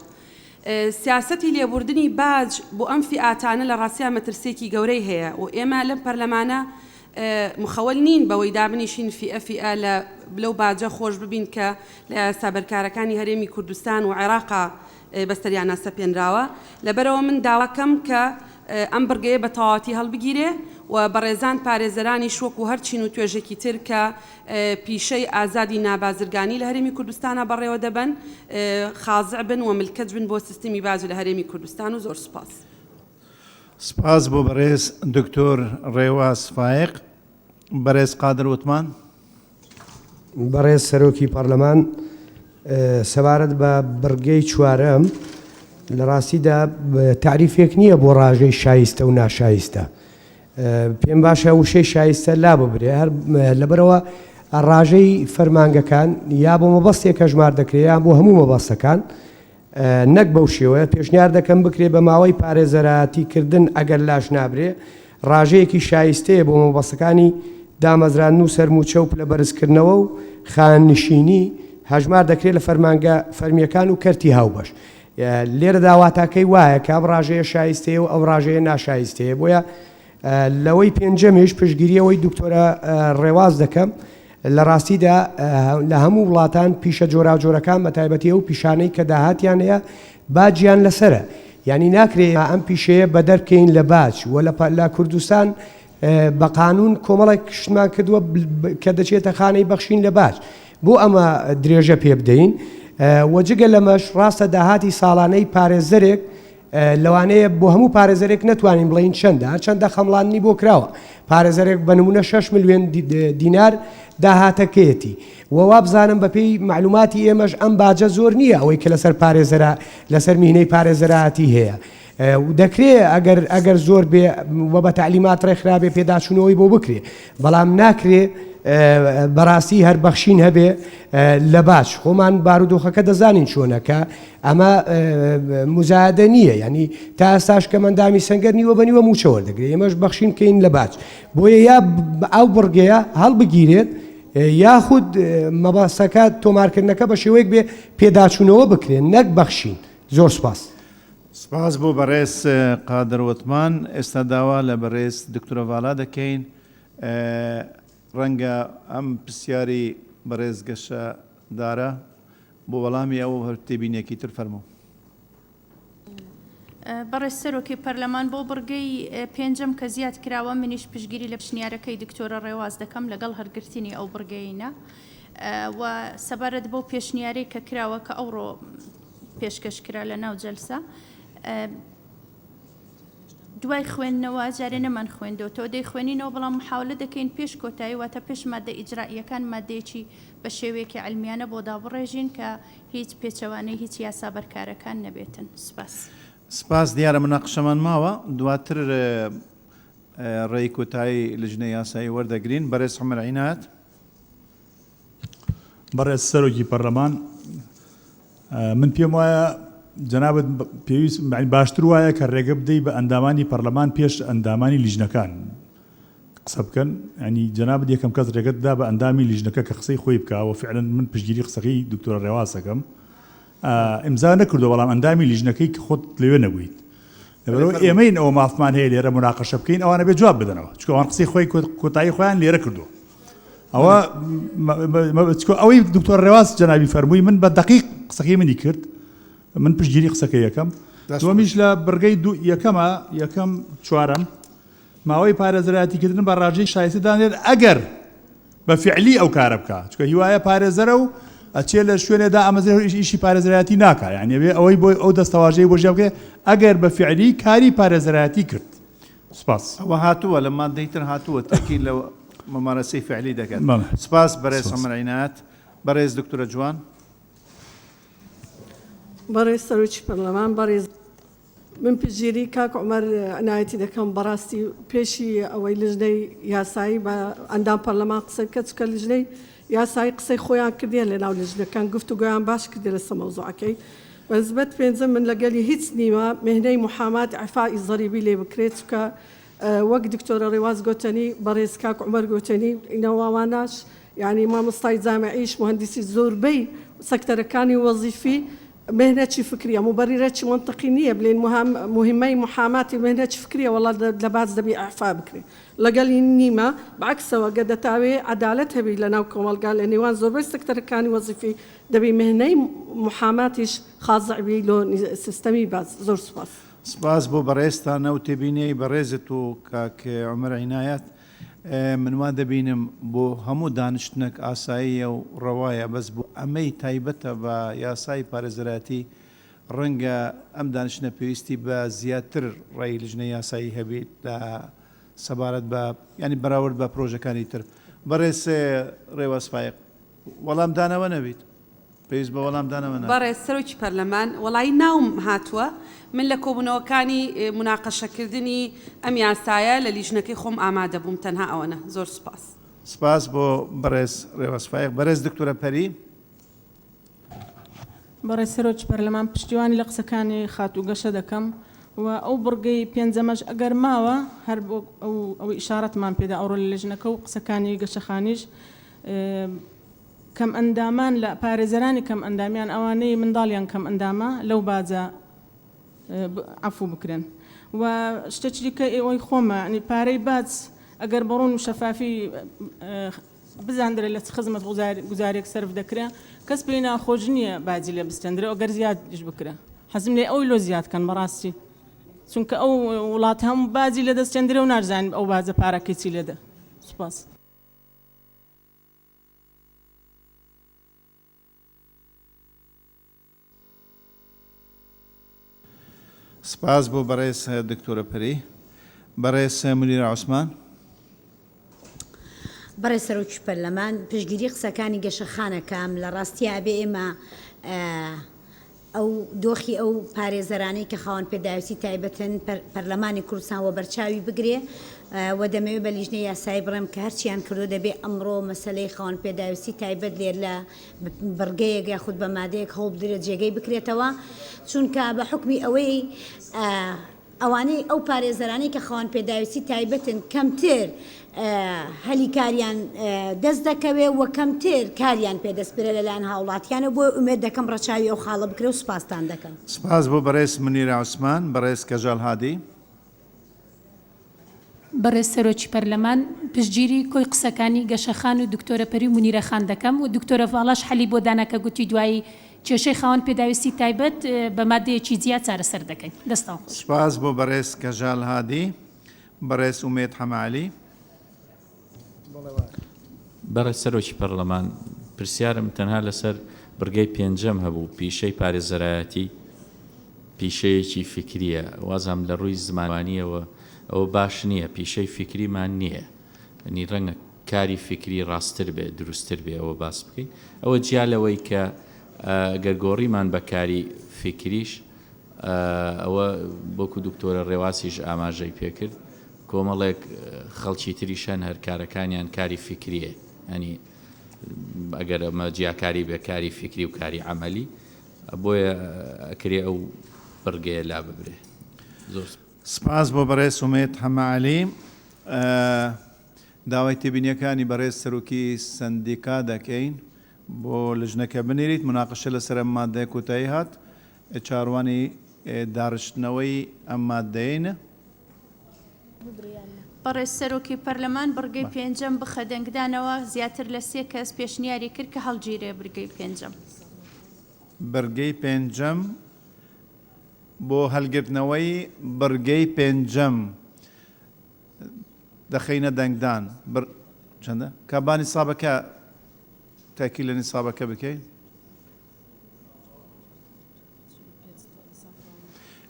S: سیاسەتی لێبوردنی باج بۆ ئەم فئاتانە لە ڕاستیان مەترسێکی گەورەی هەیە و ئێمە لەم پەرلەمانە مخەوەل نین بەوەی دابنیشین فئە لە بلەو باجە خۆش ببین کە لە سابەرکارەکانی هەرێمی کوردستان و عێراقا بەستەریانە سەپێنراوە لەبەرەوە من داواکەم کە ئەم بڕگەیە بە تەواوەتی هەڵبگیرێ و بەڕێزان پارێزەرانی شوەک و هەرچین و توێژێکی تر کە پیشەی ئازادی نابازرگانی لە هەرێمی کوردستانە بەڕێوە دەبن خازع بن و ملکەت بن بۆ سیستمی باج لە هەرێمی کوردستان و زۆر سپاس.
A: سپاس بۆ بەڕێز دکتۆر ڕێواز فایق. بەڕێز قادر وتمان.
U: بەڕێز سەرۆکی پەرلەمان سەبارەت بە بڕگەی چوارەم لە ڕاستیدا تعریفێک نییە بۆ ڕاژەی شایستە و ناشایستە پێم باشە وشەی شایستە لا ببرێ هەر لەبەرەوە ڕاژەی فەرمانگەکان یا بۆ مەبەستێک ژمار دەکرێت یان بۆ هەموو مەبەستەکان نەک بەو شێوەیە پێشنیار دەکەم بکرێ بە ماوەی پارێزەرایەتیکردن ئەگەر لاش نابرێ ڕاژەیەکی شایستەیە بۆ مەبەستەکانی دامەزران و سەرموچە و پلە بەرزکردنەوە و خاننشینی هەژمار دەکرێت لە فەرمانگە فەرمیەکان و کەرتی هاوبەش لێرە داواتاکەی وایە کە ئەم ڕاژەیە شایستەیە و ئەو ڕاژەیە ناشایستەیە بۆیە لەوەی پێنجەمیش پشگیریەوەی دکتۆرە ڕێواز دەکەم لە ڕاستیدا لە هەموو وڵاتان پیشە جۆراوجۆرەکان بە تایبەتی و پیشانەی کە داهاتیان هەیە باجیان لەسرە یعنی ناکرێت ئەم پیشەیە بە دەرکەین لە باج و لە کوردستان بە قانون کۆمەڵێک شتمان کردووە کە دەچێتە خانەی بەخشین لە باج بۆ ئەمە درێژە پێ بدەین وەجگە لەمەش ڕاستە داهاتی ساڵانەی پارێزەرێک لەوانەیە بۆ هەموو پارێزەرێک نتوانین بڵین چەندە چەندە خەمڵانی بۆ کراوە پارێزەرێک بە نمونە 6 ملیۆن دینار داهاتەکەیەتی وەوا بزانم بەپێی معلوماتی ئێمەش ئەم باجە زۆر نییە ئەوەی کە لەسەر پارێزەرە لەسەر میهنەی پارێزەراتی هەیە دەکرێت ئەگەر زۆر بێ وە بە تعلیمات ڕێکخرابێ پێداچوونەوەی بۆ بکرێ بەڵام ناکرێت بەڕاستی هەر بەخشین هەبێ لە باش خۆمان بارودۆخەکە دەزانین چۆنەکە ئەمە مزایدە نییە ینی تا ئێستاش کە مندامی سەنگەر نیوە بەنیوە موچەوە دەگرێت ئێمەش بەخشین کەین لە باج بۆیە یا ئەو بڕگەیە هەڵبگیرێت یاخود مەبەستەکە تۆمارکردنەکە بە شێوەیەک بێ پێداچوونەوە بکرێن نەک بەخشین. زۆر سپاس.
A: سپاس بۆ بەڕێز قادر وتمان. ئێستا داوا لە بەڕێز دکتۆرە ڤاڵا دەکەین ڕەنگە ئەم پرسیاری بەڕێز گەشەدارە بۆ وەڵامی ئەو هەر تێبینێکی تر فەرموو.
Q: بەڕێز سەرۆکی پەرلەمان بۆ بڕگەی پێنجەم کە زیاد کراوە منیش پشگیری لە پشنیارەکەی دکتۆرە ڕێواز دەکەم لەگەڵ هەرگرتنی ئەو بڕگەیینە و سەبارەت بۆ پێشنیارەی کە کراوە کە ئەوڕۆ پێشکەشکرا لە ناو جەلسە دوای خوێندنەوە جارێ نەمان خوێندەوە تۆ دەی خوێنینەوە بەڵام محاولە دەکەین پێش کۆتایی واتە پێش مادە ئیجرائیەکان مادەیەکی بە شێوەیەکی علمیانە بۆ دابڕێژین کە هیچ پێچەوانەی هیچ یاسا بەرکارەکان نەبێتن. سپاس.
A: سپاس دیارە مناقشەمان ماوە دواتر ڕێی کۆتایی لجنەی یاسایی وەردەگرین. بەڕێز عومەر عینات.
E: بەڕێز سەرۆکی پەرلەمان من پێم وایە جەنابەت پێویست باشتر وایە کە ڕێگە بدەی بە ئەندامانی پەرلەمان پێش ئەندامانی لیژنەکان قسە بکەن ینی جەنابەت یەکەم کەس ڕێگەت دا بە ئەندامی لیژنەکە کە قسەی خۆی بکەوە فعلا من پشتگیری قسەکەی دکتۆرە ڕێواسەکەم ئیمزا نەکردو بەڵام ئەندامی لیژنەکەی کە خۆت لەوێ نەبوویت لەبەرەوە ئێمەین ئەوە مافمان هەیە لێرە مناقەشە بکەین ئەوانە بێ جواب بدەنەوە چکە ئەوان قسەی خۆی کۆتایی خۆیان لێرە کردو ئەوە ئەوەی دکتۆر ڕێواز جەنابی فەرمووی من بە دقیق قسەکەی منی کرد من پشتگیری قسەکەی یەکەم دووەمیش لە بەرگەی یەکەم چوارەم ماوەی پارێزەرایەتیکردن بە ڕاژەی شایستە دانێت ئەگەر بە فعلی ئەو کارە بکە چکە هیوایە پارێزەرە و ئەچێ لە شوێنێدا ئەمەزە ئیشی پارێزەرایەتی ناکە یعنی بێ ئەوەی بۆ ئەو دەستەواژەی بۆ ژێ بکە ئەگەر بە فعلی کاری پارێزەرایەتی کرد. سپاس.
A: ئەوە هاتووە لە مادەی تر هاتووە تەکی لە مەمارەسەی فعلی دەکات. سپاس بەڕێز عومەر عینات. بەڕێز دکتۆرە جوان.
V: بەڕێز سەرۆکی پەرلەمان بەڕێز من پشتگیری کاک عومەر عنایەتی دەکەم بەڕاستی پێشی ئەوەی لژنەی یاسایی بە ئەندام پەرلەمان قسە بکە چکە لژنەی یاسایی قسەی خۆیان کردیان لە ناو لژنەکان گفتوگۆیان باش کردی لەسەر مەوزوعەکەی بەنسبەت پێنجەم من لەگەلی هیچ نیوە مهنەی محامات عفائی زەریبی لێ بکرێت چکە وەک دکتۆرە ڕێواز گوتنی بەڕێز کاک عومەر گوتنی ئینەواناش یعنی مامۆستای جامعیش مهندسی زۆربەی سەکتەرەکانی وەزیفی مهنەی فکریە مبررێکی منطقی نییە بلێن مهمەی محاماتی مهنەی فکریە وڵات لە باز دەبی ئەعفا بکرێت لەگەڵی نیمە بەعکسەوە گە دەتاوێ عەدالەت هەبی لە ناو کۆمەلگا لە نێوان زۆربەی سەکتەرەکانی وەزیفی دەبی مهنەی محاماتیش خازعبی لۆ سیستەمی باز. زۆر سپاس.
A: سپاس بۆ بەڕێزتانە و تێبینەی بەڕێزت و کاک عومەر عینایەت من وا دەبینم بۆ هەموو دانیشتنێک ئاساییە و ڕەوایە بەس بۆ ئەمەی تایبەتە بە یاسای پارێزەرایەتی ڕەنگە ئەم دانیشتنە پێویستی بە زیاتر ڕێی لژنەی یاسایی هەبێت لە سەبارەت بە ینی بەراورد بە پرۆژەکانی تر. بەڕێز ڕێواز فایق وەڵام دانەوە نەبیت پێویست بە وەڵام دانەوە نەبێت.
S: بەڕێز سەرۆکی پەرلەمان وەڵی ناوم هاتووە من لە کۆبوونەوەکانی مناقەشەکردنی ئەم یاسایە لە لیژنەکەی خۆم ئامادە بووم تەنها ئەوەنە. زۆر سپاس.
A: سپاس بۆ بەڕێز ڕێواز فایق. بەڕێز دکتۆرە پەری.
B: بەڕێز سەرۆکی پەرلەمان پشتیوانی لە قسەکانی خاتوو گەشە دەکەم و ئەو بڕگەی پێنجەمەش ئەگەر ماوە هەر بۆ ئەو ئیشارەتمان پێدا ئەوڕۆ لە لێژنەکە و قسەکانی گەشەخانیش کەم ئەندامان لە پارێزەرانی کەم ئەندامیان ئەوانەی منداڵیان کەم ئەندامە لەو باجە عفو بکرێن و شتێکی کە ئەوەی خۆمە ئەنی پارەی باج ئەگەر بەڕۆن و شەفافی بزاندرێت لە خزمەت گوزارێک سەرف دەکرێ کەس پێی ناخۆش نییە باجی لێ بستێنرێ ئەگەر زیادش بکرێ حەزم لێ ئەوی لۆ زیادکەن بەڕاستی چونکە ئەو وڵات هەموو باجی لە دەستێنرێ و نارزانین ئەو باجە پارەکەی چی لێدە. سوپاس.
A: سپاس بۆ بەڕێز دکتۆرە پەری. بەڕێز منیرە عوسمان.
O: بەڕێز سەرۆکی پەرلەمان پشتگیری قسەکانی گەشەخانەکەم لە ڕاستیە بێ ئێمە ئەو دۆخی ئەو پارێزەرانەی کە خاوەن پێداویستی تایبەتن پەرلەمانی کوردستان وە بەرچاوی بگرێ و دەمەوێت بە لیژنەی یاسایی بڕێم کە هەرچیان کردو دەبێت ئەمڕۆ مەسەلەی خاوەن پێداویستی تایبەت لێر لە بڕگەیەک یاخود بە مادەیەک هەوڵ بدرێت جێگەی بکرێتەوە چونکە بە حکمی ئەوەی ئەوانەی ئەو پارێزەرانەی کە خاوەن پێداویستی تایبەتن کەمتر هەلی کاریان دەست دەکەوێ و کەمتر کاریان پێدەستپێرە لەلایەن هاوڵاتیانە بۆ ئومێد دەکەم ڕەچاوی ئەو خاڵە بکرێ و سپاستان دەکەم.
A: سپاس بۆ بەڕێز منیرە عوسمان. بەڕێز کەژاڵ هادی.
W: بەڕێز سەرۆکی پەرلەمان پشتگیری کۆی قسەکانی گەشەخان و دکتۆرە پەری و منیرە خان دەکەم و دکتۆرە ڤاڵاش حەلی بۆ دانەکە گوتی دوایی کێشەی خاوەن پێداویستی تایبەت بە مادەیەکی جیا چارەسەر دەکەین. دەستان خۆش.
A: سپاس بۆ بەڕێز کەژاڵ هادی. بەڕێز ئومێد حەماعەلی.
X: بەڕێز سەرۆکی پەرلەمان پرسیارم تەنها لەسەر بڕگەی پێنجەم هەبوو پیشەی پارێزەرایەتی پیشەیەکی فکریە وازام لە ڕووی زمانوانیەوە ئەوە باش نییە پیشەی فکریمان نییە نی ڕەنگە کاری فکری ڕاستتر بێ دروستتر بێ ئەوە باس بکەیت ئەوە جیالەوەی کە گەرگۆڕیمان بەکاری فکریش ئەوە بۆکو دکتۆرە ڕێواسیش ئاماژەی پێکرد کۆمەڵێک خەڵکی تریشان هەر کارەکانیان کاری فکریە ینی ئەگەر ئەمە جیاکاری بێ کاری فکری و کاری عملی بۆیە ئەکرێ ئەو بڕگەیە لا ببرێ زۆر
A: سپاس بۆ بەڕێز سومێت حەماعەلی داوای تێبینیەکانی بەڕێز سەرۆکی سندیکا دەکەین بۆ لژنەکە بنێریت مناقەشە لەسەر ئەم مادەیە کۆتایی هات چاڕوانی داڕشتنەوەی ئەم مادەیەنە
Q: بەڕێز سەرۆکی پەرلەمان بڕگەی پێنجەم بخە دەنگدانەوە زیاتر لە 3 کەس پێشنیاری کرد کە هەڵگیرێ بڕگەی پێنجەم
A: بەرگەی پێنجەم بۆ هەلگرتنەوەی بڕگەی پێنجەم دەخەینە دەنگدان چەندە کابانی سابەکە تاکی لە نیسابەکە بکەین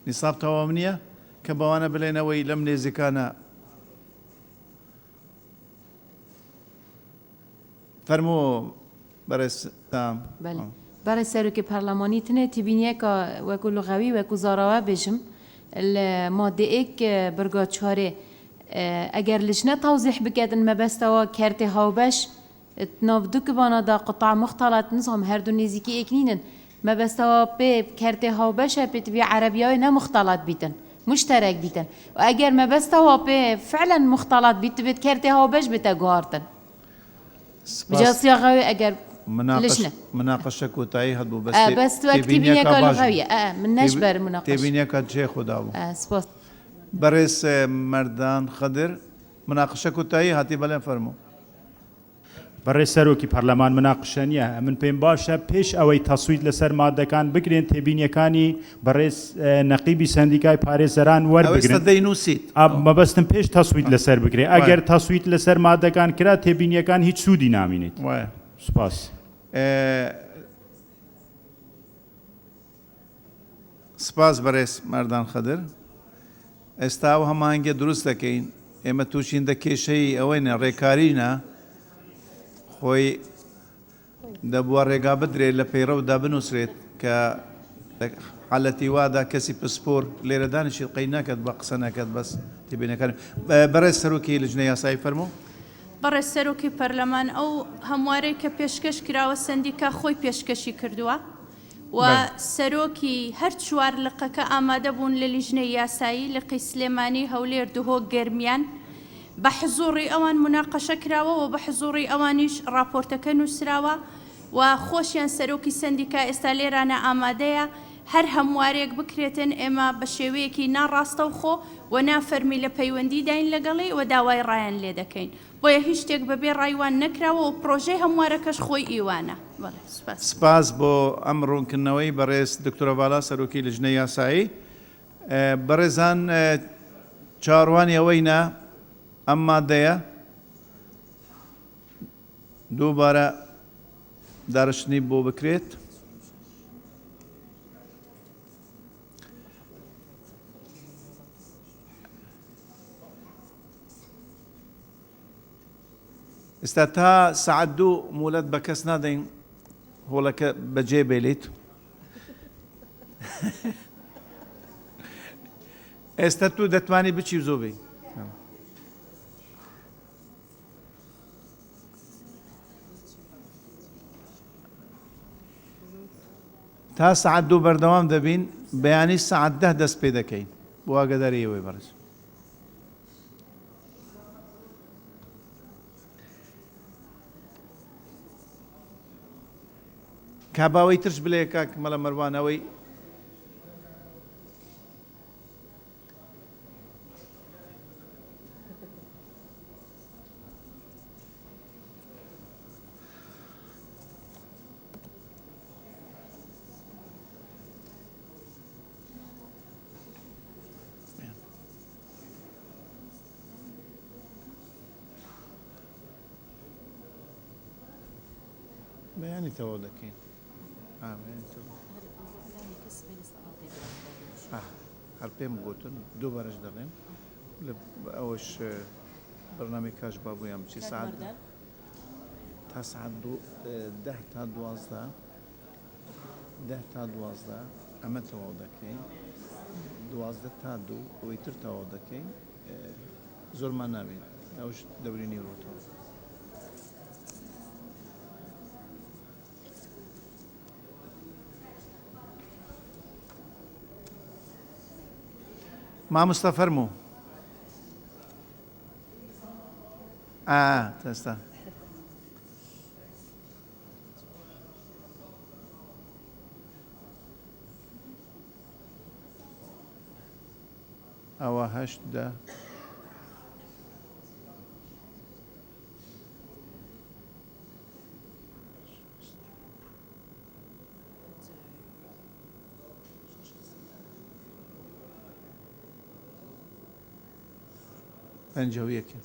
A: نیساب تەواو نییە کە بەوانە بلێنەوەی لەم نێزیکانە فەرموو بەڕێز
F: برای سەرۆکی پەرلەمانی تنێ تیبینیەکە وەکو لغەوی وەکو زاراوە بێژم لە مادەیەک بڕگا چارێ ئەگەر لژنە تەوزیح بکەن مەبەستەوە کەرتێ هاوبەش ناودوو کبانەدا قطع مختلط نظام هەردوو نێزیکی ئێکنینن مەبەستەوە پێ کەرتێ هاوبەشە پێتبی عەرەبیاوی نەمختلط بیتن مشترك بیتن و ئەگەر مەبەستەوە پێ فعلا مختلط بیت بێت کەرتێ هاوبەش بێتە گواردن بجا صياغوي اگر
A: مناقشه كوتاي هاد
F: بس تكتبيني كالغاويه من نجبر مناقشه
A: تبيني كاتشي خدا
F: سباس
A: برس مردان خضر مناقشه كوتاي هاتي بلن فرمو
E: بەڕێز سەرۆکی پەرلەمان مناقشە نییە من پێم باشە پێش ئەوەی تەسوید لەسەر مادەکان بگرێن تێبینیەکانی بەڕێز نەقیبی سندیکای پارێزەران وەربگرن
A: دەینووسیت
E: مەبەستم پێش تەسوید لەسەر بگرێ ئەگەر تەسوید لەسەر مادەکان کرا تێبینیەکان هیچ سوودی نامینێت سپاس
A: سپاس بەڕێز مەردان خەدر ئێستا و هەمانگە دروست دەکەین ئێمە تووشین دە کێشەی ئەوەینە ڕێکارینە خۆی دەبووە ڕێگا بدرێت لە پەیڕەودا بنووسرێت کە حالەتی وادا کەسی پسپۆر لێرە دانیشی قەی ناکات بە قسە ناکات بەس تێبینەکان بەڕێز سەرۆکی لژنەی یاسایی فەرموو
Q: بەڕێز سەرۆکی پەرلەمان ئەو هەموارەی کە پێشکەش کراوە سندیکا خۆی پێشکەشی کردووە و سەرۆکی هەر چوار لقەکە ئامادە بوون لە لیژنەی یاسایی لقی سلێمانی هەولێر دهۆ گەرمیان بە حزوڕی ئەوان مناقەشە کراوە و بە حزوڕی ئەوانیش راپۆرتەکە نووسراوە و خۆشیان سەرۆکی سندیکا ئێستا لێرانە ئامادەیە هەر هەموارێک بکرێتن ئێمە بە شێوەیەکی ناڕاستە و خۆ و نافەرمی لە پەیوەندی داین لەگەڵی و داوای ڕایان لێ دەکەین بۆیە هیچ شتێک بەبێ ڕایوان نەکراوە و پرۆژەی هەموارەکەش خۆی ئیوانە
A: سپاس بۆ ئەم ڕوونکردنەوەی بەڕێز دکتۆرە بالا سەرۆکی لژنەی یاسایی بەڕێزان چاڕوانی ئەوەینە ئەم مادەیە دووبارە دارشتنی بۆ بکرێت ئێستا تا سەعات 2 مولەت بە کەس نادەین هۆڵەکە بەجێ بێلیت ئێستا تو دەتوانی بچی و زۆبی تا ساعت 2 بەردەوام دەبین بەیانی ساعت 10 دەست پێ دەکەین بۆ ئاگاداری ئەوەی بەڕێز کاباوەی ترش بلێ کاک مەڵە مەروانەوەی بەیانی تەواو دەکەین هەر پێم گوتن دوو بەرەش دەڵێم ئەوش بەرنامەی کاش بابوویان چی سعات تا سعات 10 تا 12 ئەمە تەواو دەکەین 12 تا 2 ئەوەی تر تەواو دەکەین زۆرمان ناوێت ئەوش دەوری نیرۆتەوە مامۆستا فەرموو تەستا ئەوە 8 پەنجەویەکە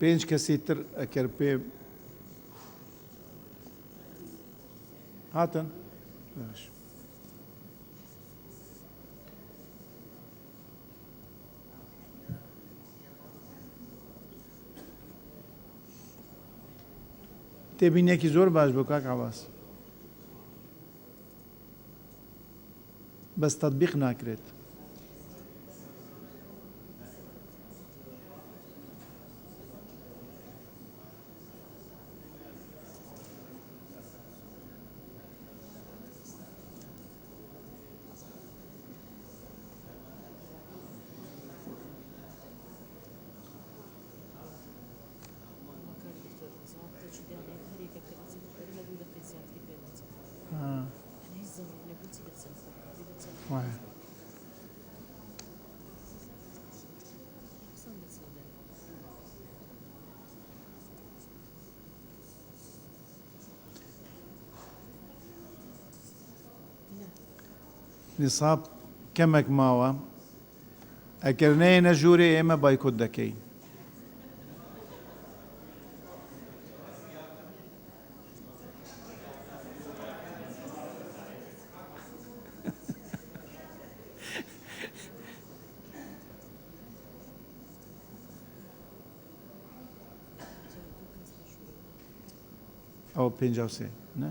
A: 5 کەسی تر ئەکەر پێ هاتن تێبینێکی زۆر باش بۆ کاک عەباس بەس تەطبیق ناکرێت نصاب کەمێک ماوە ئەگەر نەیەنە ژوورێ ئێمە بایکۆت دەکەین ئەو 53 نه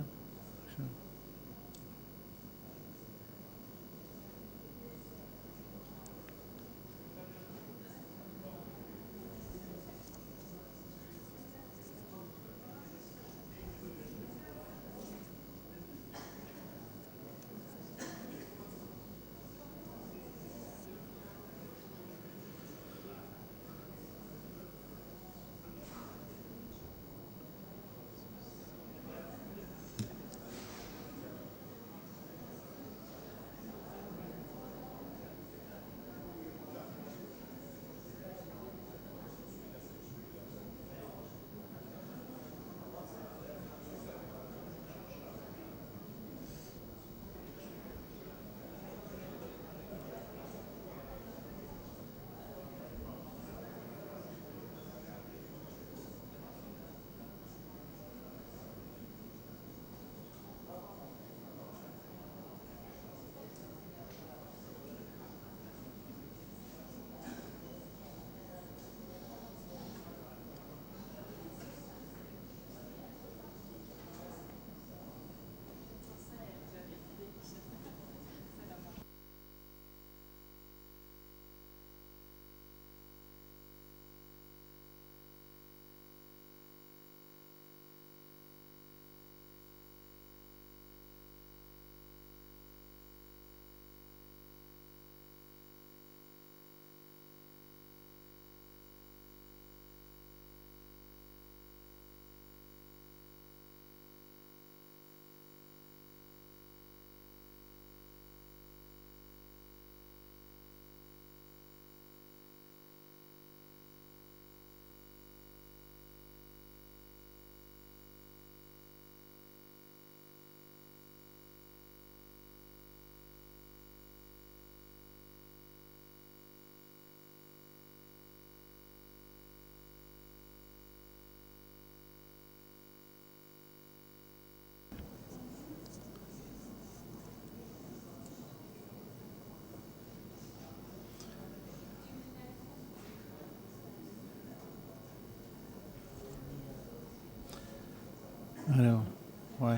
A: وای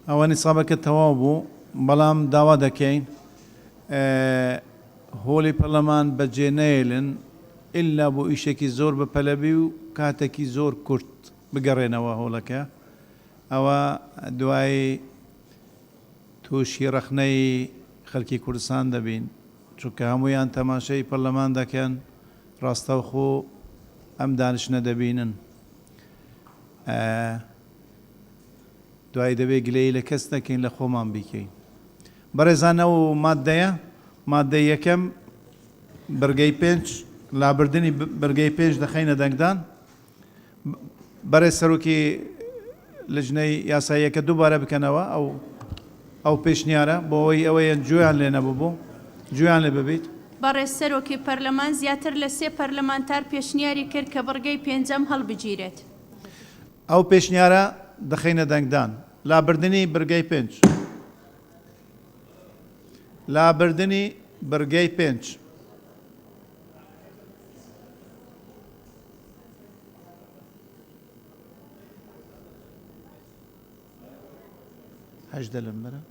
A: ئەوە نیسابەکە تەواو بوو بەڵام داوا دەکەین هۆڵی پەرلەمان بەجێ نەهێڵن ئللا بۆ ئیشێکی زۆر بەپەلەبی و کاتێکی زۆر کورت بگەڕێنەوە هۆڵەکە ئەوە دوای تووشی ڕەخنەی خەڵکی کوردستان دەبین چونکە هەمویان تەماشای پەرلەمان دەکەن ڕاستەوخۆ ئەم دانیشتە دەبینن دوای دەبێ گلەی لە کەس نەکەین لە خۆمان بیکەین بەڕێزانەوە مادەیە مادەی یەکەم بەرگەی 5 لابردنی بەرگەی 5 دەخەینە دەنگدان بەڕێز سەرۆکی لجنەی یاساییەکە دووبارە بکەنەوە ئەو پێشنیارە بۆ ئەوەی ئەوەیە گوێیان لێ نەبوو گوێیان لێ ببیت
Q: بەڕێز سەرۆکی پەرلەمان زیاتر لە 3 پەرلەمانتار پێشنیاری کرد کە بەرگەی 5ەم هەڵبگیرێت
A: ئەو پێشنیارە دەخەینە دەنگدان لابردنی بەرگەی 5 لابردنی بەرگەی 5 هەژدە لەم بەرە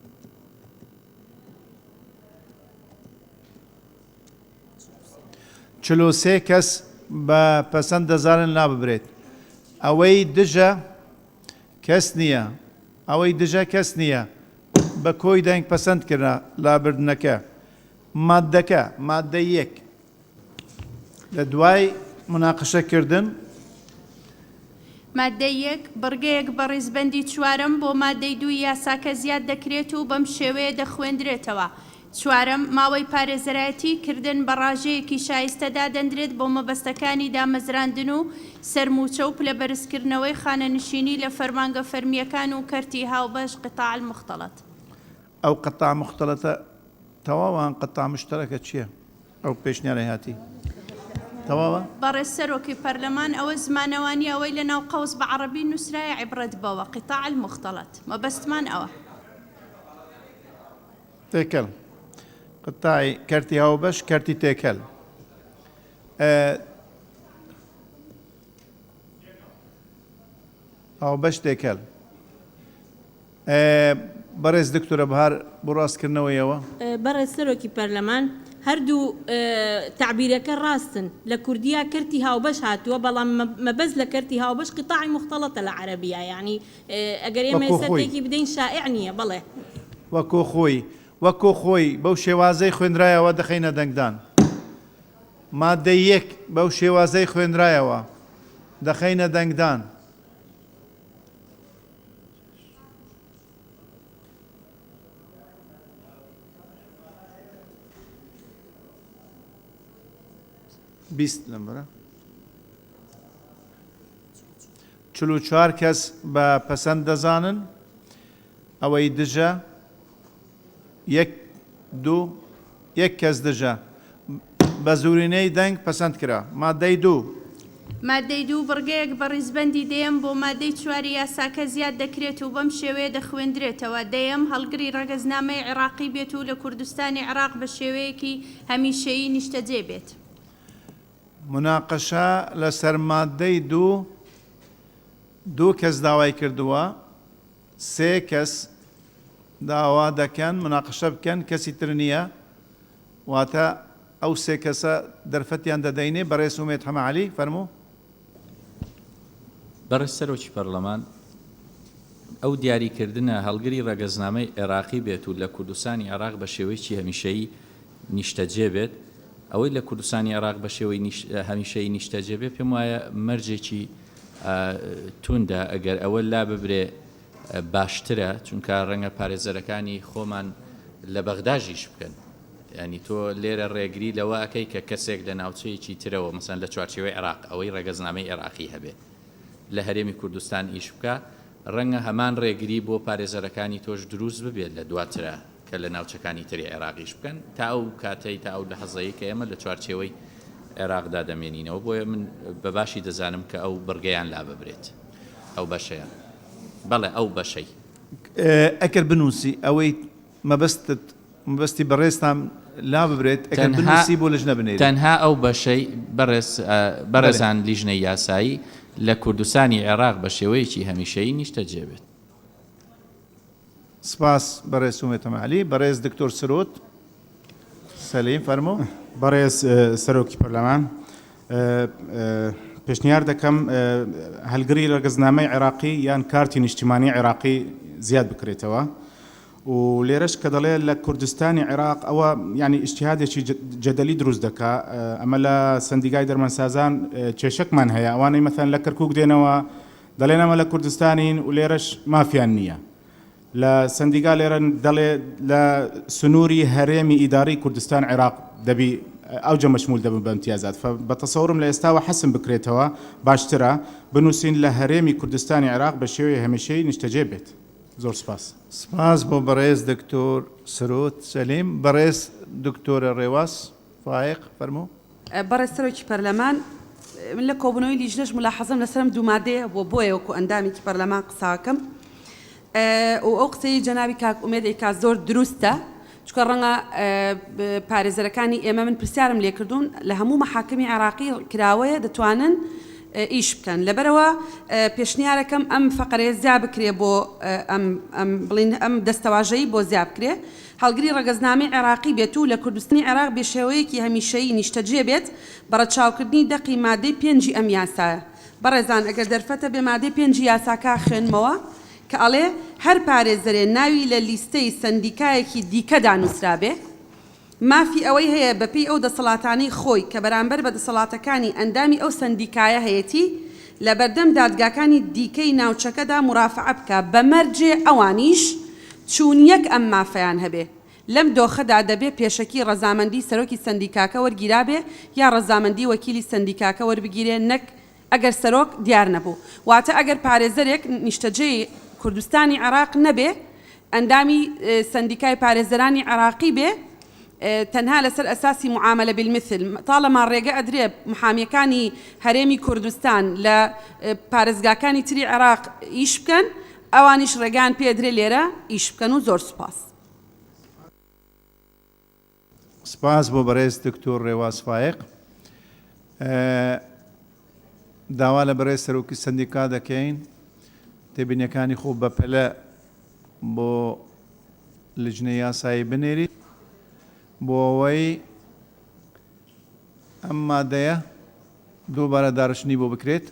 A: چلۆسێ کەس بە پەسەند دەزانن لا ببرێت ئەوەی دژە کەس نییە ئەوەی دژە کەس نییە بە کۆی دەنگ پەسەند کردە لابردنەکە مادەکە مادەی یەک لە دوای مناقشەکردن
Q: مادەی یەک بڕگەیەک بە ڕیزبەندی چوارەم بۆ مادەی 2 یاساکە زیاد دەکرێت و بەم شێوەیە دەخوێندرێتەوە چوارەم ماوەی پارێزەرایەتی کردن بە ڕاژەیەکی شایستەدا دەندرێت بۆ مەبەستەکانی دامەزراندن و سەرموچە و پلە بەرزکردنەوەی خانەنشینی لە فەرمانگە فەرمیەکان و کەرتی هاوبەش قطاع المختلط
A: ئەو قطاع مختلطە تەواوان قطاع مشترەکە چییە ئەو پێشنیارە هاتی تەواوە
Q: بەڕێز سەرۆکی پەرلەمان ئەوە زمانەوانی ئەوەی لە ناو قەوس بە عەرەبی نووسرایە عیبرەت بەوە قطاع المختلط مەبەستمان ئەوە
A: تێکەڵ قطاعی کەرتی هاوبەش کەرتی تێکەل هاوبەش تێکەل بەڕێز دکتۆرە بەهار بۆ ڕاستکردنەوەیەوە
I: بەڕێز سەرۆکی پەرلەمان هەردوو تعبیرەکە ڕاستن لە کوردیا کەرتی هاوبەش هاتووە بەڵام مەبەز لە کەرتی هاوبەش قطاعی مختلطە لە عەرەبیە یعنی ئەگەر ئێمە سەرێکی بدەین شائع نییە بەڵێ
A: وەکۆ خۆی بەو شێوازەی خوێنرایەوە دەخەینە دەنگدان مادەی یەک بەو شێوازەی خوێنرایەوە دەخەینە دەنگدان بیست لەمبەرە 44 کەس بە پەسەند دەزانن ئەوەی دژە یەک کەس دژە بە زورینەی دەنگ پەسەند کرا مادەی 2
Q: مادەی 2 بڕگەیەک بە ڕیزبەندی دەیەم بۆ مادەی 4 یاساکە زیاد دەکرێت و بەم شێوەیە دەخوێندرێتەوە دەیەم هەڵگری ڕەگەزنامەی عێراقی بێت و لە کوردستانی عێراق بە شێوەیەکی هەمیشەیی نیشتەجێ بێت
A: مناقەشە لەسەر مادەی 2 کەس داوای کردووە 3 کەس داوا دەکەن مناقەشە بکەن کەسی تر نییە واتە ئەو سێ کەسە دەرفەتیان دەدەینێ بەڕێز ومێد حەمەعەلی فەرموو.
X: بەڕێز سەرۆکی پەرلەمان ئەو دیاریکردنە هەڵگری ڕەگەزنامەی عێراقی بێت و لە کوردستانی عێراق بە شێوەیەکی هەمیشەیی نیشتەجێ بێت ئەوەی لە کوردستانی عێراق بە شێوەی هەمیشەیی نیشتەجێ بێت پێم وایە مەرجێکی توندە ئەگەر ئەوە لا ببرێ باشترە چونکە ڕەنگە پارێزەرەکانی خۆمان لە بەغداژیش بکەن ینی تۆ لێرە ڕێگری لەوە ئەەکەی کە کەسێک لە ناوچەیەکی ترەوە مەسەن لە چوارچێوەی عێراق ئەوەی ڕێگەزنامەی عێراقی هەبێ لە هەرێمی کوردستان ئیش بکە ڕەنگە هەمان ڕێگری بۆ پارێزەرەکانی تۆش دروست ببێت لە دواترە کە لە ناوچەکانی تری عێراقیش بکەن تا ئەو کاتەی تا ئەو لە حەزەیە کە ئێمە لە چوارچێوەی عێراقدا دەمێنینەوە بۆیە من بەباشی دەزانم کە ئەو بڕگەیان لا ببرێت ئەو بەشەیە بەڵێ ئەو بەشەی
A: ئەکرد بنووسی ئەوەی مەبەستی بەڕێستان لا ببرێت ئەگەر بنووسی بۆ لەژنە بنێت
X: تەنها ئەو بەشەی بەڕێزان لیژنەی یاسایی لە کوردستانی عێراق بە شێوەیەکی هەمیشەیی نیشتەجێ بێت.
A: سپاس بەڕێز ومێد حەمەعەلی. بەڕێز دکتۆر سرۆت سەلیم فەرموو.
G: بەڕێز سەرۆکی پەرلەمان پێشنیار دەکەم هەلگری ڕەگەزنامەی عێراقی یان کارتی نیشتیمانی عێراقی زیاد بکرێتەوە و لێرەش کە دەڵێ لە کوردستانی عێراق ئەوە ینی ئیجتیهادێکی جەدەلی دروست دەکا ئەمە لە سندیگای دەرمانسازان کێشەکمان هەیە ئەوانەی مەثەن لە کەرکووک دێنەوە دەڵێن ئەمە لە کوردستانین و لێرەش مافیان نییە لە سندیگا لێرە دەڵێ لە سنووری هەرێمی ئیداری کوردستان عێراق دەبی ئەو جە مەشمول دەبن بە امتیازات بە تەسەورم لە ئێستاوە حەسم بکرێتەوە باشترە بنووسین لە هەرێمی کوردستانی عێراق بە شێوەیە هەمیشەیی نیشتەجێ بێت. زۆر سپاس.
A: سپاس بۆ بەڕێز دکتۆر سرۆت سەلیم. بەڕێز دکتۆرە ڕێواس فایق فەرموو.
S: بەڕێز سەرۆکی پەرلەمان من لە کۆبوونەوەی لیژنەش ملاحەزەم لەسەرم دوو مادەیە بۆ بۆیە وەکو ئەندامێکی پەرلەمان قساکەم و ئەو قسەی جەنابی کاک ئومێد ئەیکا زۆر دروستە چکە ڕەنگە پارێزەرەکانی ئێمە من پرسیارم لێ کردوون لە هەموو مەحاکمی عێراقی کراوەیە دەتوانن ئیش بکەن لەبەرەوە پێشنیارەکەم ئەم فەقەرەیە زیاد بکرێ بۆ ئەم دەستەواژەیی بۆ زیاد بکرێ هەڵگری ڕەگەزنامەی عێراقی بێت و لە کوردستانی عێراق بێشێوەیەکی هەمیشەیی نیشتەجێ بێت بە ڕەچاوکردنی دەقی مادەی 5 ئەم یاسایە. بەڕێزان ئەگەر دەرفەتە بێ مادەی 5 یاساکە خوێنمەوە کە ئەڵێ هەر پارێزەرێ ناوی لە لیستەی سندیکایەکی دیکەدا نووسرابێ مافی ئەوەی هەیە بەپێی ئەو دەسەڵاتانەی خۆی کە بەرامبەر بە دەسەڵاتەکانی ئەندامی ئەو سندیکایە هەیەی لە بەردەم دادگاکانی دیکەی ناوچەکەدا مرافعە بکە بە مەرجێ ئەوانیش چوون یەک ئەم مافەیان هەبێ لەم دۆخەدا دەبێ پێشەکی ڕەزامەندی سەرۆکی سندیکاکە وەرگیرابێ یا ڕەزامەندی وەکیلی سندیکاکە وەربگیرێ نەک ئەگەر سەرۆک دیار نەبوو واتە ئەگەر پارێزەرێک نیشتەجێی کوردستانی عێراق نەبێ ئەندامی سندیکای پارێزەرانی عێراقی بێ تەنها لەسەر ئەساسی معاملە بالمثل تاڵەما ڕێگە ئەدرێ محامیەکانی هەرێمی کوردستان لە پارێزگاکانی تری عێراق ئیش بکەن ئەوانیش ڕێگان پێدرێ لێرە ئیش بکەن و زۆر سوپاس.
A: سپاس بۆ بەڕێز دکتۆر ڕێواس فایق. داوا لە بەڕێز سەرۆکی سندیکا دەکەین تێبینیەکانی خۆ بەپەلە بۆ لیژنەی یاسایی بنێریت بۆ ئەوەی ئەم مادەیە دووبارە داڕشنی بۆ بکرێت.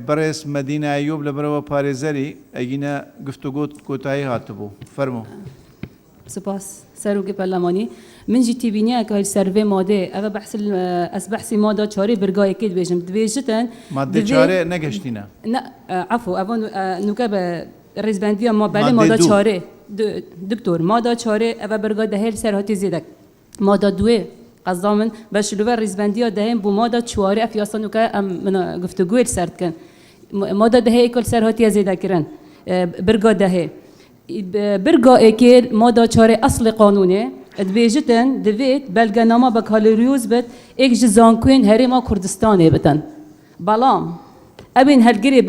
A: بەڕێز مەدینە ئەیوب لەبەرەوە پارێزەری ئەگینە گفتوگۆت کۆتایی هاتبوو فەرموو.
J: سپاس سەرۆکی پەرلەمانی من جی تیبینیە کە سەرڤێ مادێ ئەوە ئەس بەحسی مادا چارێ برگایەکێ دبێژم دبێژتن
A: مادە چارێ نەگەشتینە
J: عفو ئەوان نوکە بە ڕێزبەندیە ما بەلێ مادا چارێ دکتۆر مادا چارێ ئەوە برگای دەهێل سەرهاتی زیدەک مادا دوێ قەزا من بە شلوڤە ڕێزبەندیە دەهێن بۆ مادا چوارێ ئەف یاسا نوکە ئەم گفتوگوێ سەردکەن مادا دەهەیە کۆل سەرهاتیە زیدەکردن برگا دەهێ برگا ئێکێر مادا چارێ ئەسڵی قانونێ دبێژتن دەوێت بەلگەنامە بە کالریوز بێت ئێک ji زانکوێن هەرێما کوردستانê bitin بەڵام ئەبین هەلگرێ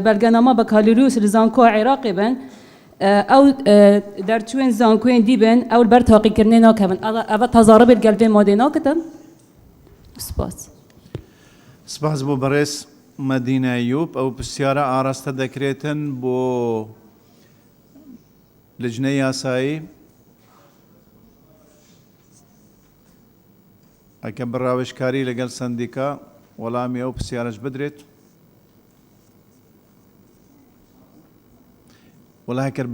J: بەلگەنامە بە کالریوس li zankoya Iraqê bin ew derçûyên zankoyên dî bin ew li ber taqîkirinê nakevin ev tezaribê gel vê madê nakitin spas.
A: سپاس بۆ بەڕێز مەدینە ئەیوب ئەو پرسیارە ئاراستە دەکرێتن بۆ لیژنەی یاسایی ئەکە بڕاوێژکاری لەگەڵ سندیکا وەڵامی ئەو پرسیارەش بدرێت وڵای کرد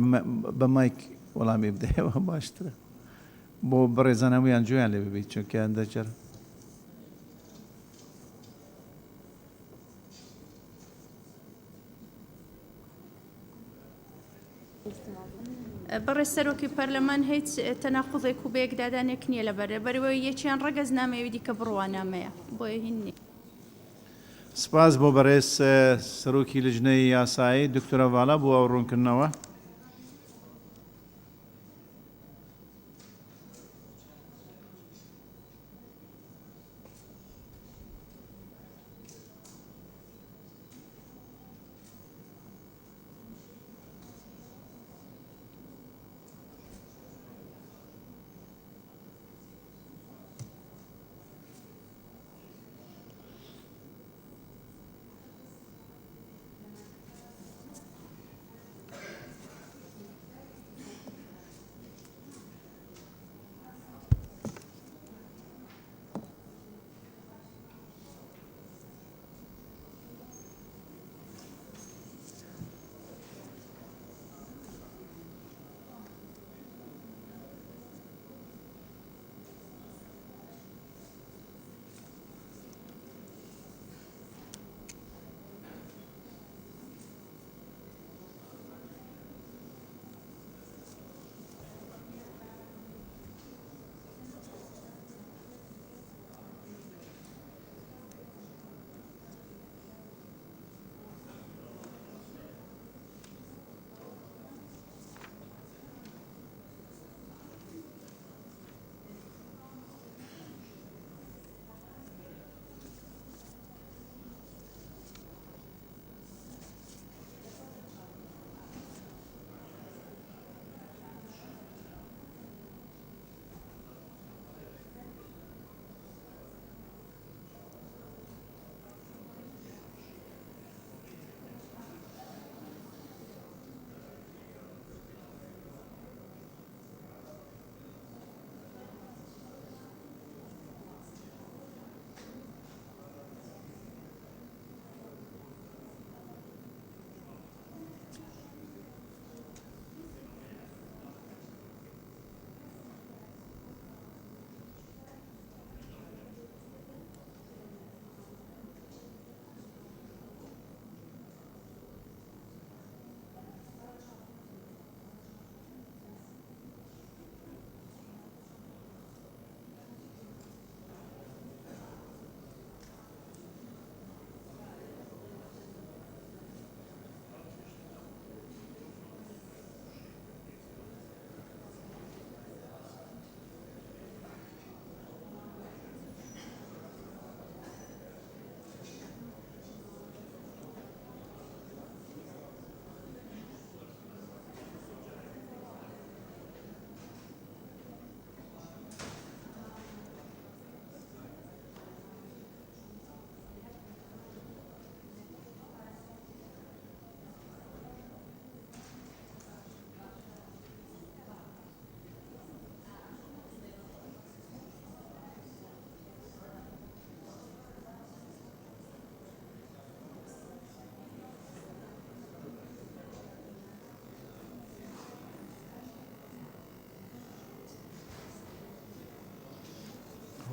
A: بە مایک وەڵامی بدەیەوە باشترە بۆ بەڕێزانەوەیان جویان لێ ببیت چونکە ئەندەجەر
Q: بەڕێز سەرۆکی پەرلەمان هیچ تەناقوضێک و بەیەکدادانێک نییە لەبەرەوەی یەکیان ڕەگەز نامەوێ دیکە بڕوانامەیە بۆیە هین نییە.
A: سپاس بۆ بەڕێز سەرۆکی لجنەی یاسایی دکتۆرە ڤاڵا بۆ ئەو ڕوونکردنەوە.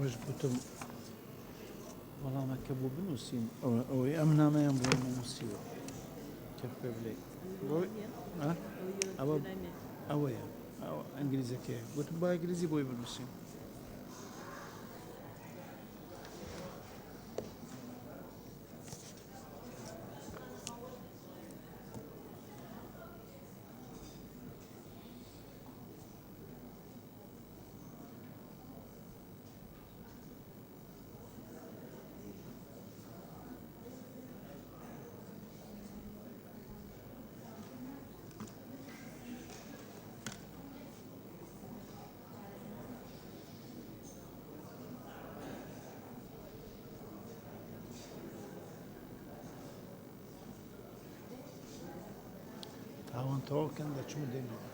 A: خۆش گوتم وەڵامەکە بۆ بنووسین ئەوەی ئەم نامەیان بۆ نووسیوە کە پێ بڵێ ئەوە ئەوەیە ئەنگلیزەکەیە گوتم با ئەنگلیزی بۆی بنووسین. تاوان تەواوکەن دەچوو دێنەوە.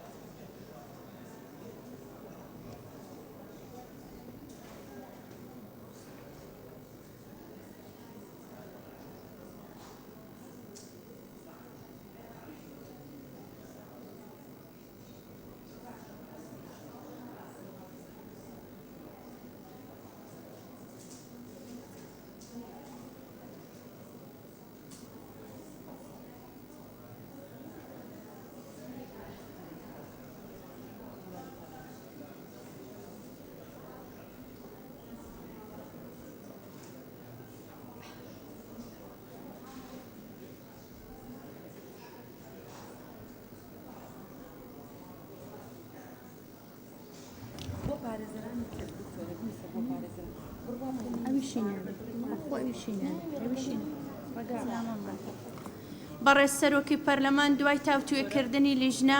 Q: بەڕێز سەرۆکی پەرلەمان دوای تاوتوێکردنی لیژنە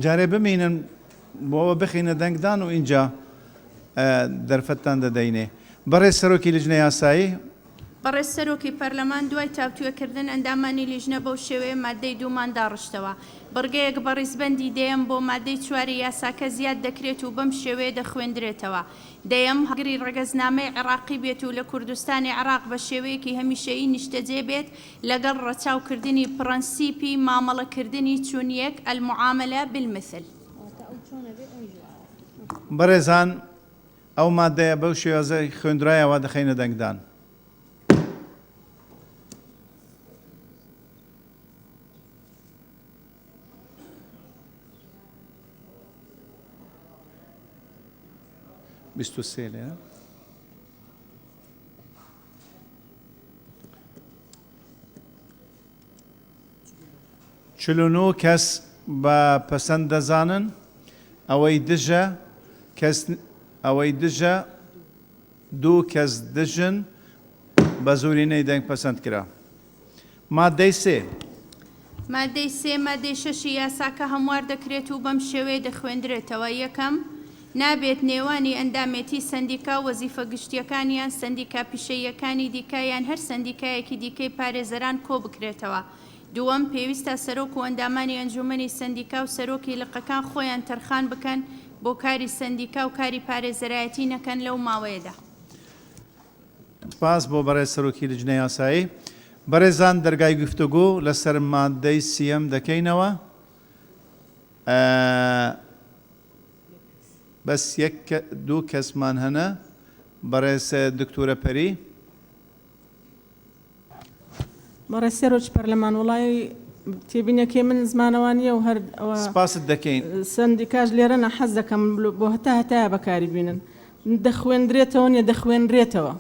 A: جارێ بمینن بۆەوە بخینە دەنگدان و اینجا دەرفەتتان دەدەینێ. بەڕێز سەرۆکی لیژنەی یاسایی
Q: بەڕێز سەرۆکی پەرلەمان دوای تاوتوێکردن ئەندامانی لیژنە بەو شێوەیە مادەی دوومان داڕشتەوە. بڕگەیەک بە ڕیزبەندی دەیەم بۆ مادەی چواری یاساکە زیاد دەکرێت و بەم شێوەیە دەخوێندرێتەوە. دەیەم هەگری ڕێگەزنامەی عێراقی بێت و لە کوردستانی عێراق بە شێوەیەکی هەمیشەیی نیشتەجێ بێت لەگەڵ ڕەچاوکردنی پرەنسیپی مامەڵەکردنی چوونیەک المعاملە بالمثل.
A: بەڕێزان ئەو مادەیە بەو شێوازە خوێندرایەوە دەخینە دەنگدان. بیست و سێ لێرە. چل و نۆ کەس بە پەسەند دەزانن ئەوەی دژە دوو کەس دژن بە زۆرینەی دەنگ پەسەند کرا. مادەی سێ
Q: مادەی سێ مادەی شەشی یاساکە هەموار دەکرێت و بەم شێوەیە دەخوێندرێتەوە. یەکەم نابێت نێوانی ئەندامێتی سندیکا و وەزیفە گشتیەکانیان سندیکا پیشەیەکانی دیکایان هەر سندیکایەکی دیکەی پارێزەران کۆ بکرێتەوە. دووەم پێویستە سەرۆک و ئەندامانی ئەنجومەنی سندیکا و سەرۆکی لقەکان خۆیان تەرخان بکەن بۆ کاری سندیکا و کاری پارێزەرایەتی نەکەن لەو ماوەیەدا.
A: سپاس بۆ بەڕێز سەرۆکی لیژنەی یاسایی. بەڕێزان دەرگای گفتوگۆ لەسەر مادەی سیەم دەکەینەوە. بەس دوو کەسمان هەنە. بەڕێز دکتۆرە پەری.
B: بەڕێز سەرۆکی پەرلەمان وڵای تێبینەکەی من زمانەوانیە و هەر
A: سپاست دەکەین.
B: سندیکاژ لێرە نەحەز دەکەم بۆ هەتایە بەکاری بینن. دەخوێندرێتەوە نیە دەخوێنرێتەوە.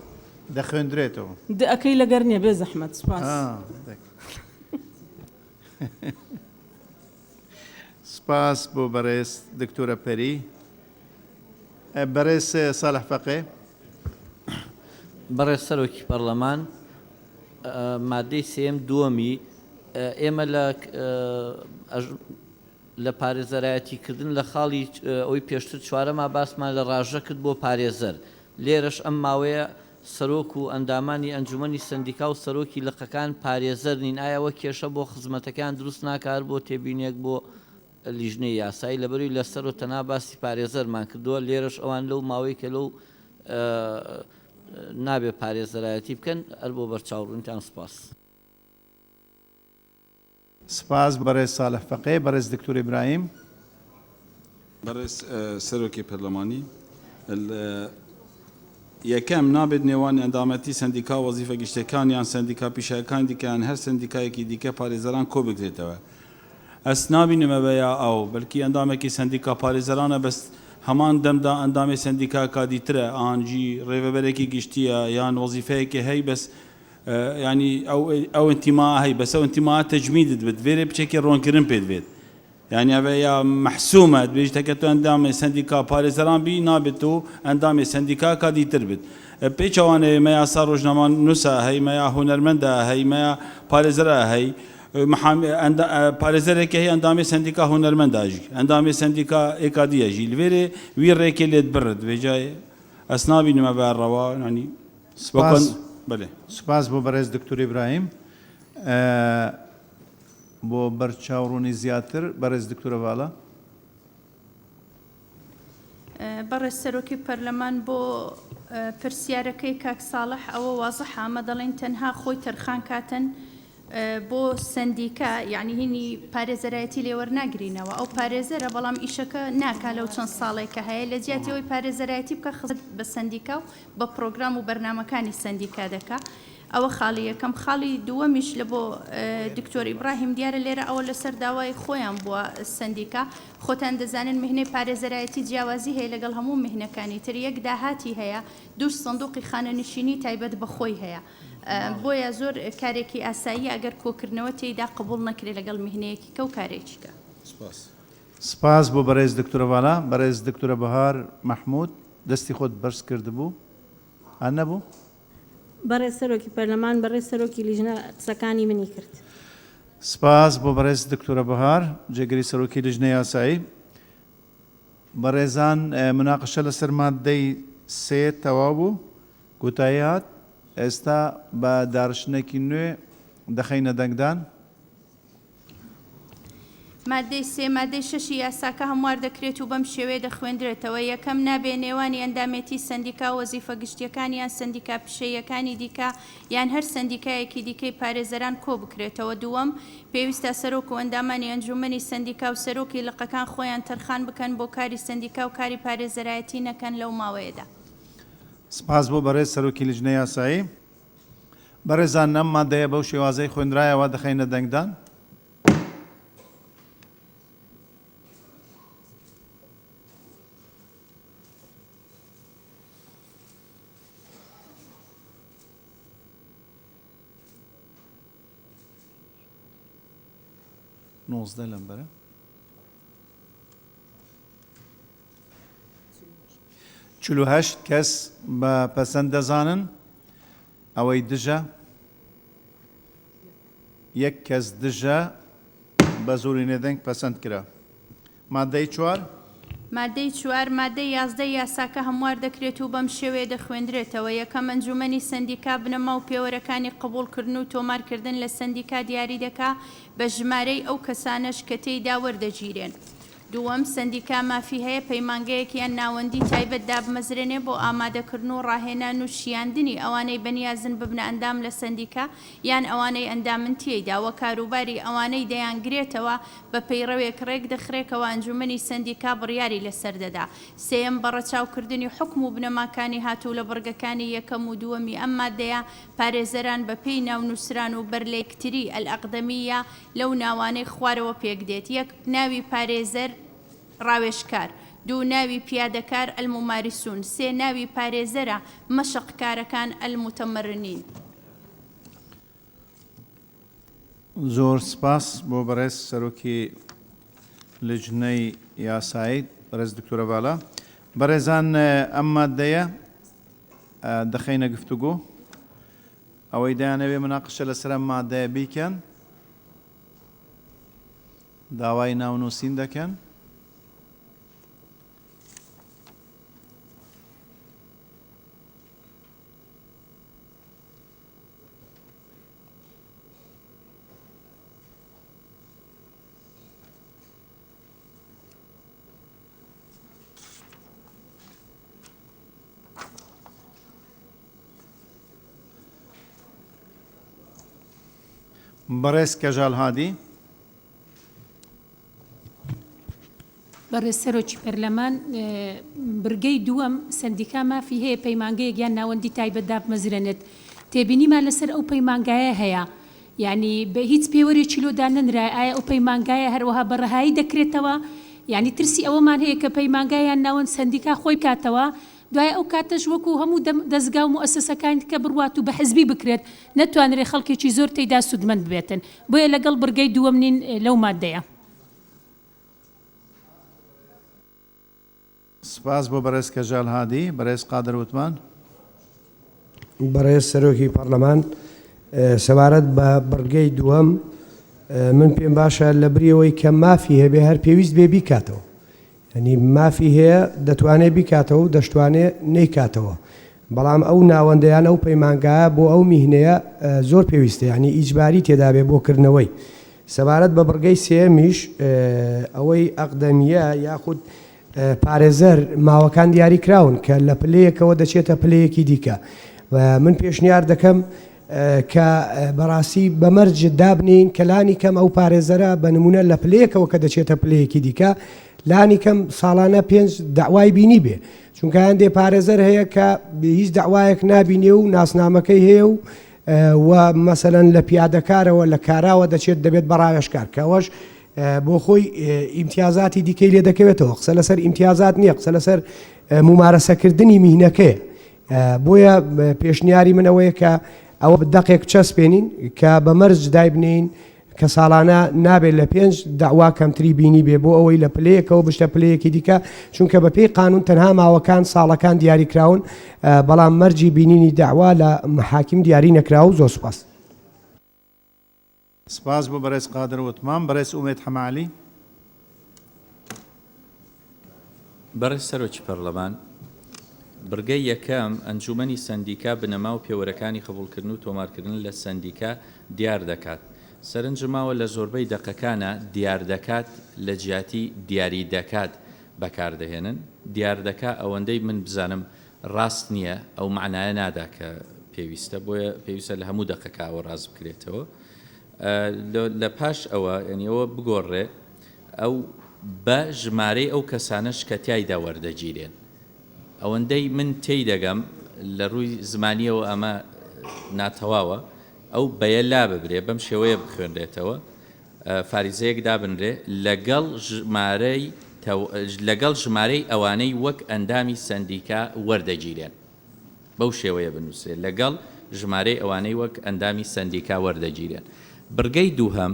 A: دەخوێندرێتەوە.
B: ئەەکەی لەگەر نییە بێ زەحمەت. سپاس.
A: سپاس بۆ بەڕێز دکتۆرە پەری. بەڕێز ساڵح فەقێ.
D: بەڕێز سەرۆکی پەرلەمان مادەی سێم دووەمی ئێمە لە پارێزەرایەتیکردن لە خاڵی ئەوی پێشتر چوارەما باسمان لە ڕاژە کرد بۆ پارێزەر. لێرەش ئەم ماوەیە سەرۆک و ئەندامانی ئەنجومەنی سندیکا و سەرۆکی لقەکان پارێزەر نین. ئایاوە کێشە بۆ خزمەتەکان دروست ناکار بۆ تێبینێک بۆ لیژنەی یاسایی لەبەروی لەسەر و تەنا باسی پارێزەرمان کردووە. لێرەش ئەوان لەو ماوەی کە لەو نابێ پارێزەرایەتی بکەن ئەر بۆ بەرچاوڕوونتان سپاس.
A: سپاس بەڕێز ساڵح فەقێ. بەڕێز دکتۆر ئیبراهیم.
L: بەڕێز سەرۆکی پەرلەمانی یەکەم نابێت نێوان ئەندامەتی سندیکا وەزیفە گشتەکان یان سندیکا پیشەکان دیکەیان هەر سندیکایەکی دیکە پارێزەران کۆ بگرێتەوە ئەس نابینمە بەیە ئەو بەلکی ئەندامێکی سندیکا پارێزەرانە بەس هەمان دەمدا ئەندامی سندیکا کادیترە ئانجی ڕێبەبەرێکی گشتیە یان وەزیفەیەکی هەی بەس ینی ئەو انتیما هەی بەس ئەو انتیما تەجمیدت بێت وێرێ بچێکی ڕۆنکردن پێت بێت یعنی ئەوە یا محسومە بێژتەکە تو ئەندامی سندیکا پارێزەران بی نابێت و ئەندامی سندیکا کادیتر بێت پێچەوانەیە مەیا سا ڕۆژنەمان نووسە هەی مەیا هونەرمەندە هەی مەیا پارێزەرە هەی پارێزەرێکی هەیە ئەندامی سندیکا هونەرمەنداژی ئەندامی سندیکا ئێکادیەژی لێرێ وی ڕێکێ لێت برد وێجای ئەس نابینمە بەڕەوە ینی بەێ
A: سپاس بۆ بەڕێز دکتور ئیبراهیم بۆ بەرچاوڕوونی زیاتر بەڕێز دکتورە باڵا
Q: بەڕێز سەرۆکی پەرلەمان بۆ پرسیارەکەی کاک ساڵح ئەوە وازەح ئامە دەڵێن تەنها خۆی تەرخان کاتن بۆ سندیکا یعنی هینی پارێزەرایەتی لێوەرناگرینەوە ئەو پارێزەرە بەڵام ئیشەکە ناکا لەو چەند ساڵێکە هەیە لە جیاتیەوەی پارێزەرایەتی بکە خزت بە سندیکا و بە پرۆگرام و بەرنامەکانی سندیکا دەکا ئەوە خاڵی یەکەم خاڵی دووەمیش لە بۆ دکتۆر ئیبراهیم دیارە لێرە ئەوە لەسەر داوای خۆیان بووە سندیکا خۆتان دەزانن مهنەی پارێزەرایەتی جیاوازی هەیە لەگەڵ هەموو مهنەکانی تر یەک داهاتی هەیە دوو سندوقی خانەنشینی تایبەت بەخۆی هەیە بۆیە زۆر کارێکی ئاسایی ئەگەر کۆکردنەوە تێیدا قبول نەکرێت لەگەڵ مهنەیەکی کە و کارێکیکە
A: سپاس بۆ بەڕێز دکتورە باڵا بەڕێز دکتورە بەهار مەحموود دەستی خۆت بەرز کردبوو هەر نەبوو
I: بەڕێز سەرۆکی پەرلەمان بەڕێز سەرۆکی لیژنە قسەکانی منی کرد
A: سپاس بۆ بەڕێز دکتورە بەهار جێگەری سەرۆکی لیژنەی یاسایی بەڕێزان مناقەشە لەسەر مادەی سێ تەواو بوو گوتایی هات ئێستا بە دارشنێکی نوێ دەخەینە دەنگدان
Q: مادەی سێ مادەی شەشی یاساکە هەموار دەکرێت و بەم شێوەیە دەخوێندرێتەوە یەکەم نابێ نێوانی ئەندامێتی سندیکا وەزیفە گشتیەکان یان سندیکا پیشەیەکانی دیکە یان هەر سندیکایەکی دیکەی پارێزەران کۆ بکرێتەوە دووەم پێویستە سەرۆک و ئەندامانی ئەنجومەنی سندیکا و سەرۆکی لقەکان خۆیان تەرخان بکەن بۆ کاری سندیکا و کاری پارێزەرایەتی نەکەن لەو ماوەیەدا
A: سپاس بۆ بەڕێز سەرۆکی لیژنەی یاسایی بەڕێزان ئەم مادەیە بەو شێوازەی خوێندرایەوە دەخەینە دەنگدان نۆزدە لەمبەرە چلو هەشت کەس بە پەسەند دەزانن ئەوەی دژە یەک کەس دژە بە زۆرینە دەنگ پەسەند کرا مادەی چوار
Q: مادەی چوار مادەی یازدەی یاساکە هەموار دەکرێت و بەم شێوەیە دەخوێندرێتەوە یەکەم ئەنجومەنی سندیکا بنەما و پێوەرەکانی قبولکردن و تۆمارکردن لە سندیکا دیاری دەکا بە ژمارەی ئەو کەسانەش کە تێیدا وەردەگیرێن دووەم سندیکا مافی هەیە پەیمانگەیەکیان ناوەندی تایبەت دابمەزرێنێ بۆ ئامادەکردن و ڕاهێنان و شیاندنی ئەوانەی بەنیازن ببنە ئەندام لە سندیکا یان ئەوانەی ئەندامن تێیدا وە کاروباری ئەوانەی دەیانگرێتەوە بە پەیڕەوێک ڕێک دەخرێکەوە ئەنجومەنی سندیکا بڕیاری لەسەر دەدا سێم بەڕەچاوکردنی حکم و بنەماکانی هاتوو لە بڕگەکانی یەکەم و دووەمی ئەم مادەیە پارێزەران بە پێی ناونووسران و بەرلێکتری ئەلئەقدەمیە لەو ناوانەی خوارەوە پێک دێت یەک ناوی پارێزەر ڕاوێژکار دوو ناوی پیادەکار ئەلموماریسون سێ ناوی پارێزەرە مەشقکارەکان ئەلموتەمەرنین
A: زۆر سپاس بۆ بەڕێز سەرۆکی لیژنەی یاسایی بەڕێز دکتورە باڵا بەڕێزان ئەم مادەیە دەخەینە گفتوگۆ ئەوەی دایانەوێ مناقەشە لەسەر ئەم مادەیە بیکەن داوای ناونووسین دەکەن
B: بەڕێز
W: بەڕێز سەرۆکی پەرلەمان برگەی دووەم سندیکا مافی هەیە پەیمانگەیەک یان ناوەندی تایبەتدا بمەزرێنێت تێبینیمان لەسەر ئەو پەیمانگایە هەیە یعنی بە هیچ پێوەرێکی لۆدا ننرای ئایا ئەو پەیمانگایە هەروەها بەڕەهایی دەکرێتەوە یعنی ترسی ئەوەمان هەیە کە پەیمانگایان ناوەند سندیکا خۆی بکاتەوە دوای ئەو کاتەش وەکو هەموو دەستگا و مؤسسەکانی کە بڕوات و بە حزبی بکرێت نەتوانرێت خەڵکێکی زۆر تێیدا سوودمەند بێتن بۆیە لەگەڵ برگەی دووەم نین لەو مادەیە.
A: سپاس بۆ بەڕێز کەژال هادی. بەڕێز قادر وتمان.
U: بەڕێز سەرۆکی پەرلەمان سەبارەت بە بڕگەی دووەم من پێم باشە لە بریەوەی کە مافی هەبێ هەر پێویست بێ بیکاتەوە ینی مافی هەیە دەتوانێت بیکاتەوە و دەشتوانێت نەیکاتەوە بەڵام ئەو ناوەندەیان ئەو پەیمانگایە بۆ ئەو میهنەیە زۆر پێویستە ینی ئیجباری تێدا بێ بۆکردنەوەی سەبارەت بە بڕگەی سێمیش ئەوەی ئەقدەمیە یاخود پارێزەر ماوەکان دیاری کراون کە لە پلەیەکەوە دەچێتە پلەیەکی دیکە و من پێشنیار دەکەم کە بەڕاستی بەمەرج دابنین کە لانی کەم ئەو پارێزەرە بە نمونە لە پلەیەکەوە کە دەچێتە پلەیەکی دیکە لانی کەم ساڵانە 5 داوای بینی بێ چونکە هەندێک پارێزەر هەیە کە هیچ داوایەک نابینێ و ناسنامەکەی هەیە و مەسەلەن لە پیادەکارەوە لە کاراوە دەچێت دەبێت بەڕاوێشکار کەەوەش بۆ خۆی ئیمتیازاتی دیکەی لێ دەکەوێتەوە قسە لەسەر ئیمتیازات نییە قسە لەسەر ممارەسەکردنی میهنەکەیە بۆیە پێشنیاری منەوەیە کە ئەوە دەقێک چەسپێنین کە بە مەرج دایبنین کە ساڵانە نابێت لە 5 داوا کەمتری بینی بێ بۆ ئەوەی لە پلەیەکەوە بشتە پلەیەکی دیکە چونکە بە پێی قانون تەنها ماوەکان ساڵەکان دیاری کراون بەڵام مەرجی بینینی داوا لە محاکم دیاری نەکراوە زۆر سپاس.
A: سپاس بۆ بەڕێز قادر وتمان. بەڕێز ئومێد حەمالی.
X: بەڕێز سەرۆکی پەرلەمان برگەی یەکەم ئەنجومەنی سندیکا بنەما و پێوەرەکانی قبولکردن و تۆمارکردن لە سندیکا دیار دەکات سەرنجماوە لە زۆربەی دەقەکانە دیار دەکات لە جیاتی دیاری دەکات بەکاردەهێنن دیار دەکات ئەوەندەی من بزانم ڕاست نییە ئەو معنایە نادا کە پێویستە بۆیە پێویستە لە هەموو دەقەکەوە ڕاست بکرێتەوە لە پاش ئەوە یعنیەوە بگۆڕێ ئەو بە ژمارەی ئەو کەسانەش کە تایدا وەردەگیرێن ئەوەندەی من تێی دەگەم لە ڕووی زمانیەوە ئەمە ناتەواوە ئەو بەیە لا ببرێ بەم شێوەیە بخوێنرێتەوە فاریزەیەک دابنرێ لەگەڵ ژمارەی ئەوانەی وەک ئەندامی سندیکا وەردەگیرێن بەو شێوەیە بنووسێ لەگەڵ ژمارەی ئەوانەی وەک ئەندامی سندیکا وەردەگیرێن. برگەی دووهەم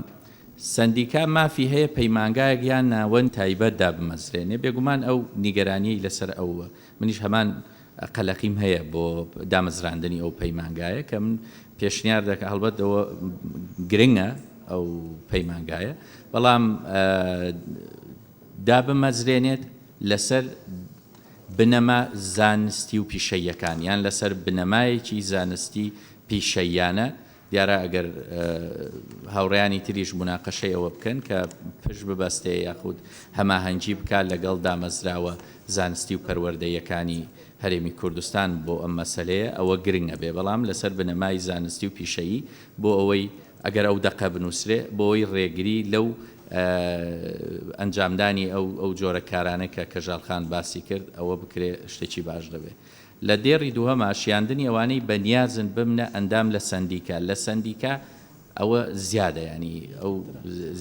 X: سندیکا مافی هەیە پەیمانگایەک یان ناوەند تایبەتدا بمەزرێنێ بێگومان ئەو نیگەرانی لەسەر ئەوە منیش هەمان قەلەقیم هەیە بۆ دامەزراندنی ئەو پەیمانگایە کە من پێشنیار دەکە هەڵبەت ئەوە گرنگە ئەو پەیمانگایە بەڵام دابمەزرێنێت لەسەر بنەما زانستی و پیشەیەکان یان لەسەر بنەمایەکی زانستی پیشەیانە دیارە ئەگەر هاوڕێیانی تریش مناقەشەی ئەوە بکەن کە پشت ببەستێ یاخود هەماهەنگی بکات لەگەڵ دامەزراوە زانستی و پەروەردەیەکانی هەرێمی کوردستان بۆ ئەم مەسەلەیە ئەوە گرنگە بێ بەڵام لەسەر بنەمای زانستی و پیشەیی بۆ ئەوەی ئەگەر ئەو دەقە بنووسرێ بۆ ئەوەی ڕێگری لەو ئەنجامدانی ئەو جۆرە کارانە کە کەژاڵخان باسی کرد ئەوە بکرێ شتێکی باش دەبێت. لە دێڕی دووهەمە شیاندنی ئەوانەی بەنیازن بمنە ئەندام لە سندیکا لە سندیکا ئەوە زیادە ینی ئەو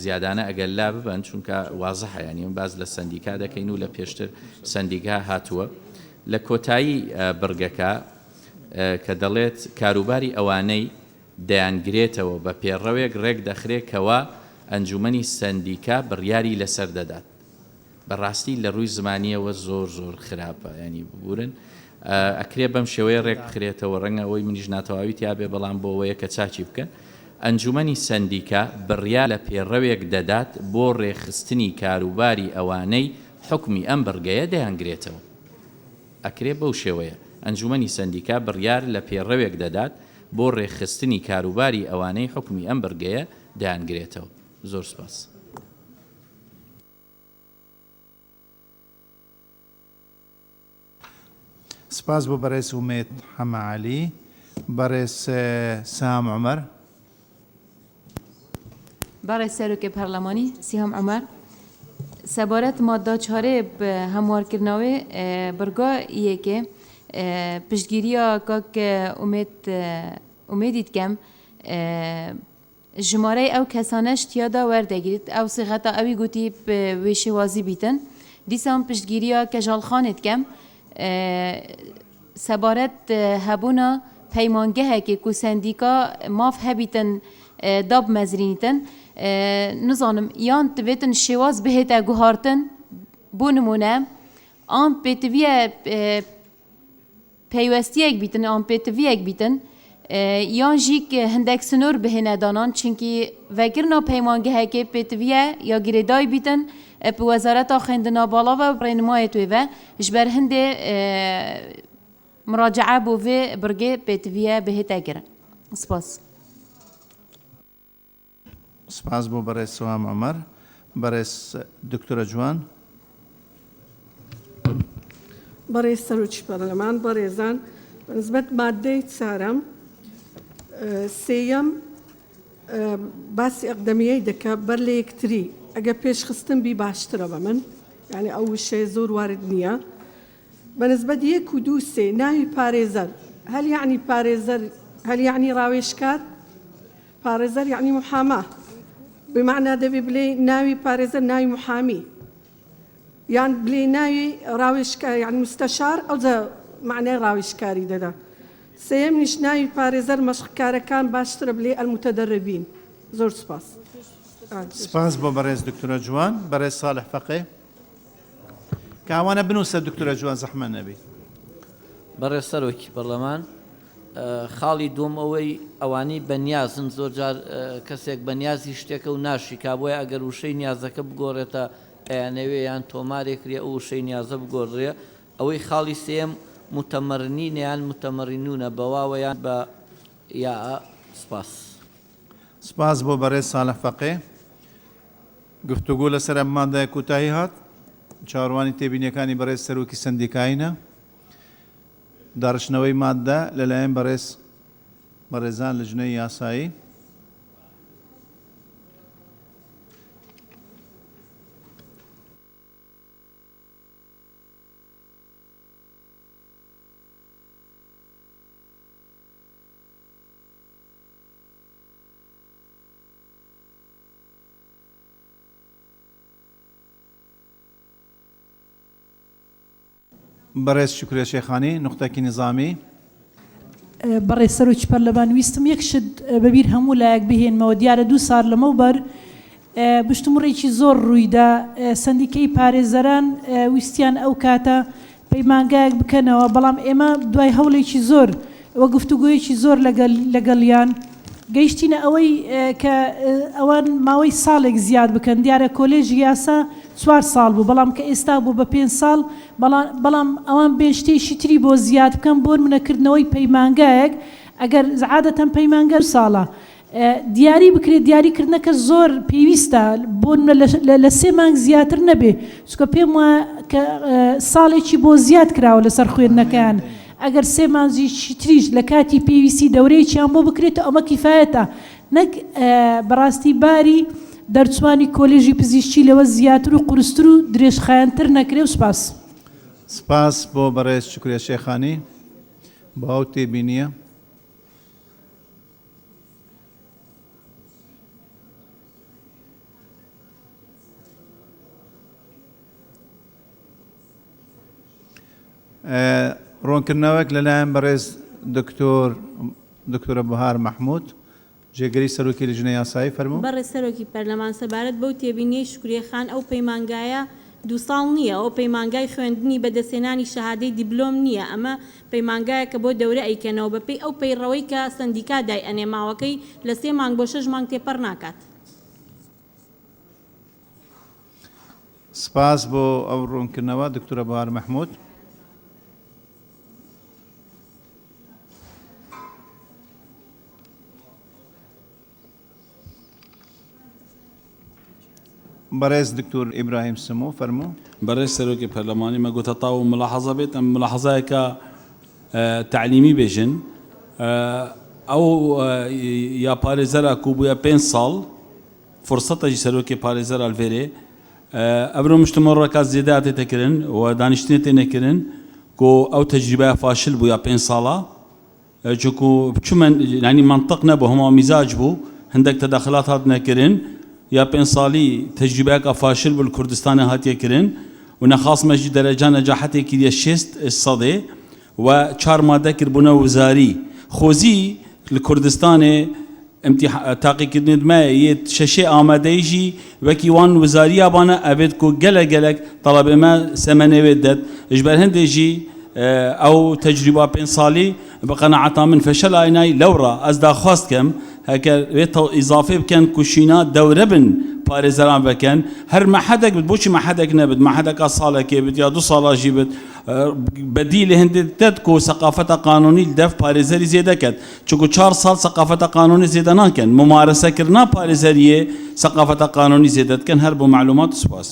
X: زیادانە ئەگەر لا ببن چونکە وازەحە ینی باز لە سندیکا دەکەین و لە پێشتر سندیکا هاتووە لە کۆتایی بڕگەکە کە دەڵێت کاروباری ئەوانەی دەیانگرێتەوە بە پێڕەوێک ڕێک دەخرێتەوە ئەنجومەنی سندیکا بڕیاری لەسەر دەدات بەڕاستی لە ڕووی زمانیەوە زۆر زۆر خراپە ینی ببورن ئەکرێ بەم شێوەیە ڕێک بخرێتەوە ڕەنگە ئەوەی منیش ناتەواوی تیابێ بەڵام بۆ ئەوەیە کە چاچی بکەن ئەنجومەنی سندیکا بڕیا لە پێڕەوێک دەدات بۆ ڕێخستنی کاروباری ئەوانەی حکمی ئەم بڕگەیە دەیانگرێتەوە ئەکرێ بەو شێوەیە ئەنجومەنی سندیکا بڕیار لە پێڕەوێک دەدات بۆ ڕێخستنی کاروباری ئەوانەی حکمی ئەم بڕگەیە دەیانگرێتەوە. زۆر سپاس.
A: سپاس بۆ بەڕێز ئومێد حەماعەلی. بەڕێز سام عومەر.
F: بەڕێز سەرۆکی پەرلەمانی سیهەم عومەر سبارت ماده چاره به هموار کرناوی برگا یکی پشتگیریا که امیدید کم جماره او کسانش تیادا وردگیرید او صیغتا اوی گوتی ویشی وازی بیتن دیسان پشتگیریا که جال خانت کم سبارت هبونا پیمانگه که کو سندیکا ماف هبیتن داب مزرینیتن نزانم یان تویتن شواز بهت گوهارتن بونمونه آن پیتویه پیوستیک بیتن آن پیتویک بیتن یان جیک هندک سنور بهنه دانان چونکی وگرنا پیمانگه که پیتویه یا گریدای بیتن به وزارت خندنا بالا و برنامه توی جبر هنده مراجعه بوه برگه پیتویه بهت اگرن سپاس
A: سپاس بۆ بەڕێز سوام عمەر بەڕێز دکتۆرە جوان
V: بەڕێز سەرۆکی پەرلەمان بەڕێزان بەنسبەت مادەی چارەم سێیەم باسی ئەقدەمیەی دەکە بەر لە یەکتری ئەگە پێشخستن بی باشترە بە من یعنی ئەو وشەیە زۆر وارد نییە بەنسبەت یەک و دوو سێ ناوی پارێزەر هەل یعنی پارێزەر هەل یعنی ڕاوێژکار پارێزەر یعنی محامە بمعنى دبي بلي ناوي باريزر ناوي محامي يعني بلي ناوي راويشكار يعني مستشار أو ذا معنى راويشكاري ده سيم نش ناوي باريزر مشكارة كان باشتر بلي المتدربين زور سباس
A: سپاس بۆ بەڕێز دکتۆرە جوان بەڕێز صالح فەقێ کاوانە بنووسە دکتۆرە جوان زەحمە نەبی
D: بەڕێز سەرۆکی پەرلەمان خاڵی دوم ئەوەی ئەوانی بەنیازن زۆر جار کەسێک بەنیازی شتێکە و ناشیکا بۆیە ئەگەر وشەی نیازەکە بگۆڕێتە ئەیانەوێ یان تۆمارێکرێ ئەو وشەی نیازە بگۆڕێ ئەوەی خاڵی سێم متەمەرنینە یان متەمەرینونە بەواوەیان بە یا سپاس
A: سپاس بۆ بەڕێز صالح فەقێ گفتوگۆ لەسەر ئەم مادەیە کوتایی هات چاوەڕوانی تێبینیەکانی بەڕێز سەرۆکی سندیکایینە داڕشنەوەی مادە لەلایەن بەڕێزان لجنەی یاسایی بەڕێز شکرێ شێخانی نوختەکی نظامی
K: بەڕێز سەرۆکی پەرلەمان ویستم یەک شت بەبیر هەموو لایەک بهێنمەوە دیارە 2 سال لەمەوبەر بشتمڕێکی زۆر ڕوویدا سندیکەی پارێزەران ویستیان ئەو کاتە پەیمانگایەک بکەنەوە بەڵام ئێمە دوای هەوڵێکی زۆر وە گفتوگویەکی زۆر لەگەڵیان گەیشتینە ئەوەی کە ئەوان ماوەی ساڵێک زیاد بکەن دیارە کۆلێژی یاسا 4 ساڵ بوو بەڵام کە ئێستا بوو بە 5 ساڵ بەڵام ئەوان بێشتێشی تری بۆ زیاد بکەن بۆ منەکردنەوەی پەیمانگایەک ئەگەر عادەتەن پەیمانگە ساڵە دیاری بکرێت دیاریکردنەکە زۆر پێویستە بۆ لە 3 مانگ زیاتر نەبێ چکە پێم وایە کە ساڵێکی بۆ زیاد کراوە لەسەر خوێندنەکەیان ئەگەر 3 مانگی تریش لە کاتی پێویستی دەورەیەکیان بۆ بکرێت ئەمە کیفایەتە نەک بەڕاستی باری دەرچوانی کۆلێژی پزیشکی لەوە زیاتر و قورستر و درێژخایەنتر نەکرێ و سپاس
A: سپاس بۆ بەڕێز شکرێ شێخانی بۆ ئەو تێبینیە ڕوونکردنەوەک لەلایەن بەڕێز دکتۆرە بەهار مەحموود جێگەری سەرۆکی لجنەی یاسایی فەرموو
I: بەڕێز سەرۆکی پەرلەمان سەبارەت بەو تێبینیەی شکورێخان ئەو پەیمانگایە 2 ساڵ نییە ئەو پەیمانگای خوێندنی بەدەستێنانی شەهادەی دیبلۆم نییە ئەمە پەیمانگایەکە بۆ دەورە ئەیکەنەوە بەپێی ئەو پەیڕەوەی کە سندیکا دای ئەنێ ماوەکەی لە 3 مانگ بۆ 6 مانگ تێپەڕ ناکات
A: سپاس بۆ ئەو ڕوونکردنەوە دکتۆرە بەهار مەحموود بەڕێز دکتۆر ئیبراهیم سمو فەرموو
L: بەڕێز سەرۆکی پەرلەمانی مەگوتە تاو ملاحەزە بێت ئەم ملاحەزایەکە تعلیمی بێژن ئەو یا پارێزەرە کوبووە 5 ساڵ فرسەتەی سەرۆکی پارێزەر ئەلڤێرێ ئەبرۆ مشتمەڕەکە زیێداتێ تێکردن و دانیشتنێ تێنێکردن کۆ ئەو تەجریبە فاشل بوو یا 5 ساڵە چونکو بچوومە ینی منطق نەبوو هەموو میزاج بوو هەندێک تەداخلات هات نەکردن یا 5 ساڵی تەجریبەیەکە فاشل بوو کوردستانی هاتیەکردن و نەخاسمەژی دەرەجا نەجاحەتێکی دیە 6 سەدێ و 4 مادە کردبوونە وزاری خۆزی لە کوردستانê تاقیکردن دمایە شەشێ ئامادەیژی وەکی وان وزاریە بانە ئەبێت کو gelek تەڵەبێمە سەمەنەوێت دەت ژبەر هەندێژی ئەو تەجریبە 5 ساڵی بە قەنەعەتا من فەشەل ئاینای لەوڕە ئەس داخواست کەم هەکە وێت ئیزافێ بکەن کوشینا دەورە بن پارێزەران بکەن هەر مەحەدێک بێت بۆچی مەحەدێک نەبێت مەحەدەکە ساڵێکێ بێت یا 2 ساڵاژی بێت بەدی لە هەندێک دەت کۆ سەقافەتە قانونی دەف پارێزەری زێدە دەکەت چونکو 4 ساڵ سەقافەتە قانونی زێدە ناکەن ممارەسەکردنا پارێزەریە سەقافەتە قانونی زێدە دەکەن هەر بۆ معلومات و سپاس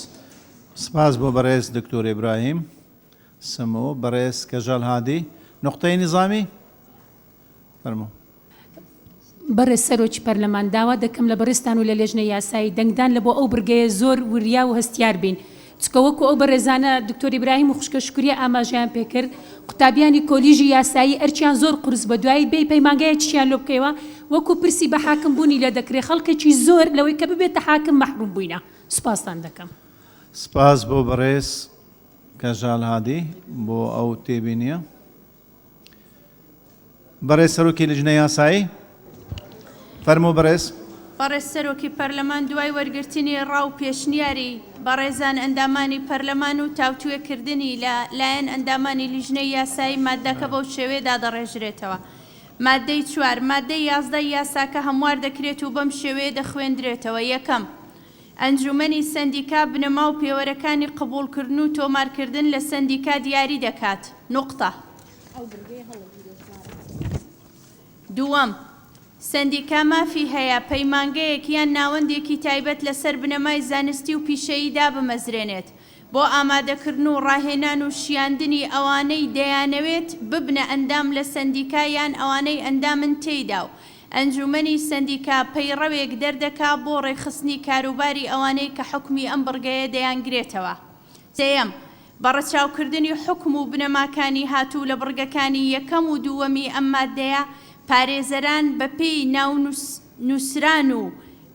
A: سپاس بۆ بەڕێز دکتۆر ئیبراهیم سمو بەڕێز کەژەڵ هادی نقطەی نظامی فەرموو
W: بەڕێز سەرۆکی پەرلەمان داوا دەکەم لە بەڕێستان و لە لێژنە یاسایی دەنگدان لە بۆ ئەو برگەیە زۆر وریا و هەستیار بین چکە وەکو ئەو بەڕێزانە دکتۆر ئیبراهیم و خوشکە شکوریە ئاماژیان پێکرد قوتابیانی کۆلیژی یاسایی ئەرچیان زۆر قورس بە دوایی بێ پەیمانگایە چیان لۆ بکەیەوە وەکو پرسی بە حاکم بوونی لە دەکرێت خەڵکێکی زۆر لەوەی کە ببێتە حاکم مەحروم بووینە سوپاستان دەکەم
A: سپاس بۆ بەڕێز کەژاڵ هادی بۆ ئەو تێبینیە بەڕێز سەرۆکی لیژنە یاسایی فەرموو بەڕێز
Q: بەڕێز سەرۆکی پەرلەمان دوای وەرگرتنی ڕاو پێشنیاری بەڕێزان ئەندامانی پەرلەمان و تاوتوێکردنی لە لایەن ئەندامانی لیژنەی یاسایی مادەکە بەو شێوەیەدا دەڕێژرێتەوە مادەی 4 مادەی 11 یاساکە هەموار دەکرێت و بەم شێوەیە دەخوێندرێتەوە یەکەم ئەنجومەنی سەندیکا بنەما و پێوەرەکانی قبولکردن و تۆمارکردن لە سەندیکا دیاری دەکات نقطە دووەم سەندیکا مافی هەیە پەیمانگەیەک یان ناوەندێکی تایبەت لەسەر بنەمای زانستی و پیشەییدا بمەزرێنێت بۆ ئامادەکردن و ڕاهێنان و شیاندنی ئەوانەی دەیانەوێت ببنە ئەندام لە سەندیکا یان ئەوانەی ئەندامن تێیدا و ئەنجومەنی سەندیکا پەیڕەوێک دەردەکا بۆ ڕێخستنی کاروباری ئەوانەی کە حکمی ئەم بڕگەیە دەیانگرێتەوە سێەم بەڕەچاوکردنی حکم و بنەماکانی هاتوو لە بڕگەکانی یەکەم و دووەمی ئەم مادەیە پارێزەران بە پێی ناونووسران و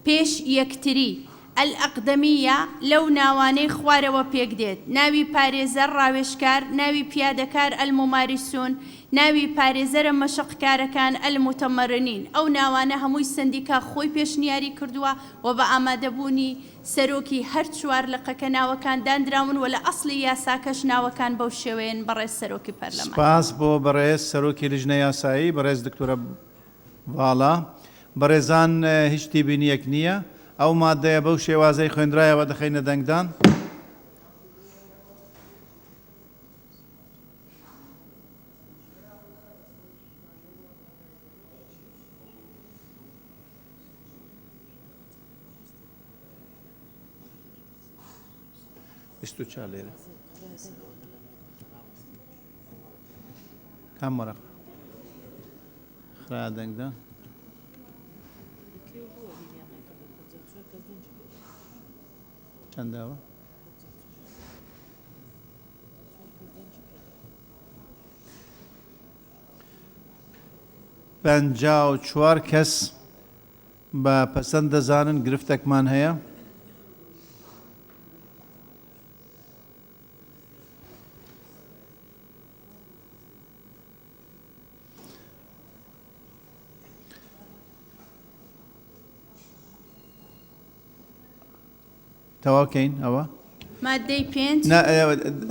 Q: پێش یەکتری ئەلئەقدەمیە لەو ناوانەی خوارەوە پێک دێت ناوی پارێزەر ڕاوێژکار ناوی پیادەکار ئەلموماریسۆن ناوی پارێزەرە مەشقکارەکان ئەلموتەمەرنین ئەو ناوانە هەمووی سەندیکا خۆی پێشنیاری کردووە و بە ئامادەبوونی سەرۆکی هەر 4 لقەکە ناوەکان دانراون و لە ئەسڵی یاساکەش ناوەکان بەو شێوەیەن بەڕێز سەرۆکی پەرلەمان
A: سپاس بۆ بەڕێز سەرۆکی لیژنە یاسایی بەڕێز دکتۆرە باڵا بەڕێزان هیچ تێبینیەک نییە ئەو مادەیە بەو شێوازەی خوێندرایەوە دەخەینە دەنگدان لێرە کام وەرەق خرا دەنگدان چەنداوە پەنجا و 4 کەس بە پەسەند دەزانن گرفتێکمان هەیە تەواوکەین ئەوە
Q: مادەی 5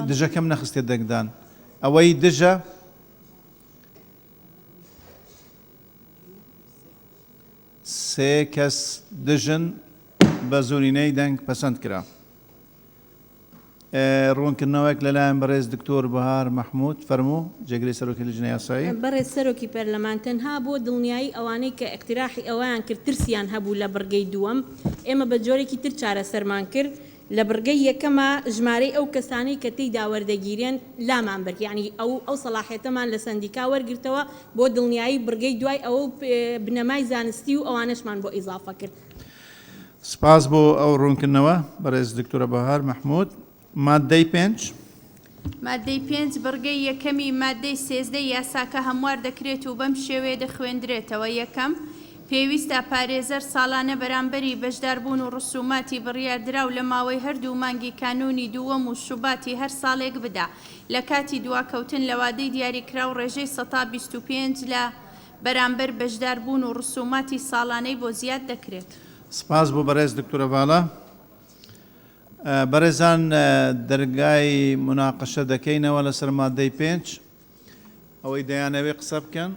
A: دژەکەم نەخستێت دەنگدان ئەوەی دژە سێ کەس دژن بە زۆرینەی دەنگ پەسەند کرا ڕوونکردنەوەیەک لەلایەن بەڕێز دکتۆر بەهار مەحموود فەرموو جێگری سەرۆکی لیژنە یاسایی
I: بەڕێز سەرۆکی پەرلەمان تەنها بۆ دڵنیایی ئەوانەی کە ئەقتراحی ئەویان کرد ترسیان هەبوو لە بڕگەی دووەم ئێمە بە جۆرێکی تر چارەسەرمان کرد لە بڕگەی یەکەمە ژمارەی ئەو کەسانی کە تێیدا وەردەگیرێن لامان برد یعنی ئەو سەلاحێتەمان لە سەندیکا وەرگرتەوە بۆ دڵنیایی بڕگەی دوای ئەوە بنەمای زانستی و ئەوانەشمان بۆ ئیزافە کرد
A: سپاس بۆ ئەو ڕوونکردنەوە بەڕێز دکتۆرە بەهار مەحموود. مادەی 5
Q: مادەی 5 بڕگەی یەکەمی مادەی 13 یاساکە هەموار دەکرێت و بەم شێوەیە دەخوێندرێتەوە. یەکەم، پێویستە پارێزەر ساڵانە بەرامبەری بەشداربوون و ڕسوماتی بڕیاردراو لە ماوەی هەردوو مانگی کانونی دووەم و شوباتی هەر ساڵێک بدا لە کاتی دواکەوتن لە وادەی دیاریکرا و ڕێژەی 125 لە بەرامبەر بەشداربوون و ڕسوماتی ساڵانەی بۆ زیاد دەکرێت.
A: سپاس بۆ بەڕێز دکتۆرە ڤاڵە. بەڕێزان دەرگای مناقەشە دەکەینەوە لەسەر مادەی 5 ئەوەی دەیانەوێ قسە بکەن.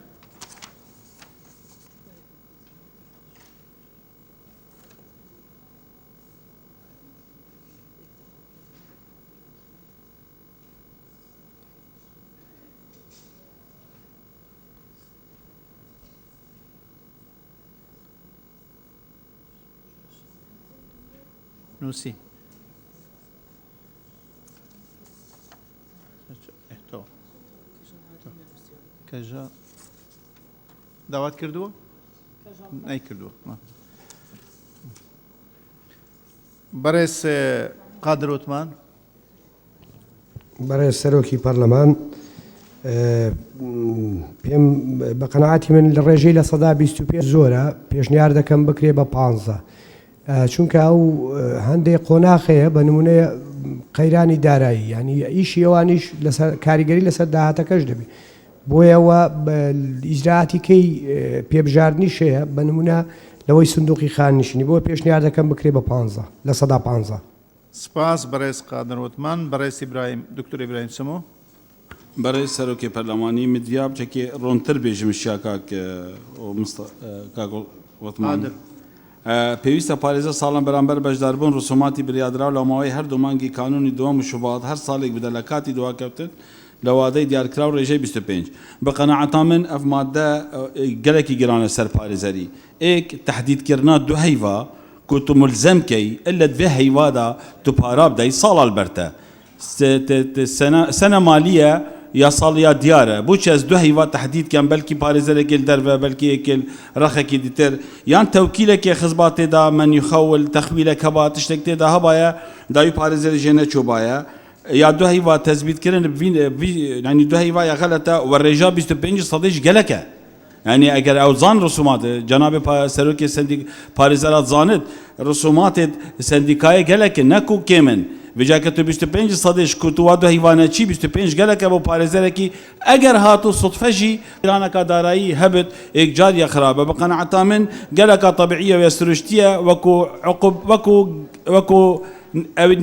A: نووسی کەژە داوات کردووە؟ نەیکردووە. بەڕێز قادر وتمان.
U: بەڕێز سەرۆکی پەرلەمان، پێم بە قەنەعاتی من لە ڕێژەی لە 125 زۆرە، پێشنیار دەکەم بکرێ بە 15 چونکە ئەو هەندێک قۆناغەیە بە نمونەیە قەیرانی دارایی، ینی ئیشی ئەوانیش لەسەر کاریگەری لەسەر داهاتەکەش دەبێت. بۆیەوە ئیجراعاتی کەی پێبژاردننی شەیە بە نمونە لەوەی سندوقی خاننشینی، بۆ پێشنیار دەکەم بکرێ بە 15 لە 115.
A: سپاس بەڕێز قادر وتمان. بەڕێز ئیبراهیم دکتۆر ئیبراهیم سمۆ.
L: بەڕێز سەرۆکی پەرلەمانی مدیا بچێکی ڕۆنتر بێژم شیا کاک وتمان. پێویستە پارێزە ساڵان بەرامبەر بەشداربوون ڕسوماتی بریادراو لە ماوەی هەردوو مانگی کانونی دووەم و شوبات هەر ساڵێک بدە لە کاتی دواکەوتن لە وادەی دیارکرا و ڕێژەی 25. بە قەنەعەتا من ئەف مادە گەلێکی گرانە سەر پارێزەری. ئێک تهدیدکردنا دو هەیڤا کو تو ملزم کەی ئلە دوێ هەیوادا تو پارا بدەی ساڵ ئەلبەرتە سەنە مالیە یا ساڵیا دیارە بۆچی ئەس دو هەیوا تهدیدکەن بەلکی پارێزەرێکل دەرڤە بەلکی یەکل ڕەخێکی دیتر یان تەوکیلێکی خزبات تێدا مەنیخەول تەخویلەکە با تشتێک تێدا هەبایە داوی پارێزەری ژێنە چۆبایە یا دو هەیوا تەزبیتکردن ینی دو هەیوا یا غەلەتە و ڕێژا 25 سەدەیش گەلەکە. ینی ئەگەر ئەو زان ڕسومات جەنابێ سەرۆکی پارێزەرات زانت ڕسوماتێت سندیکایە گەلەکە نەکو کێمن بجاکە تو 25 سەدەیش کوتووا دو هەیوانەچی 25 گەلەکە بۆ پارێزەرێکی ئەگەر هاتو سوتفەژی ئیرانەکە دارایی هەبت ئێکجاریە خراپە. بە قەنەعەتا من گەلەکە تەبیعیە وێ سروشتیە وەکو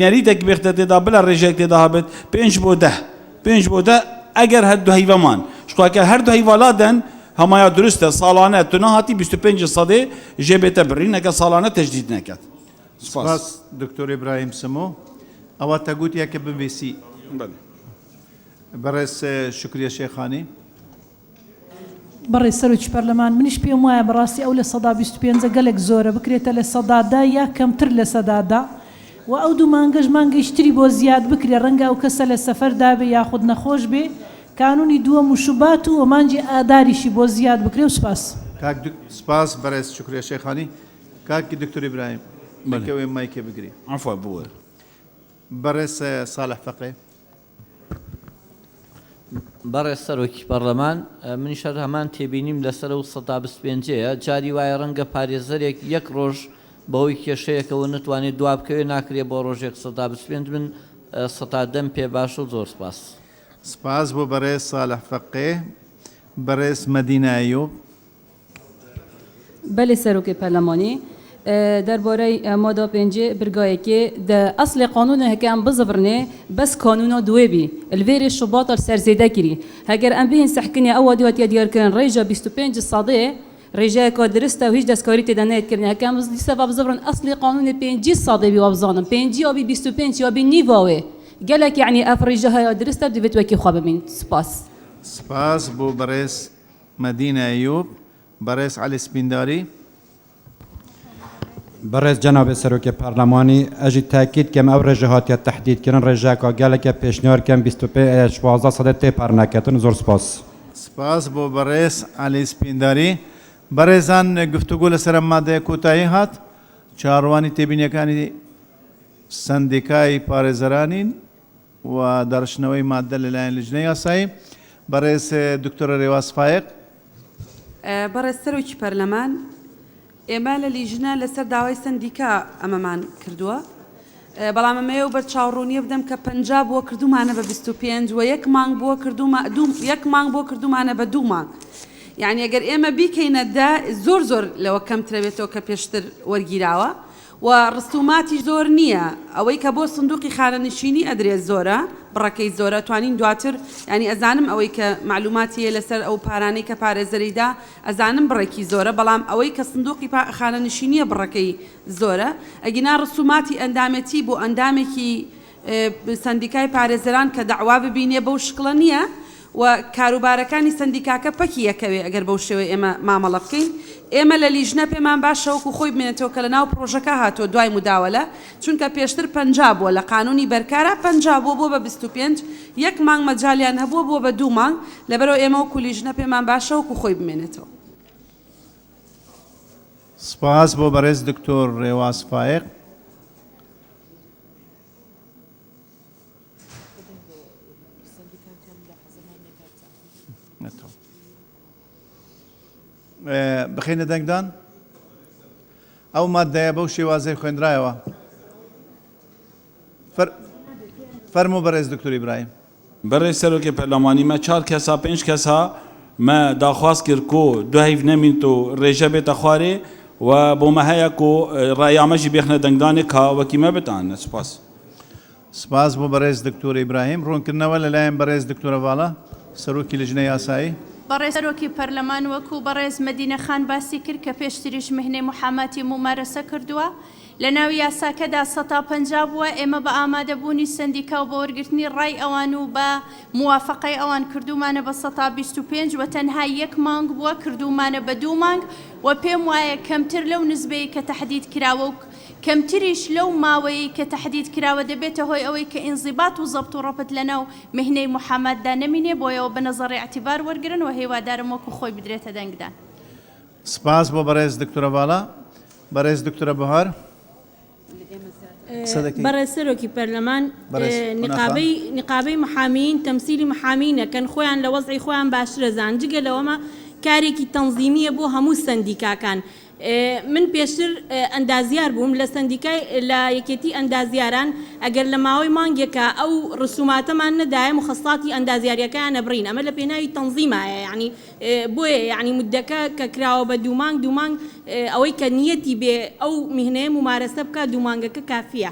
L: نەریتێک بێختە تێدا بلا ڕێژێک تێدا هەبێت 5 بۆ 10 ئەگەر هەردوو هەیڤەمان شتاکە هەردوو هەیڤالادەن هەمایە دروستە ساڵانە تو نەهاتی 25 سەدێ ژێ بێتە برینەکە ساڵانە تەجدید نەکات.
A: سپاس دکتۆر ئیبراهیم سمۆ. ئەوە تەگوتیەکە ببیسی. بەڕێز شکریە شێخانی.
K: بەڕێز سەرۆکی پەرلەمان، منیش پێم وایە بەڕاستی ئەو لە 125 گەلێک زۆرە بکرێتە لە سەدادا یا کەمتر لە سەدادا و ئەو دوو مانگەش مانگەیشتری بۆ زیاد بکرێ ڕەنگە ئەو کەسە لە سەفەردا بێ یاخود نەخۆش بێ کانونی دووەم و شوبات و ئەمانجی ئاداریشی بۆ زیاد بکرێ و سپاس.
A: سپاس بەڕێز شکریە شێخانی. کاکی دکتۆر ئیبراهیم بەکەوێ مایکێ بگری.
L: عەفوا بووە.
A: بەڕێز ساڵح فەقێ.
D: بەڕێز سەرۆکی پەرلەمان، منیش هەمان تێبینیم لەسەر و 125ەیە جاری وایە ڕەنگە پارێزەرێک یەک ڕۆژ بەهۆی کێشەیەکەوە نتوانێت دواب بکەوێ ناکرێ بۆ ڕۆژێک 125 من 110 پێ باش و زۆر سپاس.
A: سپاس بۆ بەڕێز ساڵح فەقێ. بەڕێز مەدینە ئەیوب.
J: بەێ سەرۆکی پەرلەمانی دەربارەی مادا پێنجێ برگایەکێ دە ئەسلی قانونە هەکەم بزبرنێ بەس کانونا دوێبی الڤێری شوباتە سەرزێدە کردی هەگەر ئەم بهین سەحکنی ئەوە دواتیا دیارکردن ڕێژە 25 سەدێ ڕێژەیەکە درستە و هیچ دەستکاری تێدا نەیەکردن هەکەم دیسەوا بزبرن ئەسلی قانونی 5 سەدەبی وابزانم 5 یابی 25 یابی نیڤاوێ گەلێک یعنی ئەف ڕێژە هەیە درستە دوێت وەکی خوا ببین. سپاس.
A: سپاس بۆ بەڕێز مەدینە ئەیوب. بەڕێز عەلی سپینداری.
C: بەڕێز جەنابێ سەرۆکی پەرلەمانی ئەژی تاکید کەم ئەو ڕێژە هاتیە تەحدیدکردن ڕێژەکە گەلێکە پێشنیارکەم 25 سەدە تێپار ناکەتن. زۆر سپاس.
A: سپاس بۆ بەڕێز عەلی سپینداری. بەڕێزان گفتوگۆ لەسەر مادەیە کۆتایی هات چاڕوانی تێبینیەکانی سندیکای پارێزەرانین و دەڕشنەوەی مادە لەلایەن لیژنەی یاسایی بەڕێز دکتۆرە ڕێواز فایق.
S: بەڕێز سەرۆکی پەرلەمان، ئێمە لە لیژنە لەسەر داوای سندیکا ئەمەمان کردووە، بەڵام ئەمەیە و بەر چاوڕوونیە بدەم کە 50 بۆ کردومانە بە 25 و یەک مانگ بۆ کردومانە بە 2 مانگ. یعنی ئەگەر ئێمە بیکەینە زۆر لەوە کەمترە بێتەوە کە پێشتر وەرگیراوە و ڕستوماتی زۆر نییە. ئەوەی کە بۆ سندوقی خانەنشینی ئەدرێت زۆرە، بڕەکەی زۆرە، توانین دواتر ینی ئەزانم ئەوەی کە معلوماتیە لەسەر ئەو پارانەی کە پارێزەریدا ئەزانم بڕێکی زۆرە، بەڵام ئەوەی کە سندوقی خانەنشینیە بڕەکەی زۆرە. ئەگینا ڕسوماتی ئەندامەتی بۆ ئەندامێکی سندیکای پارێزەران کە داوا ببینێ بەو شکڵە نییە و کاروبارەکانی سندیکاکە پەکی یەکەوێ ئەگەر بەو شێوەیە ئێمە مامەڵە بکەین. ئێمە لە لیژنە پێمان باشە وەکو خۆی بمێنێتەوە کە لە ناو پرۆژەکە هاتۆ دوای مداوەلە، چونکە پێشتر 50 بووە لە قانونی بەرکارە، 50 بۆ بە 25، یەک مانگ مەجالیان هەبووە بۆ بە 2 مانگ. لەبەرەوە ئێمە وەکو لیژنە پێمان باشە وەکو خۆی بمێنێتەوە.
A: سپاس بۆ بەڕێز دکتۆر ڕێواز فایق. بخینە دەنگدان ئەو مادەیە بەو شێوازەی خوێندرایەوە. فەرموو بەڕێز دکتۆر ئیبراهیم.
L: بەڕێز سەرۆکی پەرلەمانی مە 4 کەسا 5 کەسا مە داخواست کرد کۆ دو هەیڤ نەمین و ڕێژە بێتە خوارێ و بۆ مە هەیە کۆ ڕایامەژی بێخنە دەنگدانێ کا وەکیمە بتانە. سپاس.
A: سپاس بۆ بەڕێز دکتۆر ئیبراهیم. ڕوونکردنەوە لەلایەن بەڕێز دکتۆرە ڤاڵە سەرۆکی لیژنەی یاسایی.
Q: بەڕێز سەرۆکی پەرلەمان وەکو بەڕێز مەدینە خان باسی کرد کە پێشتریش مهنەی موحەمەتی ممارەسە کردووە لە ناوی یاساکەدا 150 بووە. ئێمە بە ئامادەبوونی سندیکا و بە وەرگرتنی ڕای ئەوان و بە موافقەی ئەوان کردومانە بە 125 و تەنها یەک مانگ بووە کردومانە بە 2 مانگ و پێم وایە کەمتر لەو نسبەیە کە تەحدید کراوە و کەمتریش لەو ماوەیە کە تەحدید کراوە دەبێتە هۆی ئەوەی کە ئینزیبات و زەبط و ڕەپت لەناو مهنەی موحەمەددا نەمینێ، بۆیەوە بە نەزەڕی ئەعتیبار وەرگرن و هێوادارم وەکو خۆی بدرێتە دەنگدان.
A: سپاس بۆ بەڕێز دکتۆرە ڤاڵە. بەڕێز دکتۆرە بەهار.
I: بەڕێز سەرۆکی پەرلەمان، نقابەی محامین تەمسیلی محامینەکەن خۆیان لە وەزعی خۆیان باشترە زان، جگە لەوەمە کارێکی تەنزیمیە بۆ هەموو سندیکاکان. من پێشتر ئەندازیار بووم لە سندیکای لە یەکێتی ئەندازیاران، ئەگەر لە ماوەی مانگێکە ئەو ڕسوماتەمان نەدایە مخەسڵاتی ئەندازیاریەکان نەبڕین، ئەمە لە پێناوی تەنزیمایە، یعنی بۆیە یعنی مدەکە کە کراوە بە 2 مانگ ئەوەی کە نیەتی بێ ئەو میهنەیە ممارەسە بکە 2 مانگەکە کافیە.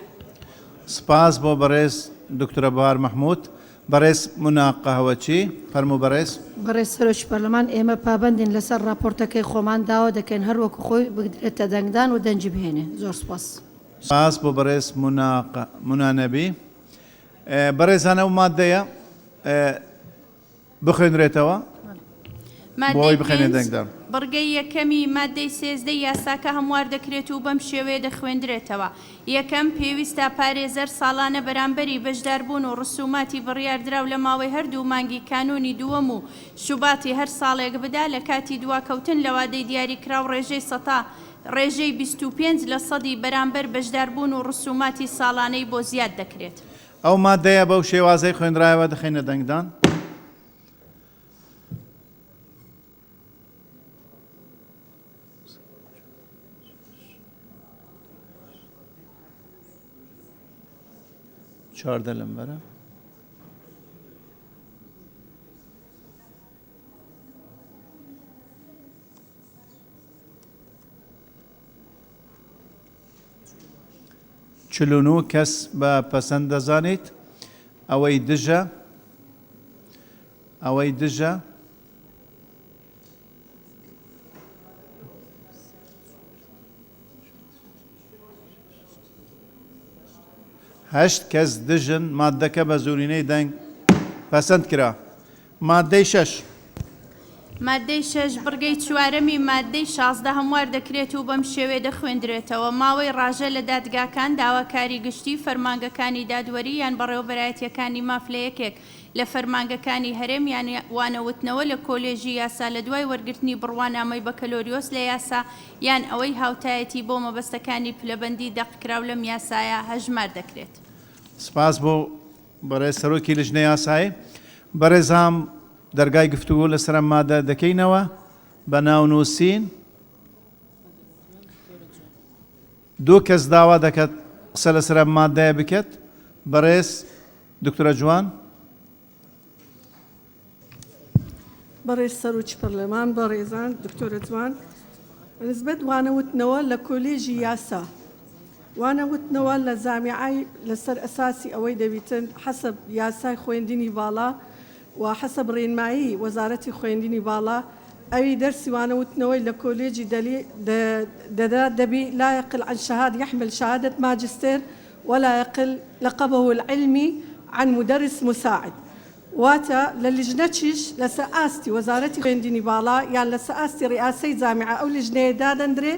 A: سپاس بۆ بەڕێز دکتۆرە بەهار مەحموود. بەڕێز مونا قەهەوەچی فەرموو بەڕێز.
N: بەڕێز سەرۆکی پەرلەمان، ئێمە پابەندین لەسەر راپۆرتەکەی خۆمان داوا دەکەین هەر وەکو خۆی بگرێتە دەنگدان و دەنجی بهێنێ. زۆر سپاس.
A: سپاس بۆ بەڕێز مونا نەبی. بەڕێزانە و مادەیە بخوێنرێتەوە بۆی بخێنێ دەنگدان.
Q: بڕگەی یەکەمی مادەی 13 یاساکە هەموار دەکرێت و بەم شێوەیە دەخوێندرێتەوە. یەکەم پێویستە پارێزەر ساڵانە بەرامبەری بەشداربوون و ڕسوماتی بڕیاردراو لە ماوەی هەردوو مانگی کانونی دووەم و شوباتی هەر ساڵێک بدا لە کاتی دواکەوتن لە وادەی دیاریکراو ڕێژەی 25 لە سەدی بەرامبەر بەشداربوون و ڕسوماتی ساڵانەی بۆ زیاد دەکرێت.
A: ئەو مادەیە بەو شێوازەی خوێنرایەوە دەخینە دەنگدان. چواردە لەم بەرە. چلونو کەس بە پەسەند دەزانێت ئەوەی دژە هەشت کەس دژن مادەکە بە زۆرینەی دەنگ پەسەند کرا. مادەی 6
Q: مادەی 6 بڕگەی چوارەمی مادەی 16 هەموار دەکرێت و بەم شێوێ دەخوێندرێتەوە. ماوەی ڕاژە لە دادگاکان داواکاری گشتی فەرمانگەکانی دادوەری یان بەڕێوەبەرایەتیەکانی ماف لە یەکێک لە فەرمانگەکانی هەرێم یان وانەوتنەوە لە کۆلێژی یاسا لە دوای وەرگرتنی بڕوانامەی بەکەلۆریۆس لە یاسا یان ئەوەی هاوتایەتی بۆ مەبەستەکانی پلەبەندی دەقکراو لەم یاسایە هەژمار دەکرێت.
A: سپاس بۆ بەڕێز سەرۆکی لیژنەی یاسایی. بەڕێزام دەرگای گفتوگۆ لەسەر ئەم مادە دەکەینەوە بە ناونووسین. دوو کەس داوا دەکات قسە لەسەر ئەم مادەیە بکات. بەڕێز دکتۆرە جوان.
V: بەڕێز سەرۆکی پەرلەمان بەڕێزان دکتۆرە جوان نسبەت وانەوتنەوە لە کۆلێژی یاسا وانەوتنەوە لە زامیعای لەسەر ئەساسی ئەوەی دەبیتن حەسەب یاسای خوێندنی باڵا و حەسەب ڕێنمایی وەزارەتی خوێندنی باڵا ئەوی دەرسی وانەوتنەوەی لە کۆلێجی دەدا دەبی لا يقل عن شهادة يحمل شهادة ماجستير ولا يقل لقبه العلمي عن مدرس مساعد. واتا للجنتشش لسأستي وزارة خوێندنی باڵا یان لە سەئاستی ڕئاسەی جامعە ئەو لیژنەیە دادەندرێ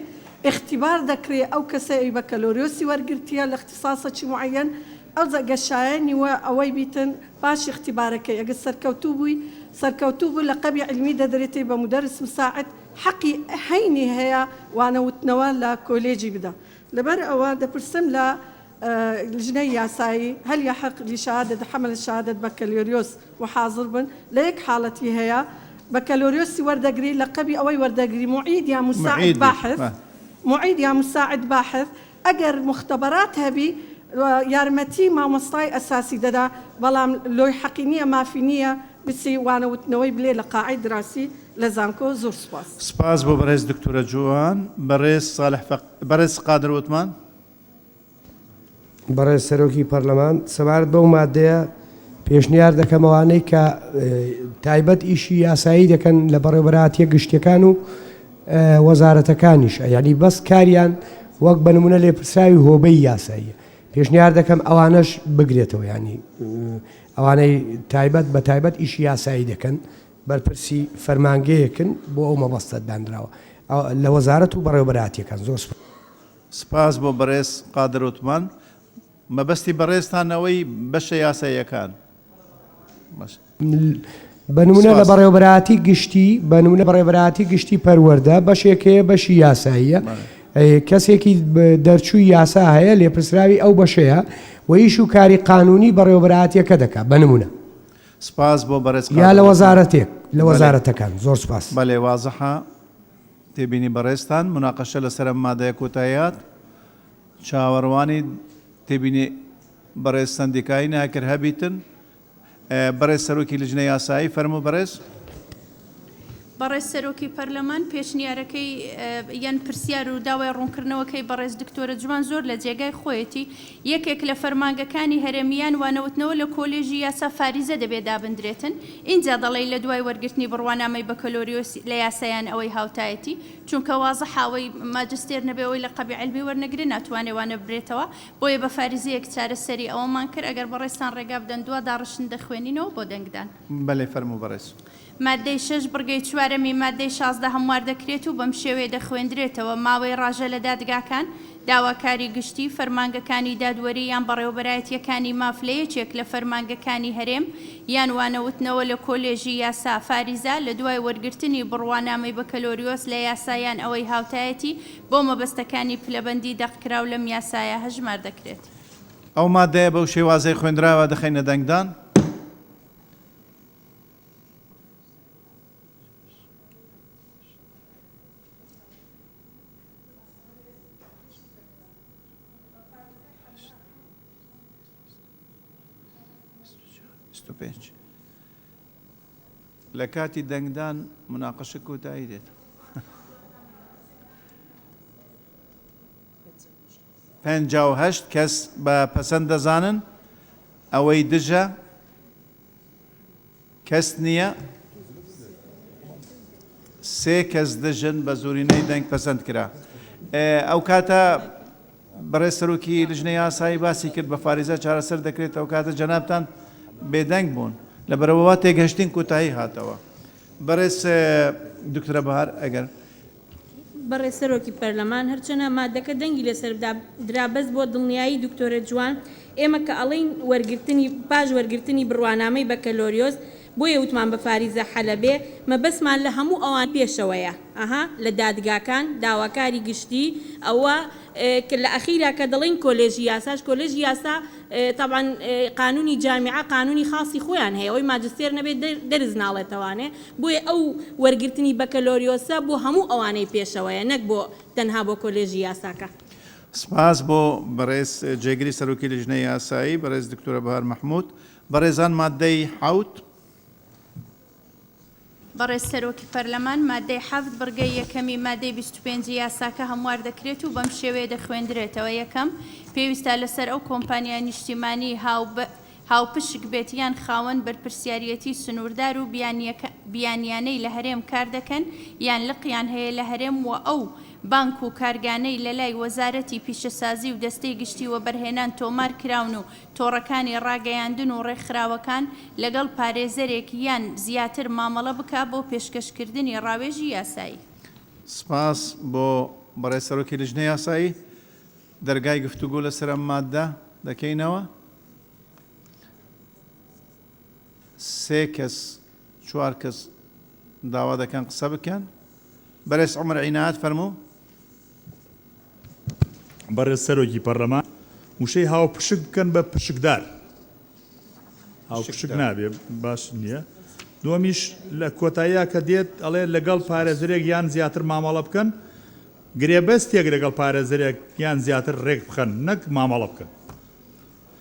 V: اختبار دەکرێ ئەو کەسەی بەکەلۆریۆسی وەرگرتیە لە اختصاصێکی معەن ئەو گەشایەنی وە ئەوەی بیتن باش اختبارەکەی ئەگە سەرکەوتوو بوو لە قەبی علمی دەدرێتی بە مدرس مساعد حەقی هەینی هەیە وانەوتنەوە لە کۆلێجی بدە. لەبەر ئەوە دەپرسم لە لجنەی یاسایی هەل يحق لشهادة حمل الشهادة بكالوريوس وحاضر بن ليك حالتي هي بكالوريوس وردقري لقبي أوي وردقري معيد يا مساعد باحث معيد يا مساعد باحث أجر مختبرات هبي يارمتي ما مصطاي أساسي ددا بلام لو حقينية ما فينية بسي وانا وتنوي بلي لقاعد دراسي لزانكو زور سباس
A: سپاس بۆ بەڕێز دکتۆرە جوان. بەڕێز صالح بەڕێز قادر وتمان.
U: بەڕێز سەرۆکی پەرلەمان سەبارەت بەو مادەیە پێشنیار دەکەمەوانەی کە تایبەت ئیشی یاسایی دەکەن لە بەڕێوەبەرهاتیە گشتیەکان و وەزارەتەکانیش یعنی بەس کاریان وەک بە نمونە لێپرساوی هۆبەی یاساییە پێشنیار دەکەم ئەوانەش بگرێتەوە ینی ئەوانەی تایبەت بە تایبەت ئیشی یاسایی دەکەن بەرپرسی فەرمانگەیەکن بۆ ئەو مەبەستە دانراوە لە وەزارەت و بەڕێوەبەرهاتیەکان. زۆر
A: سپاس بۆ بەڕێز قادر وتمان. مەبەستی بەڕێزتانەوەی بەشە یاساییەکان
U: بەنمونە لە بەڕێوەبەرهاتی گشتی بەنمونە بەڕێوەبەرهاتی گشتی پەروەردە بەشێکەیە بەشی یاساییە کەسێکی دەرچووی یاسا هەیە لێپرسراوی ئەو بەشەیە و ئیش و کاری قانونی بەڕێوەبەرهاتیەکە دەکات بەنمونە.
A: سپاس بۆ بەڕێز
U: یا لە وەزارەتێک لە وەزارەتەکان. زۆر سپاس.
A: بەڵێ وازەحە تێبینی بەڕێزتان موناقەشە لەسەر ئەم مادەیە کۆتاییات چاوەڕوانی تێبینی بەڕێز سەندیکایی ناکرد هەبیتن. بەڕێز سەرۆکی لیژنەی یاسایی فەرموو بەڕێز.
Q: بەڕێز سەرۆکی پەرلەمان پێشنیارەکەی یان پرسیار و داوای ڕوونکردنەوەکەی بەڕێز دکتۆرە جوان زۆر لە جێگای خۆیەتی یەکێک لە فەرمانگەکانی هەرێمیان وانەوتنەوە لە کۆلێژی یاسا فاریزە دەبێت دابدرێتن. اینجا دەڵێ لە دوای وەرگرتنی بڕوانامەی بەکەلۆریۆس لە یاسایان ئەوەی هاوتایەتی چونکە وازە حاوەی ماجستێر نەبێەوەی لە قەبی علمی وەرنەگرێت ناتوانێ وانە ببرێتەوە بۆیە بە فاریزەیەک چارەسەری ئەوەمان کرد ئەگەر بەڕێستان ڕێگا بدەن دووە داڕشن دەخوێنینەوە بۆ دەنگدان.
A: بەڵێ فەرموو بەڕێز.
Q: مادەی 6 بڕگەی چوارەمی مادەی 16 هەموار دەکرێت و بەم شێوەیە دەخوێندرێتەوە ماوەی ڕاژە لە دادگاکان داواکاری گشتی فەرمانگەکانی دادوەری یان بەڕێوەبەرایەتیەکانی مافلەیەکێک لە فەرمانگەکانی هەرێم یان وانەوتنەوە لە کۆلێژی یاسا فاریزە لە دوای وەرگرتنی بڕوانامەی بەکەلۆریۆس لە یاسایان ئەوەی هاوتایەتی بۆ مەبەستەکانی پلەبەندی دەقکراو لەم یاسایە هەژمار دەکرێت.
A: ئەو مادەیە بەو شێوازەی خوێندراوە دەخەینە دەنگدان. لە کاتی دەنگدان مناقەشە کۆتایی دێت. 58 کەس بە پەسەند دەزانن ئەوەی دژە کەس نییە 3 کەس دژن بە زۆرینەی دەنگ پەسەند کرا. ئەو کاتە بەڕێز سەرۆکی لیژنەی یاسایی باسی کرد بە فاریزە چارەسەر دەکرێت ئەو کاتە جەنابتان بێدەنگ بوون لەبەرەوە تێگەشتین کۆتایی هاتەوە. بەڕێز دکتۆرە بەهار ئەگەر
I: بەڕێز سەرۆکی پەرلەمان هەرچەنە مادەکە دەنگی لەسەر درابەست بۆ دڵنیایی دکتۆرە جوان ئێمە کە ئەڵین وەرگرتنی پاش وەرگرتنی بڕوانامەی بەکەلۆریۆز بۆیە وتمان بە فاریزە حەلەبێ مەبەسمان لە هەموو ئەوان پێشەوەیە لە دادگاکان داواکاری گشتی ئەوە لە ئەخیرا کە دەڵێن کۆلێژی یاساش کۆلێژی یاسا طبعا قانونی جامعە قانونی خاصی خۆیان هەیە ئەوەی ماجستێر نەبێت دەرز ناڵێتەوانێ بۆیە ئەو وەرگرتنی بەکەلۆریۆسە بۆ هەموو ئەوانەی پێشەوەیە نەک بۆ تەنها بۆ کۆلێژی یاساکە.
A: سپاس بۆ بەڕێز جێگری سەرۆکی لیژنەی یاسایی بەڕێز دکتۆرە بەهار مەحموود. بەڕێزان مادەی حوت
Q: بەڕێز سەرۆکی پەرلەمان مادەی حەفت بڕگەی یەکەمی مادەی 25 یاساکە هەموار دەکرێت و بەم شێوەیە دەخوێندرێتەوە. یەکەم پێویستە لەسەر ئەو کۆمپانیا نیشتیمانی هاوپشک بێت یان خاوەن بەرپرسیارەتی سنووردار و بیانیانەی لە هەرێم کار دەکەن یان لقیان هەیە لە هەرێم و ئەو بانک و کارگانەی لە لای وەزارەتی پیشەسازی و دەستەی گشتی و بەرهێنان تۆمار کراون و تۆڕەکانی ڕاگەیاندن و ڕێکخراوەکان لەگەڵ پارێزەرێک یان زیاتر مامەڵە بکا بۆ پێشکەشکردنی ڕاوێژی یاسایی.
A: سپاس بۆ بەڕێز سەرۆکی لیژنەی یاسایی. دەرگای گفتوگۆ لەسەر ئەم مادە دەکەینەوە. 3 کەس 4 کەس داوا دەکەن قسە بکەن. بەڕێز عومەر عینات فەرموو.
E: بەڕێز سەرۆکی پەرلەمان وشەی هاو پشک بکەن بە پشکدار هاو پشک نابێ باش نییە. دووەمیش لە کۆتاییە کە دێت ئەڵێ لەگەڵ پارێزەرێک یان زیاتر مامەڵە بکەن گرێبەستێک لەگەڵ پارێزەرێک یان زیاتر ڕێک بخەن نەک مامەڵە بکەن.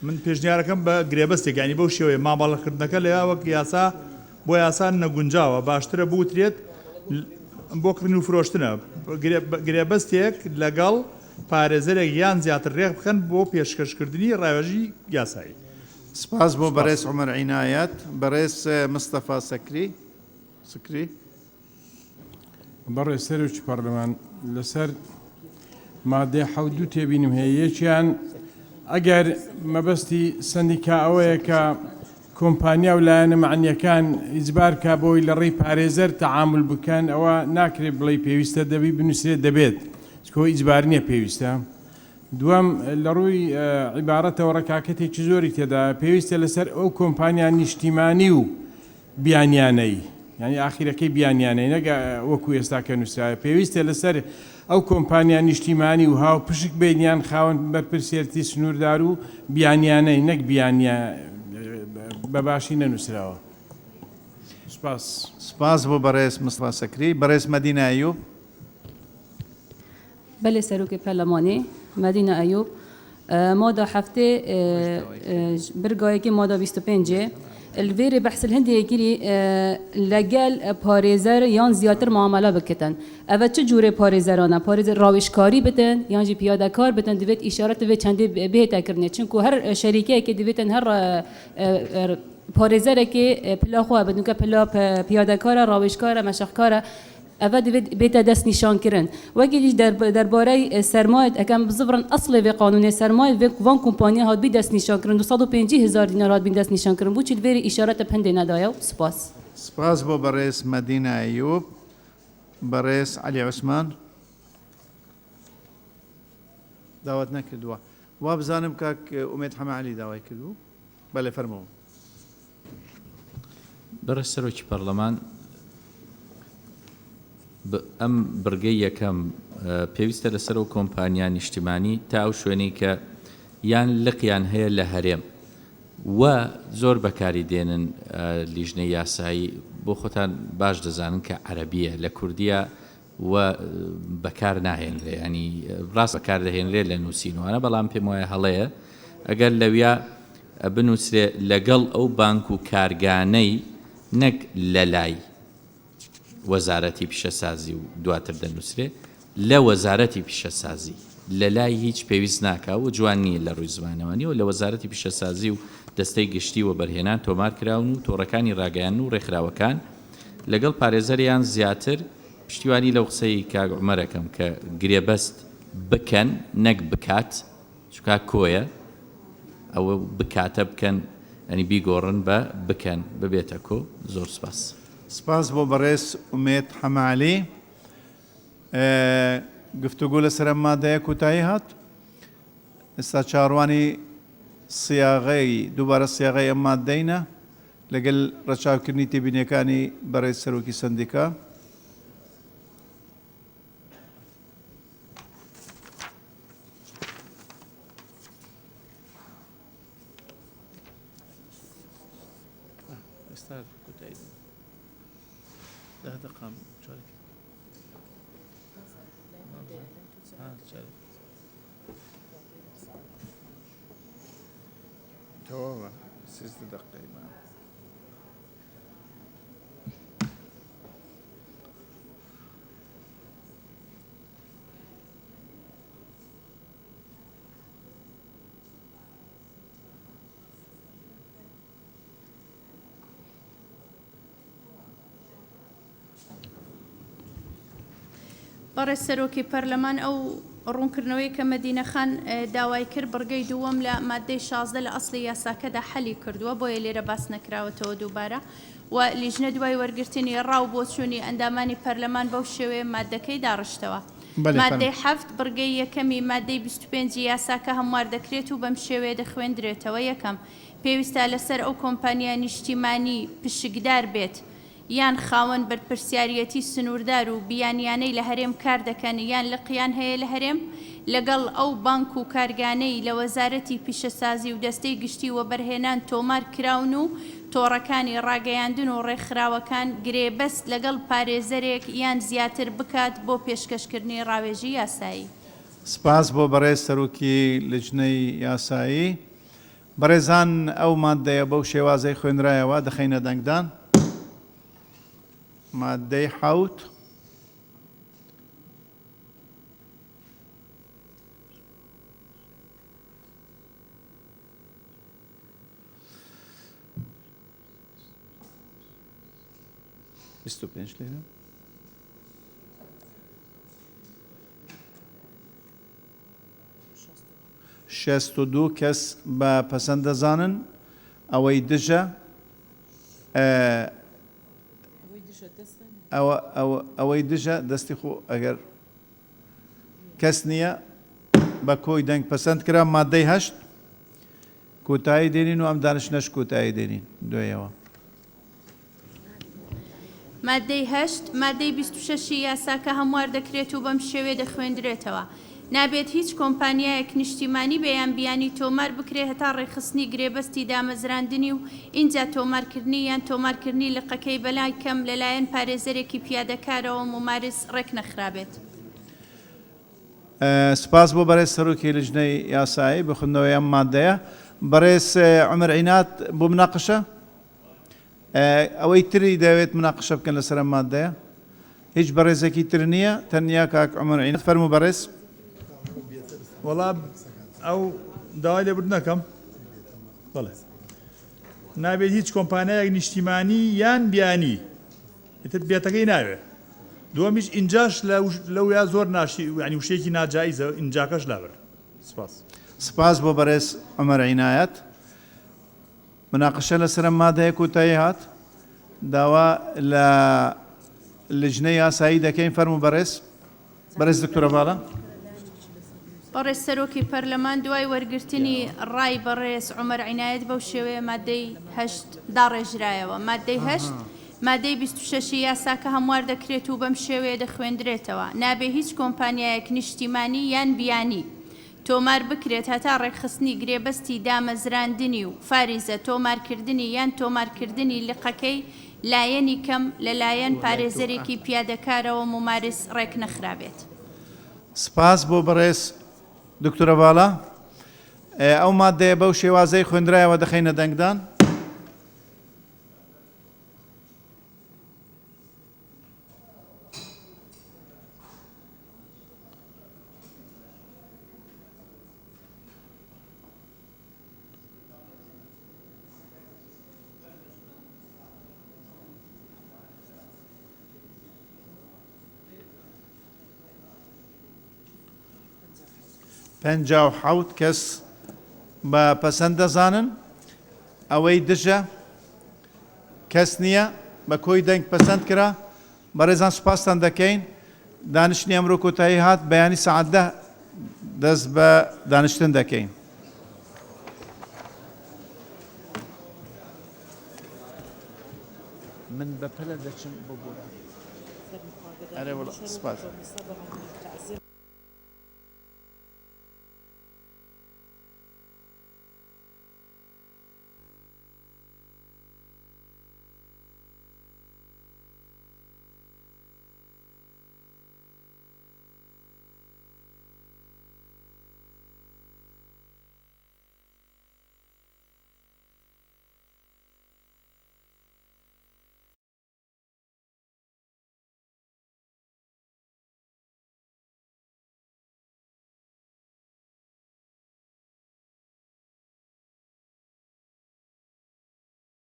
E: من پێشنیارەکەم بە گرێبەستێک ینی بەو شێوەیە مامەڵەکردنەکە لە یاوەک یاسا بۆ یاسان نەگونجاوە باشترە بوترێت بۆ کردن و فرۆشتنە گرێبەستێک لەگەڵ پارێزەرێک یان زیاتر ڕێک بخەن بۆ پێشکەشکردنی ڕاوێژی یاسایی.
A: سپاس بۆ بەڕێز عومەر عینایەت. بەڕێز مستەفا سکری.
H: بەڕێز سەرۆکی پەرلەمان لەسەر مادەی حەوت دوو تێبینم هەیە. یەکیان ئەگەر مەبەستی سندیکا ئەوەیە کە کۆمپانیا و لایەنە معنیەکان ئیجبار کا بۆی لە ڕێی پارێزەر تەعامل بکەن ئەوە ناکرێت بڵێ پێویستە دەبی بنووسێت دەبێت کۆ ئیجبار نییە پێویستە. دووەم لە ڕووی عیبارەتەوە ڕکاکەتێکی زۆری تێدا پێویستە لەسەر ئەو کۆمپانیا نیشتیمانی و بیانیانەی ینی ئاخیرەکەی بیانیانەی نەگە وەکو ئێستاکە نووسراوە پێویستە لەسەر ئەو کۆمپانیا نیشتیمانی و هاو پشک بینیان خاوەن بەرپرسیارەتی سنووردار و بیانیانەی نەک بیانیا بەباشی نەنووسراوە.
A: سپاس بۆ بەڕێز مستەفا سەکری. بەڕێز مەدینە ئەیوب.
J: بله سروک پارلمانی مدینه ایوب ماده هفته برگاهی که ماده 25 الویر بحث الهندی یکی لگل پارێزەر یان زیاتر معامله بکتن. اول چه جوره پارێزەرانه؟ پارێزەر راوشکاری بدن یان جی پیاده کار بدن دوید اشارت دوید چندی بهتر کردنه چون هر شریکه که دویدن هر پارێزەر که پلا خواه بدون که پلا پیاده کار راوشکار مشقکار اول دوید بیت دست نشان کردن. وقتی درباره سرمایه اکم بزرگان اصل و قانون سرمایه و وان کمپانی هات بی دست نشان کردن 250,000 دینار هات بی دست نشان کردن. بود چیل وری اشارت پنده ندایا. سپاس.
A: سپاس با بەڕێز مەدینە ئەیوب. بەڕێز علی عوسمان. داوات نەکردووە. وا بزانم کاک ئومێد حەماعەلی داوای کردو. بەڵێ فەرمەوە.
X: بەڕێز سەرۆکی پەرلەمان ئەم بڕگەی یەکەم پێویستە لەسەر ئەو کۆمپانیا نیشتیمانی تا ئەو شوێنەی کە یان لقیان هەیە لە هەرێم و زۆر بەکاری دێنن لیژنەی یاسایی بۆ خۆتان باش دەزانن کە عەرەبیە لە کوردیە و بەکار ناهێنرێ ینی ڕاست بەکار دەهێنرێ لە نووسینوانە بەڵام پێم وایە هەڵەیە ئەگەر لەویا بنووسرێ لەگەڵ ئەو بانک و کارگانەی نەک لە لای وەزارەتی پیشەسازی و دواتر دەنووسرێ لە وەزارەتی پیشەسازی لە لای هیچ پێویست ناکە و جوان نییە لە ڕووی زمانەوانی و لە وەزارەتی پیشەسازی و دەستەی گشتی و بەرهێنان تۆمار کراون و تۆڕەکانی ڕاگەیان و ڕێکخراوەکان لەگەڵ پارێزەریان زیاتر پشتیوانی لەو قسەی کاک عومەرەکەم کە گرێبەست بکەن نەک بکات چونکە کۆیە ئەوە بکاتە بکەن ئەنی بیگۆڕن بە بکەن ببێتە کۆ. زۆر سپاس.
A: سپاس بۆ بەڕێز ئومێد حەماعەلی. گفتوگۆ لەسەر ئەم مادەیە کۆتایی هات. ئێستا چاڕوانی سیاغەی دووبارە سیاغەی ئەم مادەینە لەگەڵ ڕەچاوکردنی تێبینیەکانی بەڕێز سەرۆکی سەندیکا. تەواوە 13 دقیقەی ماوە.
Q: بەڕێز سەرۆکی پەرلەمان ئەو ڕوونکردنەوەی کە مەدینە خان داوای کرد بڕگەی دووەم لە مادەی 16 لە ئەسڵی یاساکەدا حەلی کردووە بۆیە لێرە باس نەکراوەتەوە دووبارە و لیژنە دوای وەرگرتنی ڕاو بۆ چوونی ئەندامانی پەرلەمان بەو شێوەیە مادەکەی داڕشتەوە. مادەی 7 بڕگەی یەکەمی مادەی 25 یاساکە هەموار دەکرێت و بەم شێوەیە دەخوێندرێتەوە. یەکەم پێویستە لەسەر ئەو کۆمپانیا نیشتیمانی پشکدار بێت یان خاوەن بەرپرسیارەتی سنووردار و بیانیانەی لە هەرێم کار دەکەن یان لقیان هەیە لە هەرێم لەگەڵ ئەو بانک و کارگانەی لە وەزارەتی پیشەسازی و دەستەی گشتی و بەرهێنان تۆمار کراون و تۆڕەکانی ڕاگەیاندن و ڕێکخراوەکان گرێبەست لەگەڵ پارێزەرێک یان زیاتر بکات بۆ پێشکەشکردنی ڕاوێژی یاسایی.
A: سپاس بۆ بەڕێز سەرۆکی لیژنەی یاسایی. بەڕێزان ئەو مادەیە بەو شێوازەی خوێنرایەوە دەخەینە دەنگدان. مادەی 7 25 لێرە 62 کەس بە پەسەند دەزانن ئەوەی دژە ئەوەی دژە دەستی خۆ ئەگەر کەس نییە بە کۆی دەنگ پەسەند کرا. مادەی 8 کۆتایی دێنین و ئەم دانیشتنەش کۆتایی دێنین دوێەوە.
Q: مادەی 8 مادەی 26 یاساکە هەموار دەکرێت و بەم شێوێ دەخوێندرێتەوە. نابێت هیچ کۆمپانیایەک نیشتیمانی بەیان بیانی تۆمار بکرێت هەتا ڕێخستنی گرێبەستی دامەزراندنی و اینجا تۆمارکردنی یان تۆمارکردنی لقەکەی بەلای کەم لەلایەن پارێزەرێکی پیادەکارەوە ممارس ڕێک نەخرابێت.
A: سپاس بۆ بەڕێز سەرۆکی لیژنەی یاسایی بخوندنەوەی ئەم مادەیە. بەڕێز عومەر عینات بۆ مناقشە ئەوەی تری دەوێت مناقشە بکەن لەسەر ئەم مادەیە. هیچ بەڕێزێکی تر نییە تەنیا کاک عومەر عینات فەرموو بەڕێز.
E: وەڵام ئەو داوای لێبرد نەکەم بەڵێ نابێت هیچ کۆمپانیایەک نیشتیمانی یان بیانی ئیتر بێتەکەی ناوێت. دووەمیش ئینجاش لەو یا زۆر ناشی ینی وشەیەکی ناجایزە ئینجاکەش لابێت. سپاس.
A: سپاس بۆ بەڕێز عومەر عینایەت. مناقشە لەسەر ئەم مادەیە کۆتایی هات داوا لە لیژنەی یاسایی دەکەین. فەرموو بەڕێز دکتۆرە باڵا.
Q: بەڕێز سەرۆکی پەرلەمان دوای وەرگرتنی ڕای بەڕێز عومەر عینایەت بەو شێوەیە مادەی 8 داڕێژرایەوە. مادەی 8 مادەی 26 یاساکە هەموار دەکرێت و بەم شێوەیە دەخوێندرێتەوە. نابێ هیچ کۆمپانیایەک نیشتیمانی یان بیانی تۆمار بکرێت هەتا ڕێکخستنی گرێبەستی دامەزراندنی و فاریزە تۆمارکردنی یان تۆمارکردنی لقەکەی لایەنی کەم لەلایەن پارێزەرێکی پیادەکارەوە ممارس ڕێک نەخرابێت.
A: سپاس بۆ بەڕێز دکتۆرە باڵا. ئەو مادەیە بەو شێوازەی خوێندرایەوە دەخەینە دەنگدان. پەنجا و حەوت کەس بە پەسەند دەزانن ئەوەی دژە کەس نییە بە کۆی دەنگ پەسەند کرا. بەڕێزان سوپاسان دەکەین. دانیشتنی ئەمڕۆ کۆتایی هات بەیانی سەعات 10 دەست بە دانیشتن دەکەین. من بەپەلە دەچم بۆ بۆران ئەرێ وڵا سپاس